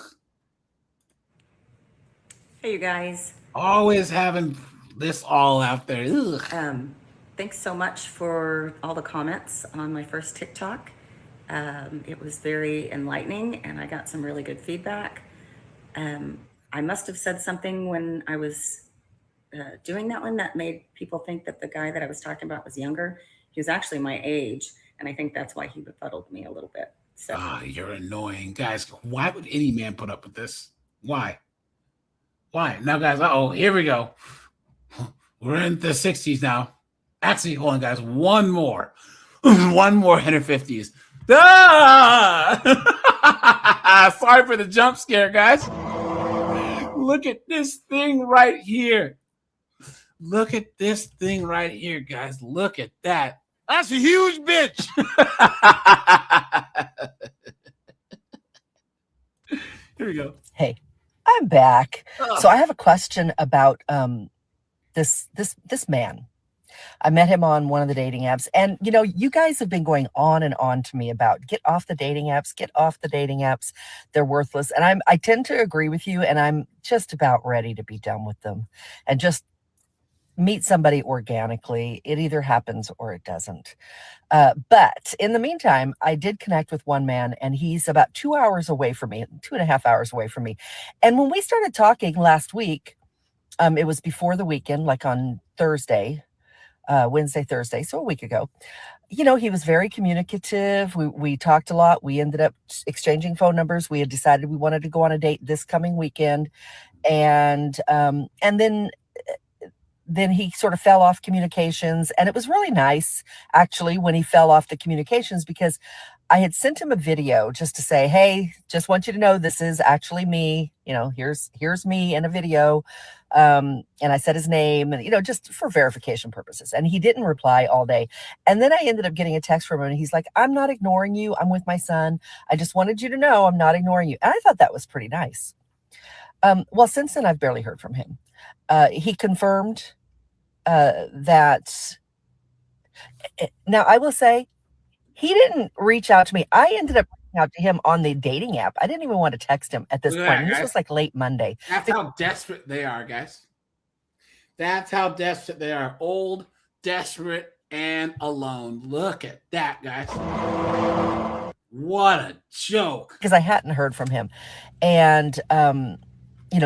Hey, you guys. Always having this all out there. Ugh. Thanks so much for all the comments on my first TikTok. It was very enlightening, and I got some really good feedback. I must have said something when I was doing that one that made people think that the guy that I was talking about was younger. He was actually my age, and I think that's why he befuddled me a little bit. So you're annoying. Guys, why would any man put up with this? Why? Why? Now, guys, here we go. We're in the 60s now. Actually, hold on, guys. One more. One more 150s. Ah! Sorry for the jump scare, guys. Look at this thing right here. Look at this thing right here, guys. Look at that. That's a huge bitch. Here we go. Hey, I'm back. So I have a question about this man. I met him on one of the dating apps, and you guys have been going on and on to me about get off the dating apps, get off the dating apps. They're worthless. And I tend to agree with you, and I'm just about ready to be done with them and just meet somebody organically. It either happens or it doesn't. But in the meantime, I did connect with one man, and he's about 2 hours away from me, 2.5 hours away from me. And when we started talking last week, it was before the weekend, like on Thursday, Wednesday, Thursday, so a week ago. He was very communicative. We talked a lot. We ended up exchanging phone numbers. We had decided we wanted to go on a date this coming weekend. And then he sort of fell off communications, and it was really nice actually when he fell off the communications, because I had sent him a video just to say, hey, just want you to know this is actually me. Here's me in a video. And I said his name and, just for verification purposes. And he didn't reply all day. And then I ended up getting a text from him, and he's like, I'm not ignoring you. I'm with my son. I just wanted you to know I'm not ignoring you. And I thought that was pretty nice. Well, since then, I've barely heard from him. He confirmed that. Now, I will say, he didn't reach out to me. I ended up reaching out to him on the dating app. I didn't even want to text him at this point. This was like late Monday. That's how desperate they are, guys. That's how desperate they are. Old, desperate, and alone. Look at that, guys. What a joke. Because I hadn't heard from him. And,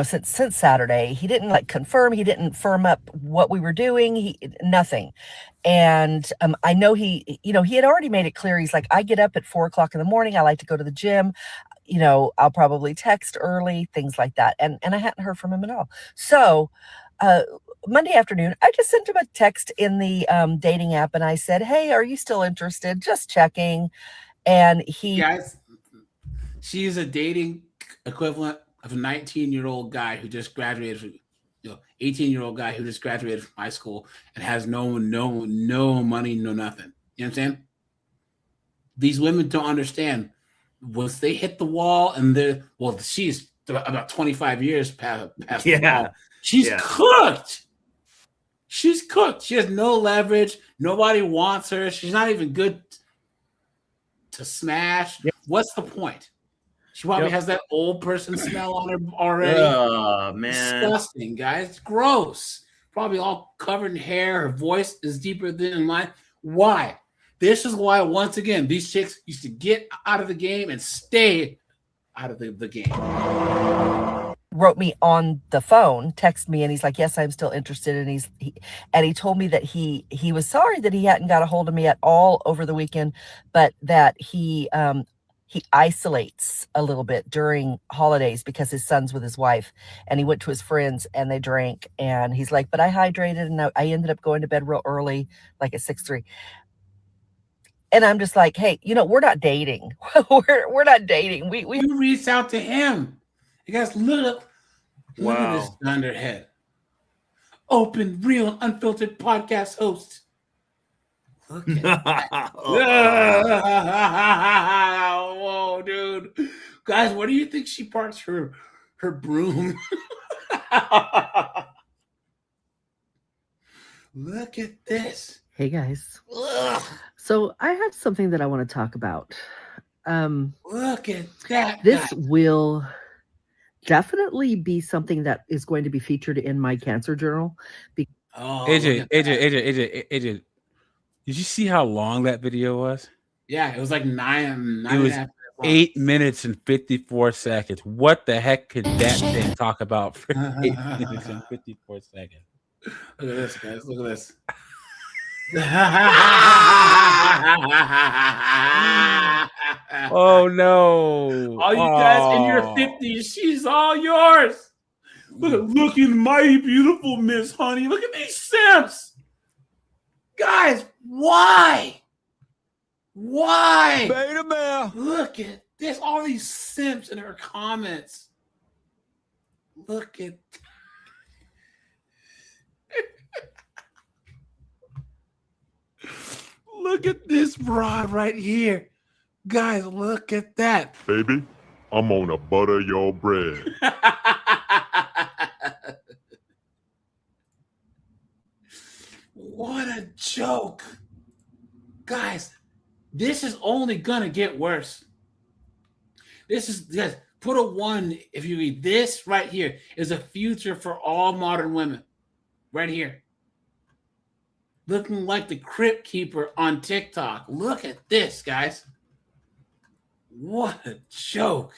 since Saturday, he didn't confirm. He didn't firm up what we were doing. Nothing. And I know he had already made it clear. He's like, I get up at 4:00 in the morning. I like to go to the gym. I'll probably text early, things like that. And I hadn't heard from him at all. So Monday afternoon, I just sent him a text in the dating app, and I said, hey, are you still interested? Just checking. And Guys, she's a dating equivalent of a 19-year-old guy who just graduated from 18-year-old guy who just graduated from high school and has no money, no nothing. You know what I'm saying? These women don't understand. Once they hit the wall, and she's about 25 years past the wall. She's cooked. She's cooked. She has no leverage. Nobody wants her. She's not even good to smash. Yep. What's the point? She probably has that old person smell on her already. Oh, man. Disgusting, guys. It's gross. Probably all covered in hair. Her voice is deeper than mine. Why? This is why, once again, these chicks used to get out of the game and stay out of the game. Wrote me on the phone, texted me, and he's like, yes, I'm still interested. And he told me that he was sorry that he hadn't got a hold of me at all over the weekend, but that he isolates a little bit during holidays because his son's with his wife, and he went to his friends and they drank, and he's like, but I hydrated and I ended up going to bed real early, like at 6:03. And I'm just like, hey, we're not dating. we're not dating. We reached out to him. You guys look at this underhead. open, real, and unfiltered podcast host. Look at that. Whoa, dude. Guys, where do you think she parks her broom? Look at this. Hey guys. Ugh. So I have something that I want to talk about. Look at that. This will definitely be something that is going to be featured in my cancer journal. AJ, did you see how long that video was? Yeah, it was like nine It was and a half 8 minutes and 54 seconds. What the heck could that thing talk about for 8 minutes and 54 seconds? Look at this, guys. Look at this. Oh no! All you guys in your 50s, she's all yours. Look at mighty beautiful Miss Honey. Look at these simps. Guys, why? Why? Beta male. Look at this. All these simps in her comments. Look at look at this broad right here. Guys, look at that. Baby, I'm gonna butter your bread. What a joke. Guys, this is only gonna get worse. This is yes, put a 1 if you read this right here is a future for all modern women. Right here. Looking like the Crypt Keeper on TikTok. Look at this, guys. What a joke.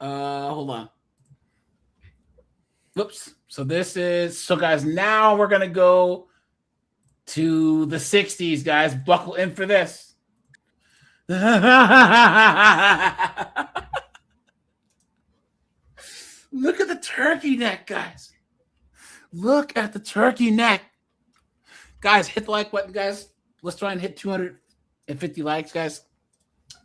Hold on. Oops. So guys, now we're gonna go to the 60s, guys. Buckle in for this. Look at the turkey neck, guys. Look at the turkey neck. Guys, hit the like button, guys. Let's try and hit 250 likes, guys.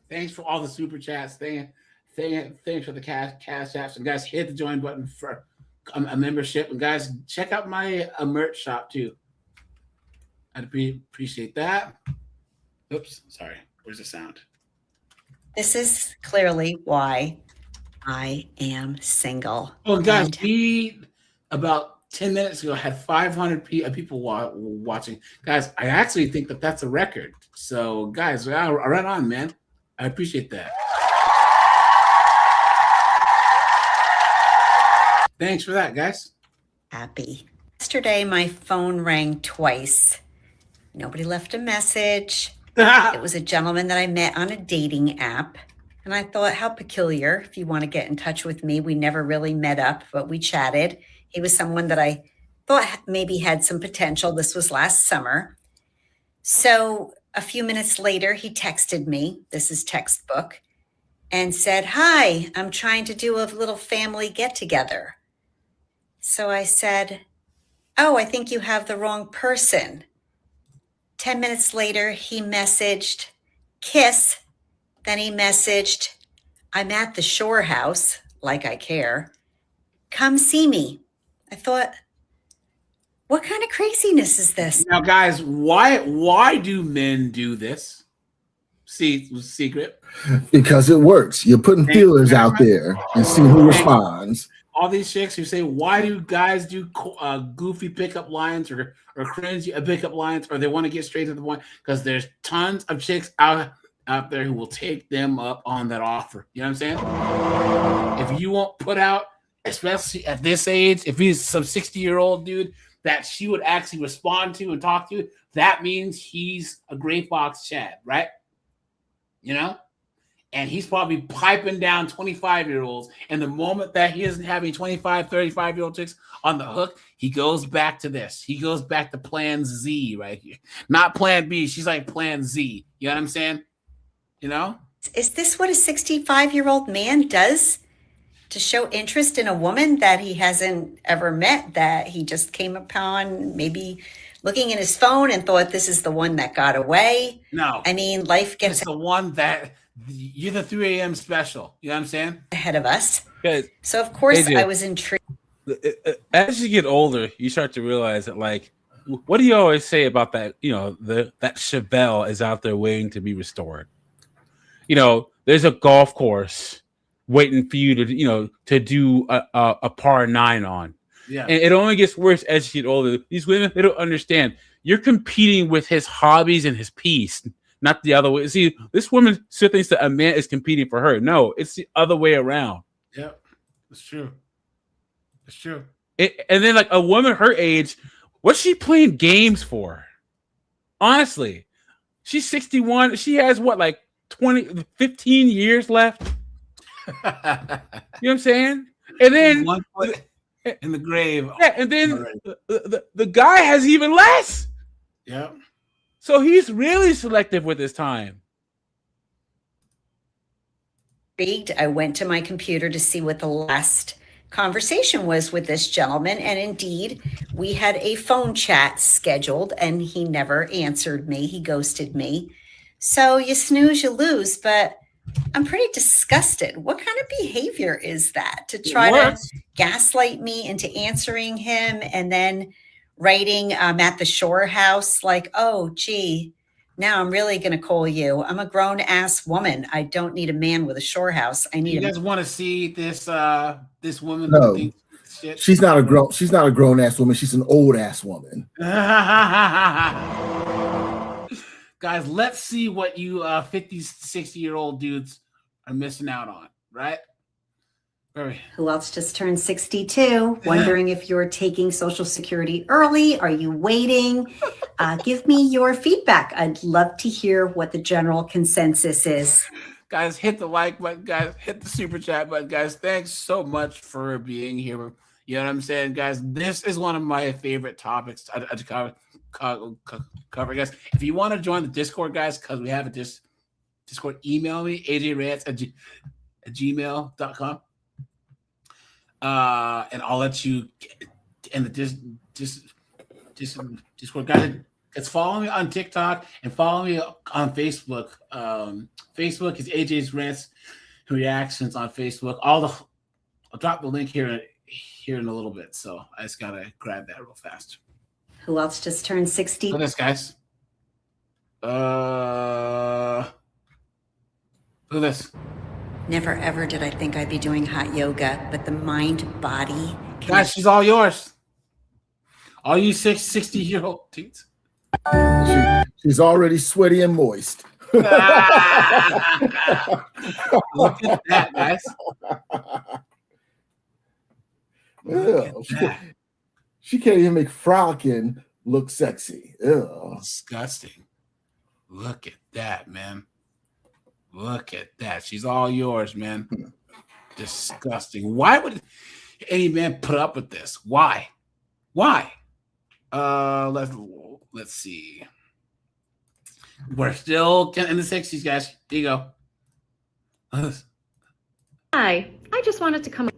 Thanks for all the super chats. Thanks for the cash apps. And guys, hit the join button for a membership. And guys, check out my merch shop too. I'd appreciate that. Oops, sorry. Where's the sound? This is clearly why I am single. Oh, guys, we about 10 minutes ago had 500 people watching. Guys, I actually think that that's a record. So, guys, right on, man. I appreciate that. Thanks for that, guys. Happy. Yesterday, my phone rang twice. Nobody left a message. It was a gentleman that I met on a dating app. And I thought, how peculiar. If you want to get in touch with me, we never really met up, but we chatted. He was someone that I thought maybe had some potential. This was last summer. So a few minutes later, he texted me. This is textbook. And said, hi, I'm trying to do a little family get together. So I said, oh, I think you have the wrong person. 10 minutes later, he messaged, kiss. Then he messaged, I'm at the Shore House, like I care. Come see me. I thought, what kind of craziness is this? Now, guys, why do men do this? See, secret. Because it works. You're putting feelers out there and see who responds. All these chicks who say, why do guys do goofy pickup lines or cringy pickup lines, or they want to get straight to the point? Because there's tons of chicks out there who will take them up on that offer. You know what I'm saying? If you won't put out, especially at this age, if he's some 60-year-old dude that she would actually respond to and talk to, that means he's a gray fox Chad, right? You know? And he's probably piping down 25-year-olds. And the moment that he isn't having 25, 35-year-old chicks on the hook, he goes back to this. He goes back to plan Z right here. Not plan B. She's like plan Z. You know what I'm saying? You know? Is this what a 65-year-old man does to show interest in a woman that he hasn't ever met, that he just came upon, maybe looking in his phone and thought this is the one that got away? No. I mean, life gets the one that you're the 3 a.m. special. You know what I'm saying? ahead of us. Good. So, of course, AJ. I was intrigued. as you get older, you start to realize that, like, what do you always say about that? You know, that Chevelle is out there waiting to be restored. You know, there's a golf course waiting for you to, you know, to do a par 9 on. Yeah. And it only gets worse as you get older. These women, they don't understand. You're competing with his hobbies and his peace, not the other way. See, this woman still thinks that a man is competing for her. No, it's the other way around. Yeah, it's true. It's true. And then, like, a woman her age, what's she playing games for? Honestly, she's 61. She has what, like 15 years left? You know what I'm saying? And then one foot in the grave. Yeah, and then the guy has even less. Yeah. So he's really selective with his time. I went to my computer to see what the last conversation was with this gentleman, and indeed we had a phone chat scheduled and he never answered me. He ghosted me. So you snooze, you lose, but I'm pretty disgusted. What kind of behavior is that, to try to gaslight me into answering him and then writing at the shore house like, oh gee, now I'm really going to call you. I'm a grown ass woman. I don't need a man with a shore house. I need. You guys want to see this this woman? No, who thinks shit? she's not a grown ass woman. She's an old ass woman. Guys, let's see what you 50, 60-year-old dudes are missing out on, right? Who else just turned 62? Wondering if you're taking Social Security early. Are you waiting? Give me your feedback. I'd love to hear what the general consensus is. Guys, hit the like button. Guys, hit the super chat button. Guys, thanks so much for being here. You know what I'm saying, guys? This is one of my favorite topics to cover, guys. If you want to join the Discord, guys, because we have a Discord, email me, ajrants@gmail.com. And I'll let you and the Discord guys. Let's follow me on TikTok and follow me on Facebook. Facebook is AJ's Rants Reactions on Facebook. I'll drop the link here in a little bit. So I just gotta grab that real fast. Who else just turned 60? Look at this, guys. Look at this. Never ever did I think I'd be doing hot yoga, but the mind-body. Guys, she's all yours. All you 60-year-old dudes. She's already sweaty and moist. Look at that, guys. She can't even make frolicking look sexy. Ew. Disgusting. Look at that, man. Look at that. She's all yours, man. Disgusting. Why would any man put up with this? Why? Let's see. We're still in the 60s, guys. Here you go. Hi, I just wanted to come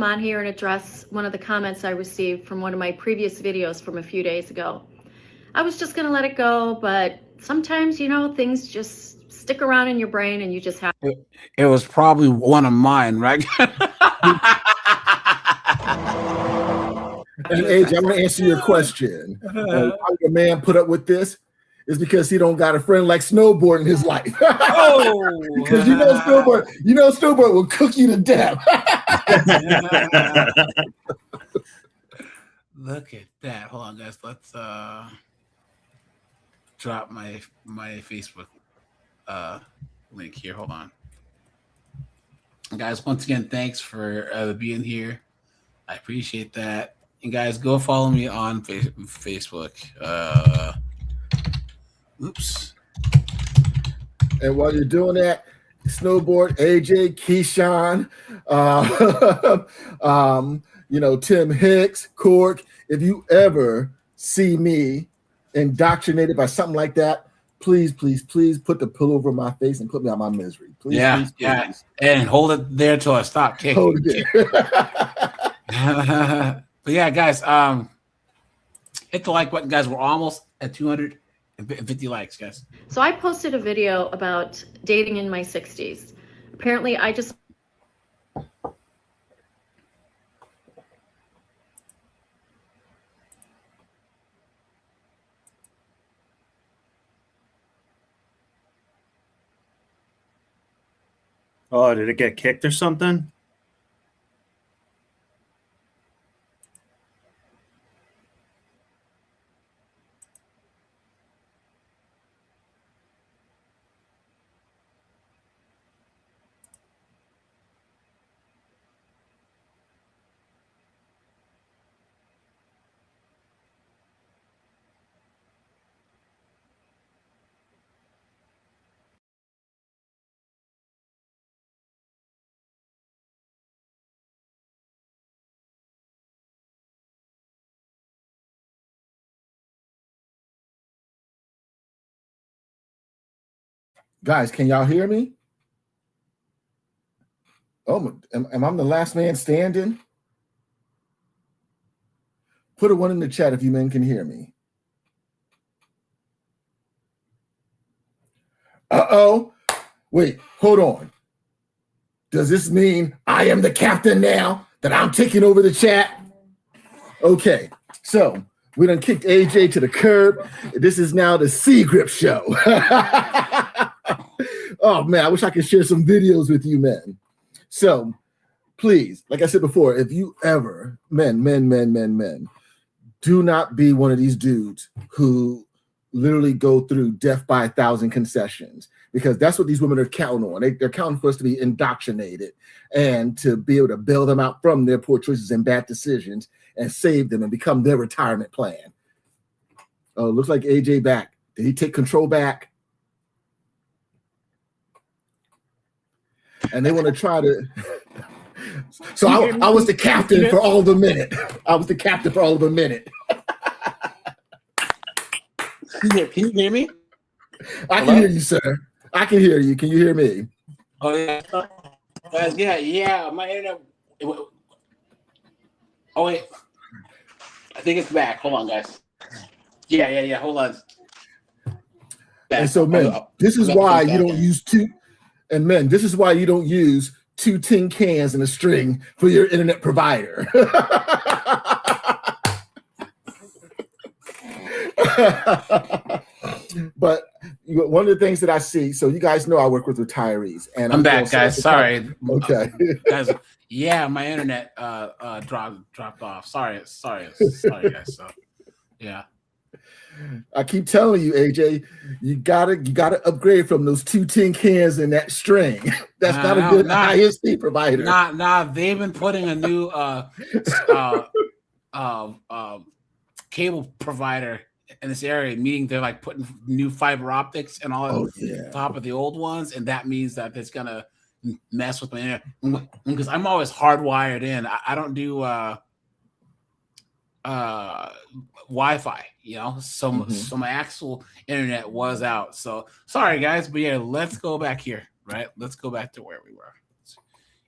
on here and address one of the comments I received from one of my previous videos from a few days ago. I was just going to let it go, but sometimes, you know, things just stick around in your brain and you just have to. It was probably one of mine, right? And AJ, I'm going to answer your question. How your man put up with this is because he don't got a friend like Snowboard in his life. Because you know Snowboard will cook you to death. Look at that. Hold on, guys. Let's drop my Facebook link here. Hold on. Guys, once again, thanks for being here. I appreciate that. And guys, go follow me on Facebook. Oops. And while you're doing that, Snowboard, AJ, Keyshawn, Tim Hicks, Cork, if you ever see me indoctrinated by something like that, please put the pillow over my face and put me out my misery. Please. And hold it there till I stop kicking. Hold it there. But yeah, guys, hit the like button, guys. We're almost at 250 likes, guys. So I posted a video about dating in my 60s. Apparently, Oh, did it get kicked or something? Guys, can y'all hear me? Oh, am I the last man standing? Put a 1 in the chat if you men can hear me. Uh-oh. Wait, hold on. Does this mean I am the captain now, that I'm taking over the chat? Okay, so we done kicked AJ to the curb. This is now the C-Grip show. Oh, man, I wish I could share some videos with you, men. So, please, like I said before, if you ever, men, do not be one of these dudes who literally go through death by 1,000 concessions, because that's what these women are counting on. They're counting for us to be indoctrinated and to be able to bail them out from their poor choices and bad decisions and save them and become their retirement plan. Oh, looks like AJ back. Did he take control back? And they want to try to. So I was the captain for all of a minute. I was the captain for all of a minute. Can you hear me? I can hear you, sir. I can hear you. Can you hear me? Oh yeah. Yeah. My internet. Oh wait. I think it's back. Hold on, guys. Yeah. Hold on. Back. And so, men, this is why you don't use two. And men, this is why you don't use 2 tin cans and a string for your internet provider. But one of the things that I see, so you guys know I work with retirees, and I'm back, guys. Sorry. Okay. Guys, yeah, my internet dropped off. Sorry, guys. So, yeah. I keep telling you, AJ, you gotta upgrade from those 2 tin cans and that string. That's not a good ISP provider. They've been putting a new cable provider in this area, meaning they're like putting new fiber optics and all on top of the old ones, and that means that it's gonna mess with my internet because I'm always hardwired in. I don't do Wi-Fi, so my actual internet was out. So sorry, guys, but yeah, let's go back here, right? Let's go back to where we were.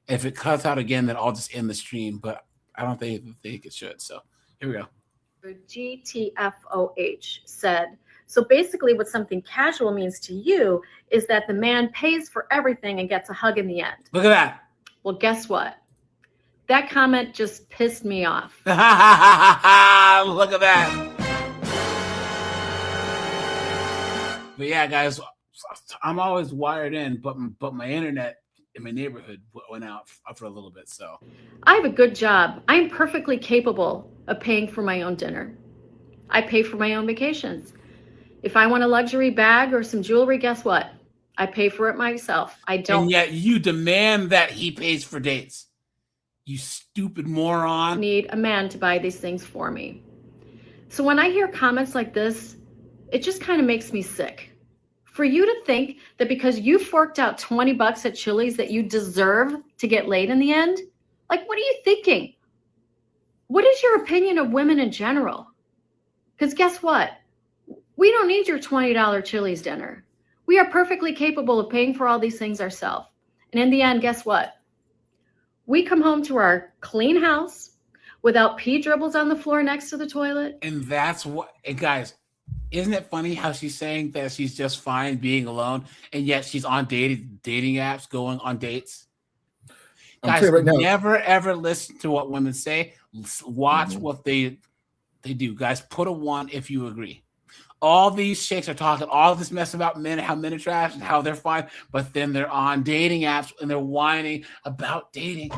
If it cuts out again, then I'll just end the stream, but I don't think it should. So here we go. GTFOH said, so basically what something casual means to you is that the man pays for everything and gets a hug in the end. Look at that. Well, guess what? That comment just pissed me off. Look at that. But yeah, guys, I'm always wired in, but my internet in my neighborhood went out for a little bit. So I have a good job. I'm perfectly capable of paying for my own dinner. I pay for my own vacations. If I want a luxury bag or some jewelry, guess what? I pay for it myself. I don't. And yet you demand that he pays for dates. You stupid moron. Need a man to buy these things for me. So when I hear comments like this, it just kind of makes me sick. For you to think that because you forked out $20 at Chili's that you deserve to get laid in the end? Like, what are you thinking? What is your opinion of women in general? Because guess what? We don't need your $20 Chili's dinner. We are perfectly capable of paying for all these things ourselves. And in the end, guess what? We come home to our clean house without pee dribbles on the floor next to the toilet. And that's what, and guys, isn't it funny how she's saying that she's just fine being alone, and yet she's on dating apps, going on dates? Guys, right now, never ever listen to what women say. Watch what they do. Guys, put a 1 if you agree. All these chicks are talking all this mess about men and how men are trash and how they're fine, but then they're on dating apps and they're whining about dating.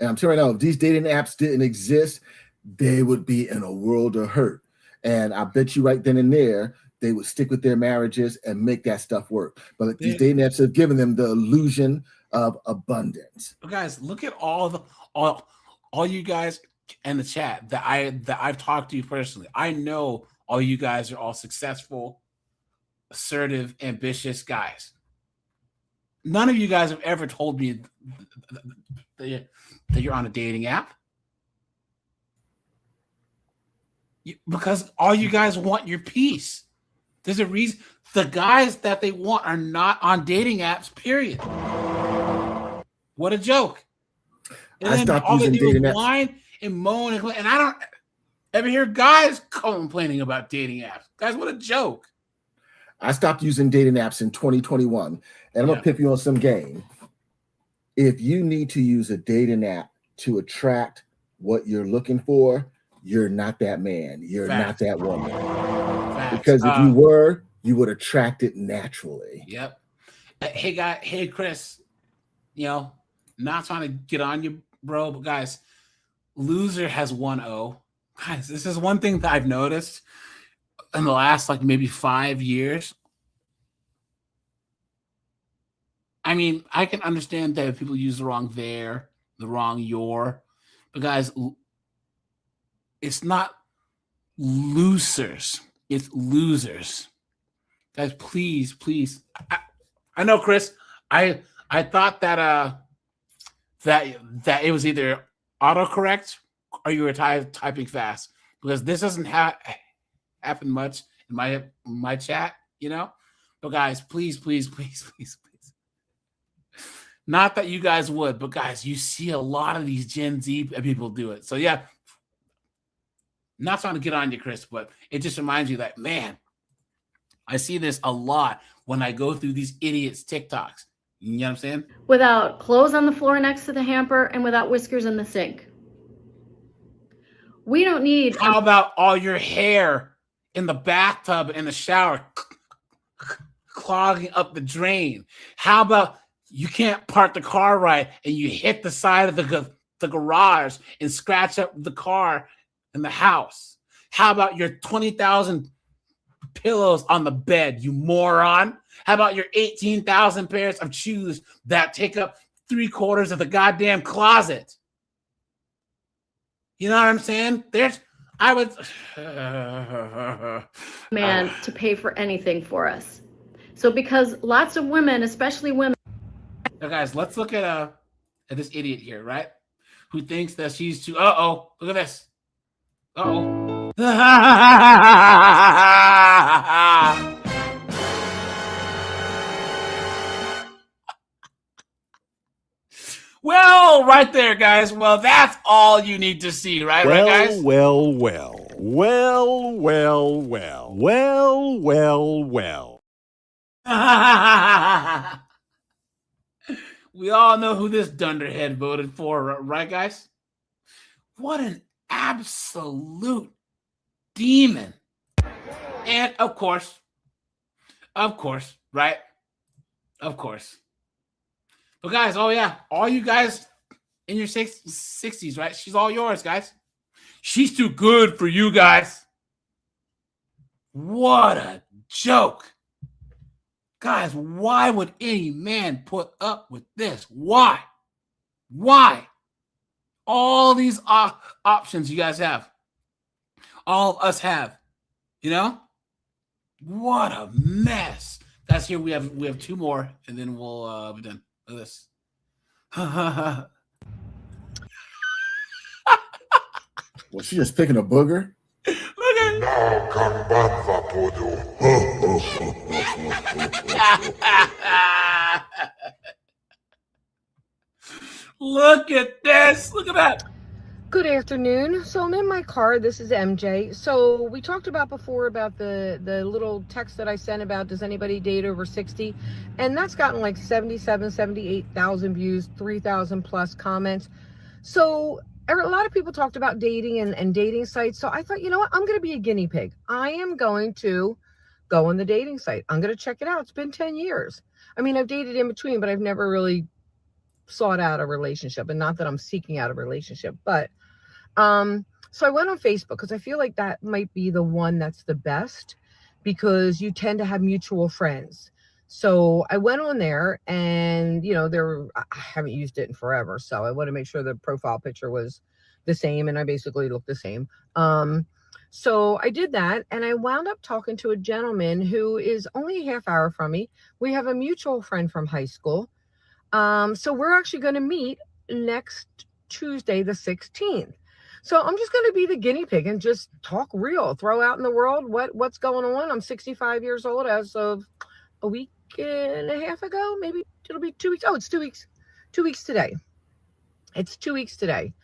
And I'm telling you right now, if these dating apps didn't exist, they would be in a world of hurt. And I bet you right then and there, they would stick with their marriages and make that stuff work. But these dating apps have given them the illusion of abundance. But guys, look at all you guys in the chat that I've talked to you personally. I know all you guys are all successful, assertive, ambitious guys. None of you guys have ever told me that you're on a dating app. Because all you guys want your peace. There's a reason. The guys that they want are not on dating apps, period. What a joke. And I then stopped all they using do dating is apps. whine and moan and I don't ever hear guys complaining about dating apps. Guys, what a joke. I stopped using dating apps in 2021, and I'm gonna pip you on some game. If you need to use a dating app to attract what you're looking for, you're not that man. You're not that woman. Because if you were, you would attract it naturally. Yep. Hey Chris, not trying to get on you, bro, but guys, loser has 1-0. Guys, this is one thing that I've noticed in the last maybe 5 years. I mean, I can understand that people use the wrong there, the wrong your, but guys, it's not losers, it's losers. Guys, please. I know, Chris. I thought that that it was either autocorrect or you were typing fast, because this doesn't happen much in my chat, But guys, please. Not that you guys would, but guys, you see a lot of these Gen Z people do it. So yeah, not trying to get on you, Chris, but it just reminds you that, man, I see this a lot when I go through these idiots' TikToks. You know what I'm saying? Without clothes on the floor next to the hamper and without whiskers in the sink. We don't need... How about all your hair in the bathtub in the shower clogging up the drain? How about you can't park the car right and you hit the side of the garage and scratch up the car in the house? How about your 20,000 pillows on the bed, you moron? How about your 18,000 pairs of shoes that take up 3/4 of the goddamn closet? You know what I'm saying? Man to pay for anything for us. So because lots of women, especially women. Now guys, let's look at this idiot here, right? Who thinks that she's too... look at this. Well, right there, guys. Well, that's all you need to see, right? Right, guys? Well. We all know who this dunderhead voted for, right, guys? What an absolute demon. And of course, right? Of course. But guys, oh yeah, all you guys in your 60s, right? She's all yours, guys. She's too good for you guys. What a joke. Guys, why would any man put up with this? Why? All these options you guys have. All of us have. What a mess. Guys, here we have two more, and then we'll be done. Look at this. Was she just picking a booger? Look at Look at this. Look at that. Good afternoon. So I'm in my car. This is MJ. So we talked about before about the little text that I sent about does anybody date over 60? And that's gotten like 77,000, 78,000 views, 3,000 plus comments. So a lot of people talked about dating and dating sites. So I thought, you know what? I'm going to be a guinea pig. I am going to go on the dating site. I'm going to check it out. It's been 10 years. I mean, I've dated in between, but I've never really sought out a relationship, and not that I'm seeking out a relationship, but so I went on Facebook because I feel like that might be the one that's the best, because you tend to have mutual friends. So I went on there, and I haven't used it in forever, so I want to make sure the profile picture was the same, and I basically looked the same. So I did that, and I wound up talking to a gentleman who is only a half hour from me. We have a mutual friend from high school. So we're actually going to meet next Tuesday, the 16th. So I'm just going to be the guinea pig and just talk real, throw out in the world what's going on. I'm 65 years old as of a week and a half ago. Maybe it'll be 2 weeks. Oh, it's 2 weeks. 2 weeks today. It's 2 weeks today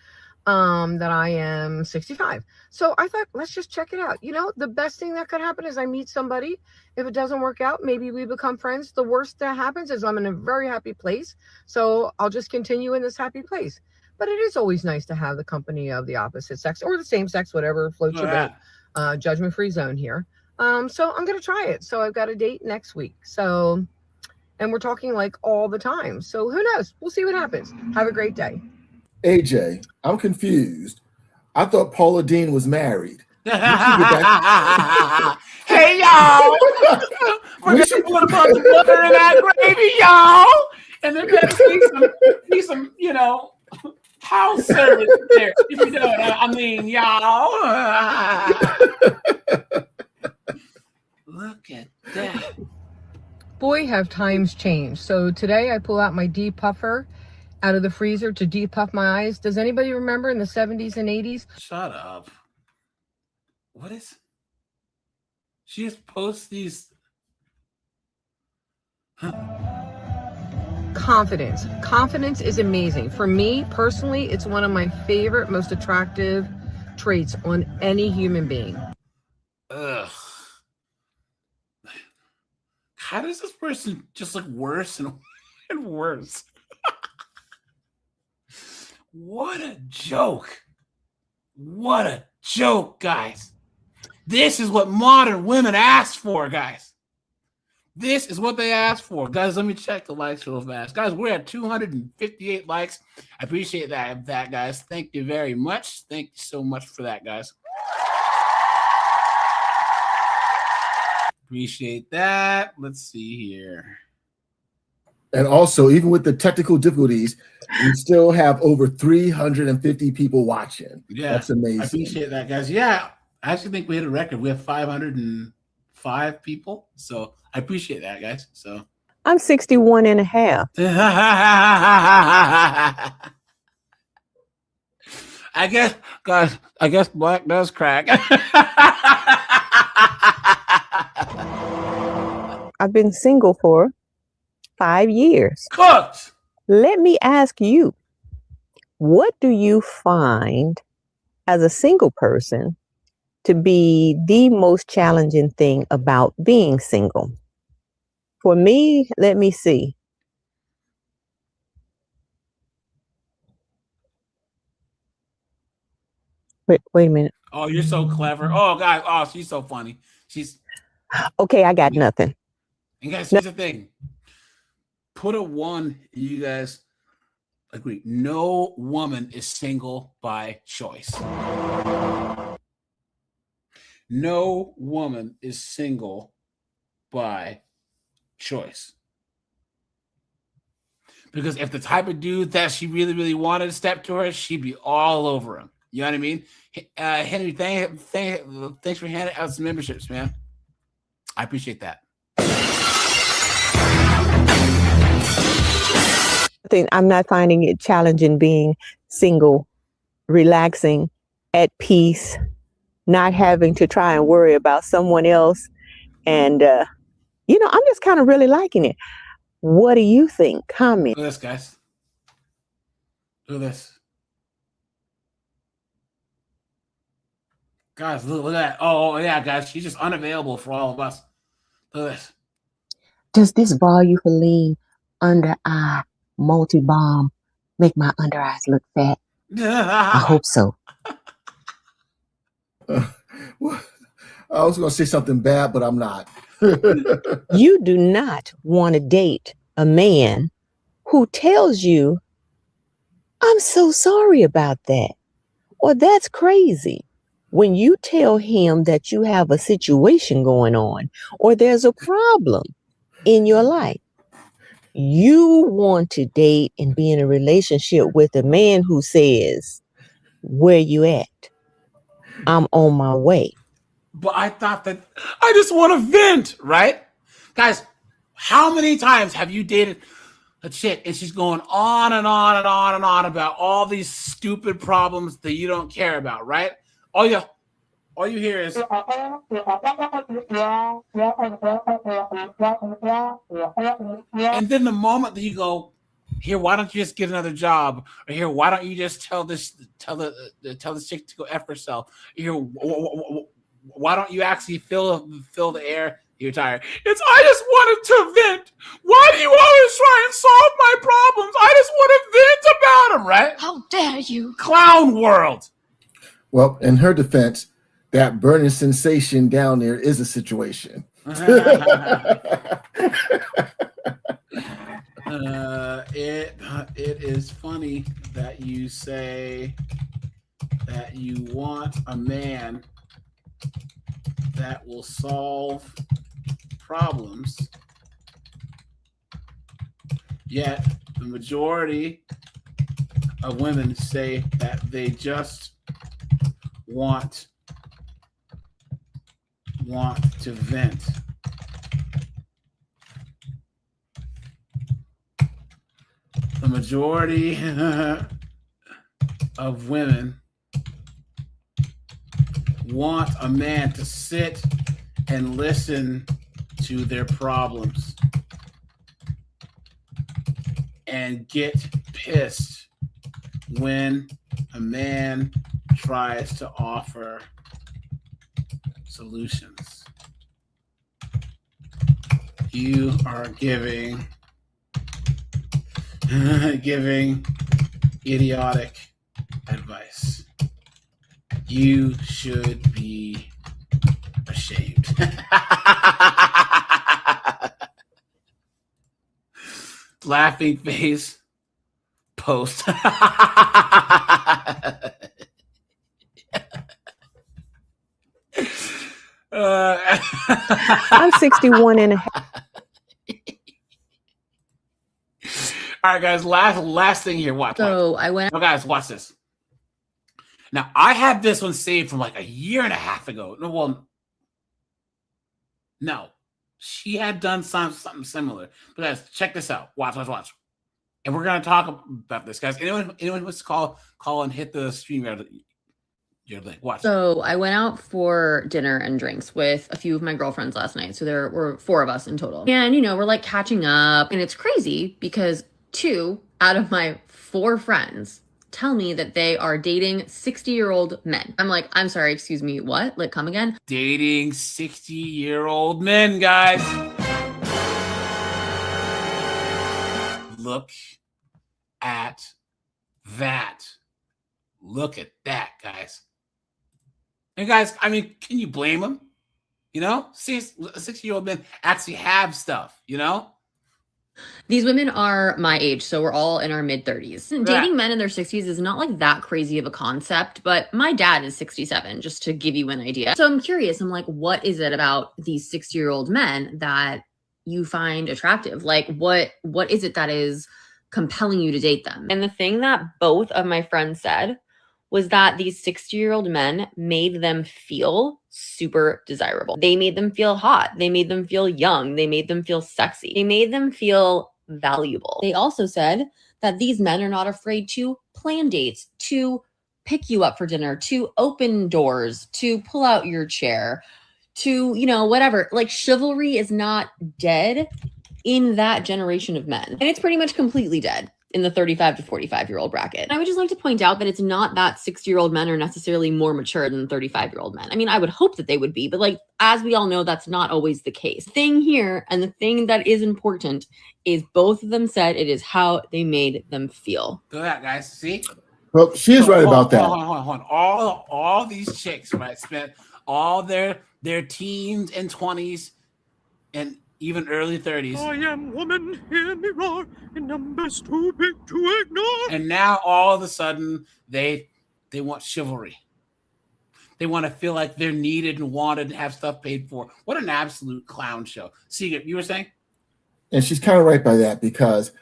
that I am 65. So I thought, let's just check it out. The best thing that could happen is I meet somebody. If it doesn't work out, maybe we become friends. The worst that happens is I'm in a very happy place. So I'll just continue in this happy place. But it is always nice to have the company of the opposite sex or the same sex, whatever floats your boat. Judgment-free zone here. So I'm going to try it. So I've got a date next week. So, and we're talking like all the time. So who knows? We'll see what happens. Have a great day. AJ, I'm confused. I thought Paula Dean was married. Hey y'all, we're gonna put a bunch of butter in that gravy, y'all, and there better be some, house service there. If you know what I mean, y'all. Look at that. Boy, have times changed. So today I pull out my depuffer out of the freezer to depuff my eyes. Does anybody remember in the 70s and 80s? Shut up. What is? She just posts these. Confidence. Confidence is amazing. For me personally, it's one of my favorite, most attractive traits on any human being. Ugh. How does this person just look worse and worse? What a joke. What a joke, guys. This is what modern women ask for, guys. This is what they asked for. Guys, let me check the likes real fast. Guys, we're at 258 likes. I appreciate that, guys. Thank you very much. Thank you so much for that, guys. Appreciate that. Let's see here. And also, even with the technical difficulties, we still have over 350 people watching. Yeah, that's amazing. I appreciate that, guys. Yeah, I actually think we hit a record. We have 505 people. So I appreciate that, guys. So I'm 61 and a half. I guess, guys, black does crack. I've been single for 5 years. Cooked. Let me ask you, what do you find as a single person to be the most challenging thing about being single? For me, let me see. Wait a minute. Oh, you're so clever. Oh, God. Oh, she's so funny. She's okay. I got nothing. And guys, here's the thing. Put a 1, you guys agree. No woman is single by choice. No woman is single by choice. Because if the type of dude that she really, really wanted to step to her, she'd be all over him. You know what I mean? Henry, thanks for handing out some memberships, man. I appreciate that. I'm not finding it challenging being single, relaxing, at peace, not having to try and worry about someone else. And, I'm just kind of really liking it. What do you think? Comment. Look at this, guys. Look at this. Guys, look at that. Oh, yeah, guys. She's just unavailable for all of us. Look at this. Does this volume under eye multi-balm make my under eyes look fat? I hope so. Well, I was going to say something bad, but I'm not. You do not want to date a man who tells you, I'm so sorry about that, or that's crazy. When you tell him that you have a situation going on or there's a problem in your life, you want to date and be in a relationship with a man who says, where you at? I'm on my way. But I thought that I just want to vent, right? Guys, how many times have you dated a chick and she's going on and on and on and on about all these stupid problems that you don't care about, right? All you hear is, and then the moment that you go, here, why don't you just get another job? Or here, why don't you just tell this chick to go F herself? Here, why don't you actually fill the air? You're tired. I just wanted to vent. Why do you always try and solve my problems? I just want to vent about them, right? How dare you? Clown world. Well, in her defense, that burning sensation down there is a situation. It is funny that you say that you want a man that will solve problems, yet the majority of women say that they just want to vent. The majority of women want a man to sit and listen to their problems and get pissed when a man tries to offer solutions. You are giving idiotic advice. You should be ashamed. Laughing face post. I'm 61 and a half. All right, guys, last thing here. Watch. Guys, watch this. Now, I had this one saved from like a year and a half ago. No, she had done something similar. But guys, check this out. Watch. And we're gonna talk about this, guys. Anyone wants to call and hit the stream your link. Watch. So I went out for dinner and drinks with a few of my girlfriends last night. So there were 4 of us in total. And we're like catching up, and it's crazy because 2 out of my 4 friends tell me that they are dating 60-year-old men. I'm like, I'm sorry, excuse me, what? Like, come again? Dating 60-year-old men, guys. Look at that. Look at that, guys. And guys, I mean, can you blame them? 60-year-old men actually have stuff, These women are my age, so we're all in our mid-30s. Dating men in their 60s is not like that crazy of a concept, but my dad is 67, just to give you an idea. So I'm curious. I'm like, what is it about these 60-year-old men that you find attractive? Like, what is it that is compelling you to date them? And the thing that both of my friends said was that these 60-year-old men made them feel super desirable. They made them feel hot. They made them feel young. They made them feel sexy. They made them feel valuable. They also said that these men are not afraid to plan dates, to pick you up for dinner, to open doors, to pull out your chair, to, whatever. Like, chivalry is not dead in that generation of men. And it's pretty much completely dead in the 35 to 45-year-old bracket. And I would just like to point out that it's not that 60-year-old men are necessarily more mature than 35-year-old men. I mean, I would hope that they would be, but as we all know, that's not always the case. The thing here, and the thing that is important, is both of them said it is how they made them feel. Look at that, guys. See? Well, she is right about that. Hold on. All these chicks, right, spent all their teens and 20s and even early 30s. I am woman, hear me roar, in numbers too big to ignore. And now all of a sudden they want chivalry. They want to feel like they're needed and wanted and have stuff paid for. What an absolute clown show. Seeger, you were saying? And she's kind of right by that, because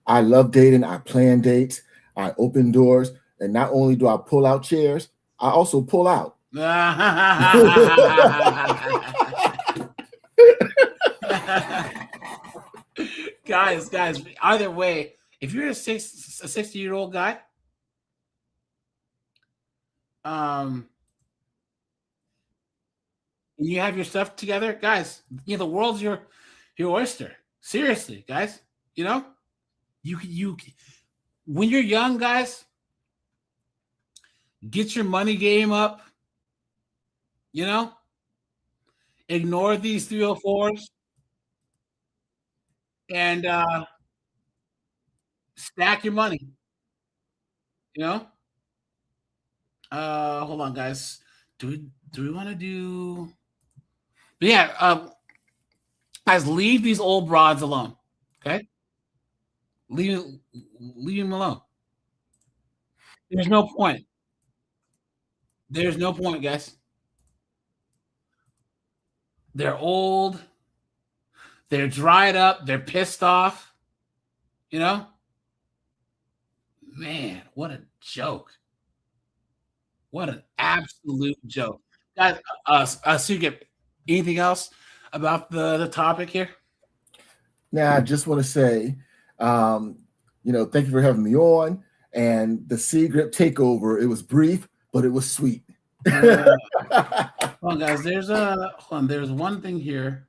I love dating. I plan dates. I open doors. And not only do I pull out chairs, I also pull out. guys, either way, if you're a 60-year-old guy, and you have your stuff together, guys, the world's your oyster. Seriously, guys, you when you're young, guys, get your money game up. Ignore these 304s and stack your money. Hold on, guys. Do we want to do? But yeah, guys, leave these old broads alone. Okay, leave them alone. There's no point. There's no point, guys. They're old. They're dried up. They're pissed off. Man, what a joke. What an absolute joke. Guys, Suga, anything else about the topic here? Now, I just want to say, thank you for having me on. And the C-Grip takeover, it was brief, but it was sweet. Hold on, guys. There's one thing here.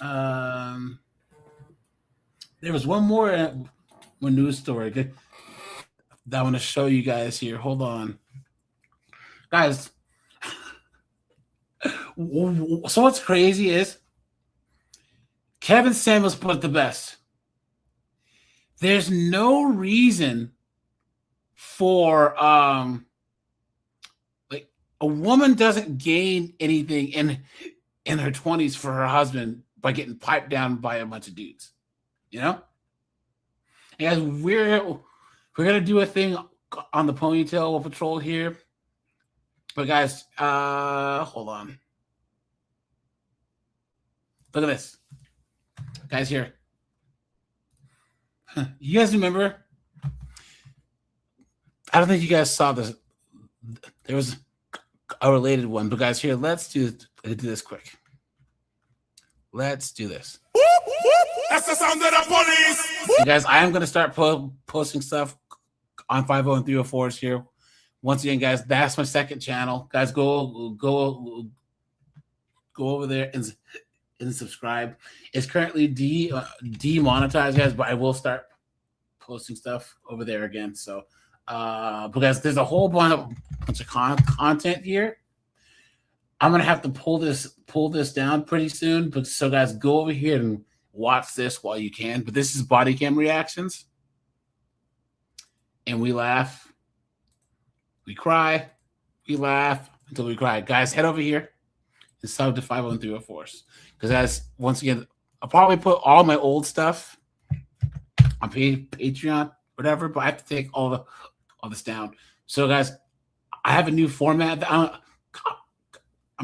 There was one more news story that I want to show you guys here. Hold on, guys. So what's crazy is Kevin Samuels put it the best. There's no reason for a woman doesn't gain anything in her 20s for her husband by getting piped down by a bunch of dudes. And guys, we're gonna do a thing on the Ponytail Patrol here. But guys, hold on. Look at this. Guys here. You guys remember? I don't think you guys saw this. There was a related one, but guys, here, let's do this quick. Let's do this. That's the sound of the police. You guys, I am going to start posting stuff on 50 and 304s here. Once again, guys, that's my second channel. Guys, go over there and subscribe. It's currently demonetized, guys, but I will start posting stuff over there again. So, because there's a whole bunch of content here. I'm gonna have to pull this down pretty soon. But so, guys, go over here and watch this while you can. But this is body cam reactions, and we laugh, we cry, we laugh until we cry. Guys, head over here and sub to 50 and 304s. Because as once again, I'll probably put all my old stuff on Patreon, whatever. But I have to take all this down. So, guys, I have a new format that I'm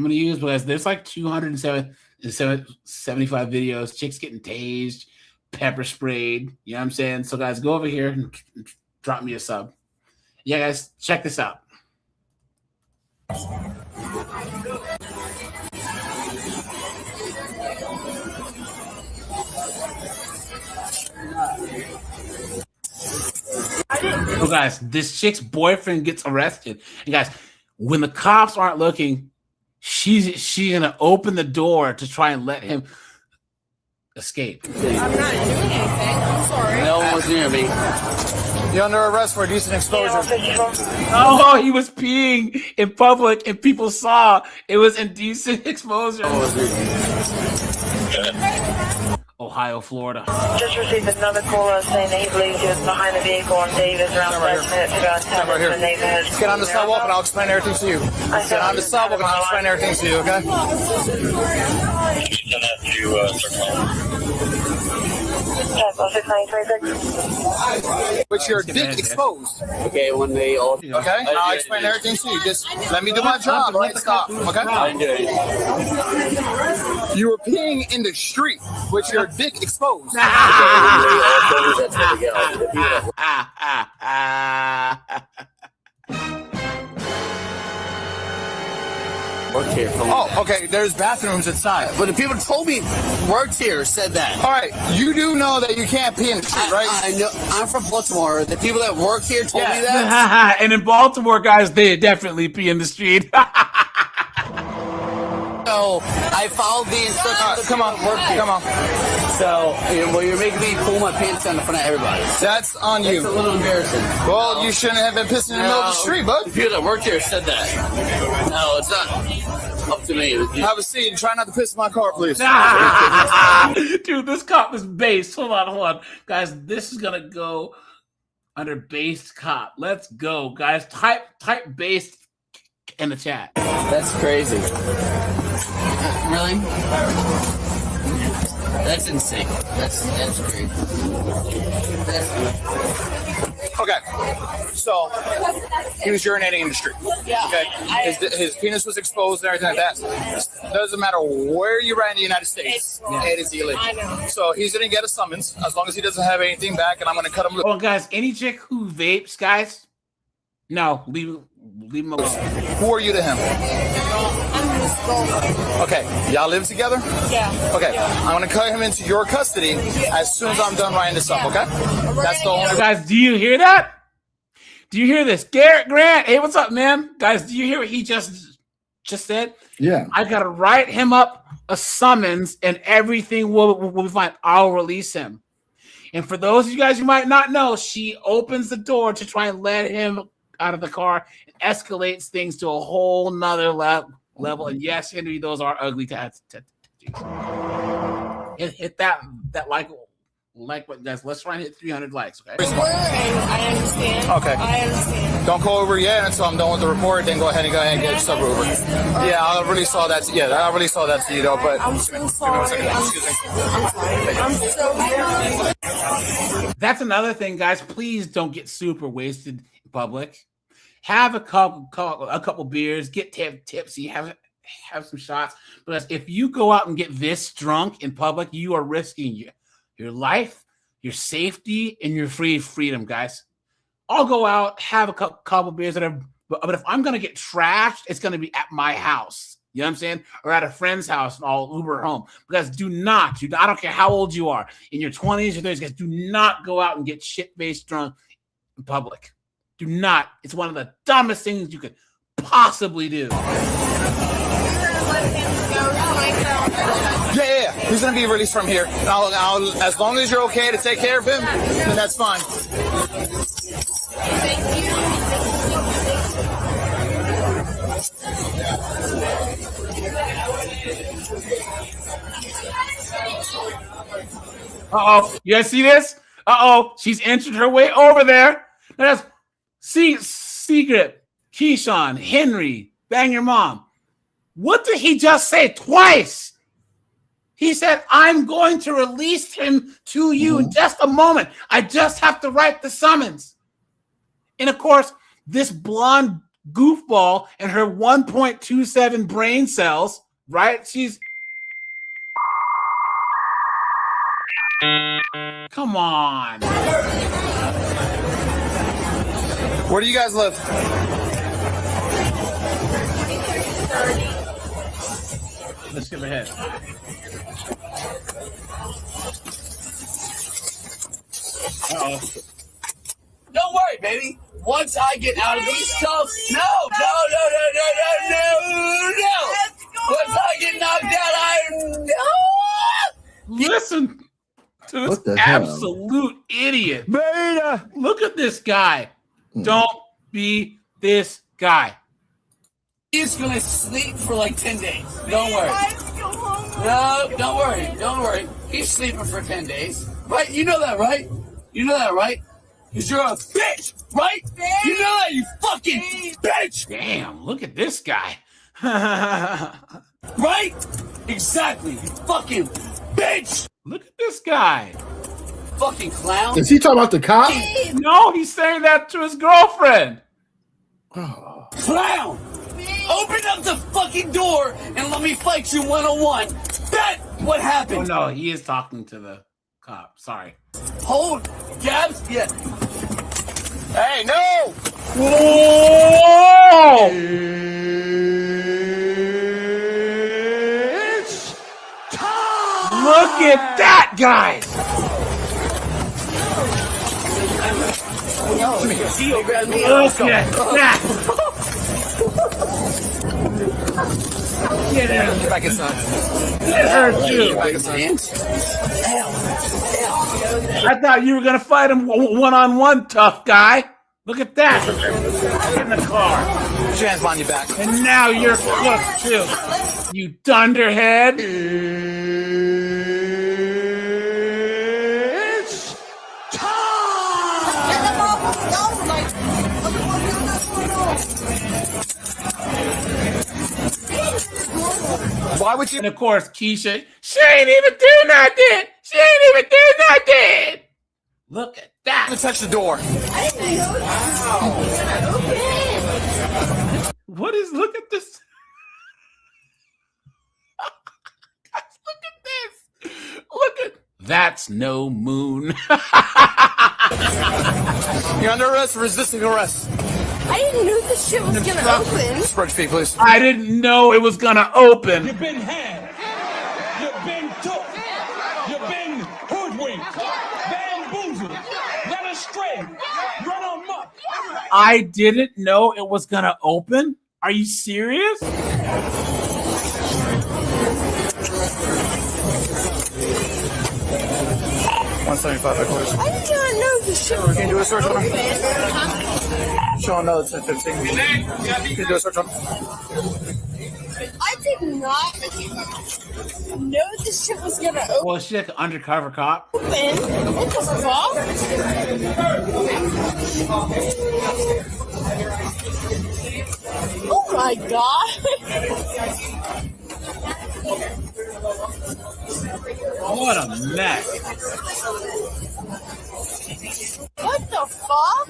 going to use, because there's like 275 videos, chicks getting tased, pepper sprayed. You know what I'm saying? So, guys, go over here and drop me a sub. Yeah, guys, check this out. So, guys, this chick's boyfriend gets arrested. And, guys, when the cops aren't looking, she's gonna open the door to try and let him escape. I'm not doing anything. I'm sorry. No one was near me. You're under arrest for indecent exposure. Oh, he was peeing in public and people saw. It was indecent exposure. Ohio, Florida. Just received another caller saying that he believes he was behind the vehicle on Davis around 5 minutes ago. Stand right here. Get on the sidewalk and I'll explain everything to you. Get on the sidewalk and I'll explain everything to you, okay? With your dick exposed. Okay, when they all. Okay, I'll explain everything to you. Just let me do my job, right? Stop, okay? I didn't do anything. You were peeing in the street with your dick exposed. Oh, okay. There's bathrooms inside. But the people told me worked here said that. All right, you do know that you can't pee in the street, right? I know. I'm from Baltimore. The people that work here told me that. And in Baltimore, guys, they definitely pee in the street. So I followed the instructions. Come on, come on. So you're making me pull my pants down in front of everybody. That's on you. It's a little embarrassing. Well, you shouldn't have been pissing in the middle of the street, bud. The people that work here said that. No, it's not up to me. Have a seat and try not to piss in my car, please. Dude, this cop is based. Hold on. Guys, this is going to go under based cop. Let's go, guys. Type based in the chat. That's crazy. Really? That's insane. That's crazy. Okay, so he was urinating in the street. Okay, his penis was exposed and everything like that. Doesn't matter where you're at in the United States, it is illegal. So he's gonna get a summons as long as he doesn't have anything back, and I'm gonna cut him loose. Well, guys, any chick who vapes, guys, no, leave him alone. Who are you to him? Okay, y'all live together? Yeah. Okay, I'm gonna cut him into your custody as soon as I'm done writing this up, okay? That's the only. Guys, do you hear that? Do you hear this? Garrett Grant, hey, what's up, man? Guys, do you hear what he just said? Yeah. I gotta write him up a summons and everything will be fine. I'll release him. And for those of you guys who might not know, she opens the door to try and let him out of the car and escalates things to a whole nother level. And yes, Henry, those are ugly tattoos. Hit that like what, guys. Let's try and hit 300 likes, okay? I understand. Okay. I understand. Don't go over yet until I'm done with the report. Then go ahead and get yourself over. Yeah, I already saw that. Yeah, I already saw that to you though. But I'm so sorry. I'm so sorry. That's another thing, guys. Please don't get super wasted in public. Have a couple beers, get tipsy, have some shots. But if you go out and get this drunk in public, you are risking your life, your safety, and your freedom, guys. I'll go out, have a couple beers, but if I'm gonna get trashed, it's gonna be at my house. You know what I'm saying? Or at a friend's house, and I'll Uber home. Because I don't care how old you are, in your 20s or 30s, guys, do not go out and get shit-faced drunk in public. Do not. It's one of the dumbest things you could possibly do. yeah, he's gonna be released from here. I'll, as long as you're okay to take care of him, then that's fine. Uh-oh. You guys see this? Uh-oh. She's entered her way over there. Now that's Secret, Keyshawn, Henry, Bang Your Mom. What did he just say twice? He said, I'm going to release him to you in just a moment. I just have to write the summons. And of course, this blonde goofball and her 1.27 brain cells, right? She's... Come on. Where do you guys live? Let's skip ahead. Uh-oh. Don't worry, baby. Once I get out of these cuffs, no. Once I get knocked out, Listen to this the hell? absolute idiot. Beta. Look at this guy. Don't be this guy. He's gonna sleep for like 10 days. Don't worry. No, don't worry. Don't worry. He's sleeping for 10 days. Right? You know that, right? You know that, right? Because you're a bitch, right? You know that, you fucking bitch! Damn, look at this guy. Right? Exactly, you fucking bitch! Look at this guy. Fucking clown. Is he talking about the cop? No, he's saying that to his girlfriend. Clown! Open up the fucking door and let me fight you one-on-one. That's what happened. Oh, no, he is talking to the cop. Sorry. Hold, Gabs? Yeah. Hey, no! Whoa! It's time! Look at that, guys! Look at that! Get in. Get back inside. It hurt you. Get back inside. I thought you were going to fight him one-on-one, tough guy. Look at that. Get in the car. Put your hands behind your back. And now you're cooked, too. You dunderhead. It's time! Why would you? And of course, Keisha, she ain't even doing nothing. She ain't even doing nothing. Look at that. Let's touch the door. What is, look at this. Guys, look at this. Look at, that's no moon. You're under arrest for resisting arrest. I didn't know this shit was gonna open. Spread your feet, please. I didn't know it was gonna open. You've been had. You've been took. You've been hoodwinked. Bamboozled. Led astray. Run amok. I didn't know it was gonna open. Are you serious? 175 headquarters. I did not know this shit was Can you do a search on him? open. Show another 1015. Can you do a search on him? I did not know this shit was gonna open. Well, she's like an undercover cop. What the fuck? Oh my god. What a mess. What the fuck?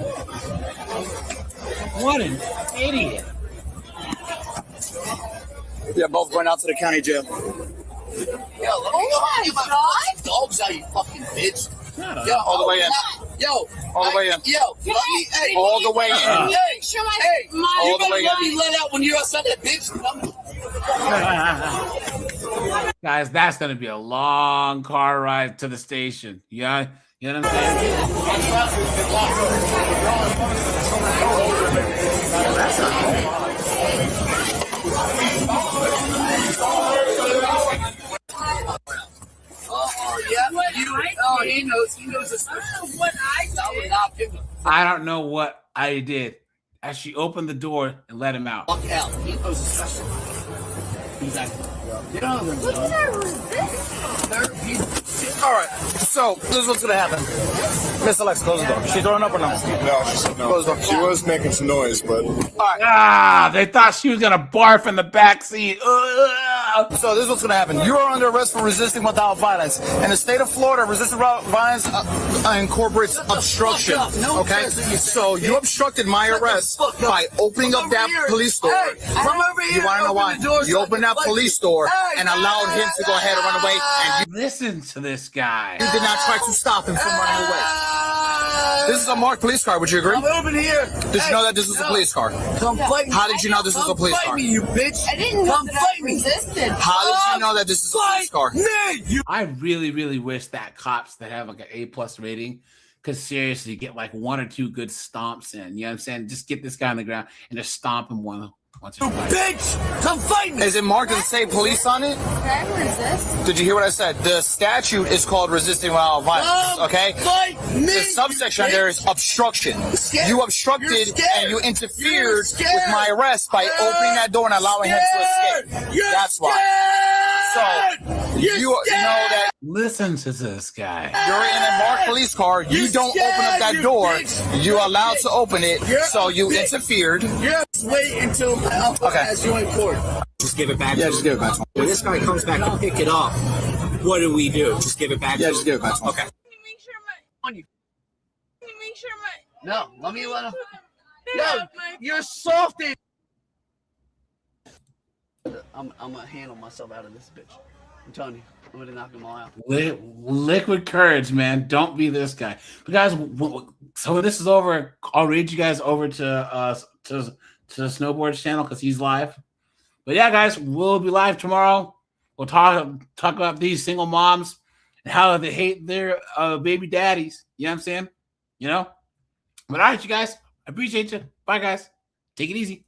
What an idiot. Yeah, both going out to the county jail. Oh my god. Dogs out, you fucking bitch. Yo, all the way in. Yo. All the way in. Yo. Hey, all the way in. Hey. Hey, You gonna let me let out when you're outside that bitch? Guys, that's going to be a long car ride to the station. Yeah, you know what I'm He knows this. What I did. I don't know what I did. As she opened the door and let him out. Fuck hell. He knows his special. Exactly. You know what All right, so this is what's gonna happen. Miss Alexa, close the door. She throwing up or no? No, she said no. Close the door. She was making some noise, but All right. Ah, they thought she was going to barf in the back seat. So this is what's going to happen. You are under arrest for resisting without violence. In the state of Florida, resisting without violence incorporates obstruction. Okay? So you obstructed my arrest by opening up that police door. Come over here. You want to know why? You opened that police door and allowed him to go ahead and run away. And Listen to this guy. you did not try to stop him from running away. This is a marked police car. Would you agree? Come over here. Did you know that this was a police car? Come fight me. How did you know this was a police car? you bitch. I didn't know that I resisted. How did you know that this is a police car? I really, really wish that cops that have like an A+ rating could seriously get like one or two good stomps in. You know what I'm saying? Just get this guy on the ground and just stomp him once or twice. Bitch! Come fight me! Is it marked and say police on it? I resist. Did you hear what I said? The statute is called resisting without violence, okay? Fight me, The subsection there is obstruction. You obstructed and you interfered with my arrest by opening that door and allowing him to escape. That's why. So you know that. Listen to this guy. You're in a marked police car. You don't open up that door. You're allowed to open it. So you interfered. Just wait until my uncle has you in court. Just give it back. Yeah, to just him. give it back to him. When this guy comes back to pick it up, what do we do? Just give it back. Yeah, to just him? give it back to him. Okay. On you. No, let me let him. Yo, you're softy. I'm gonna handle myself out of this bitch. I'm telling you, I'm gonna knock them all out. Liquid courage, man. Don't be this guy. But guys, so when this is over, I'll read you guys over to the Snowboard's channel because he's live. But yeah, guys, we'll be live tomorrow. We'll talk about these single moms and how they hate their baby daddies. You know what I'm saying? You know? But all right, you guys, I appreciate you. Bye, guys. Take it easy.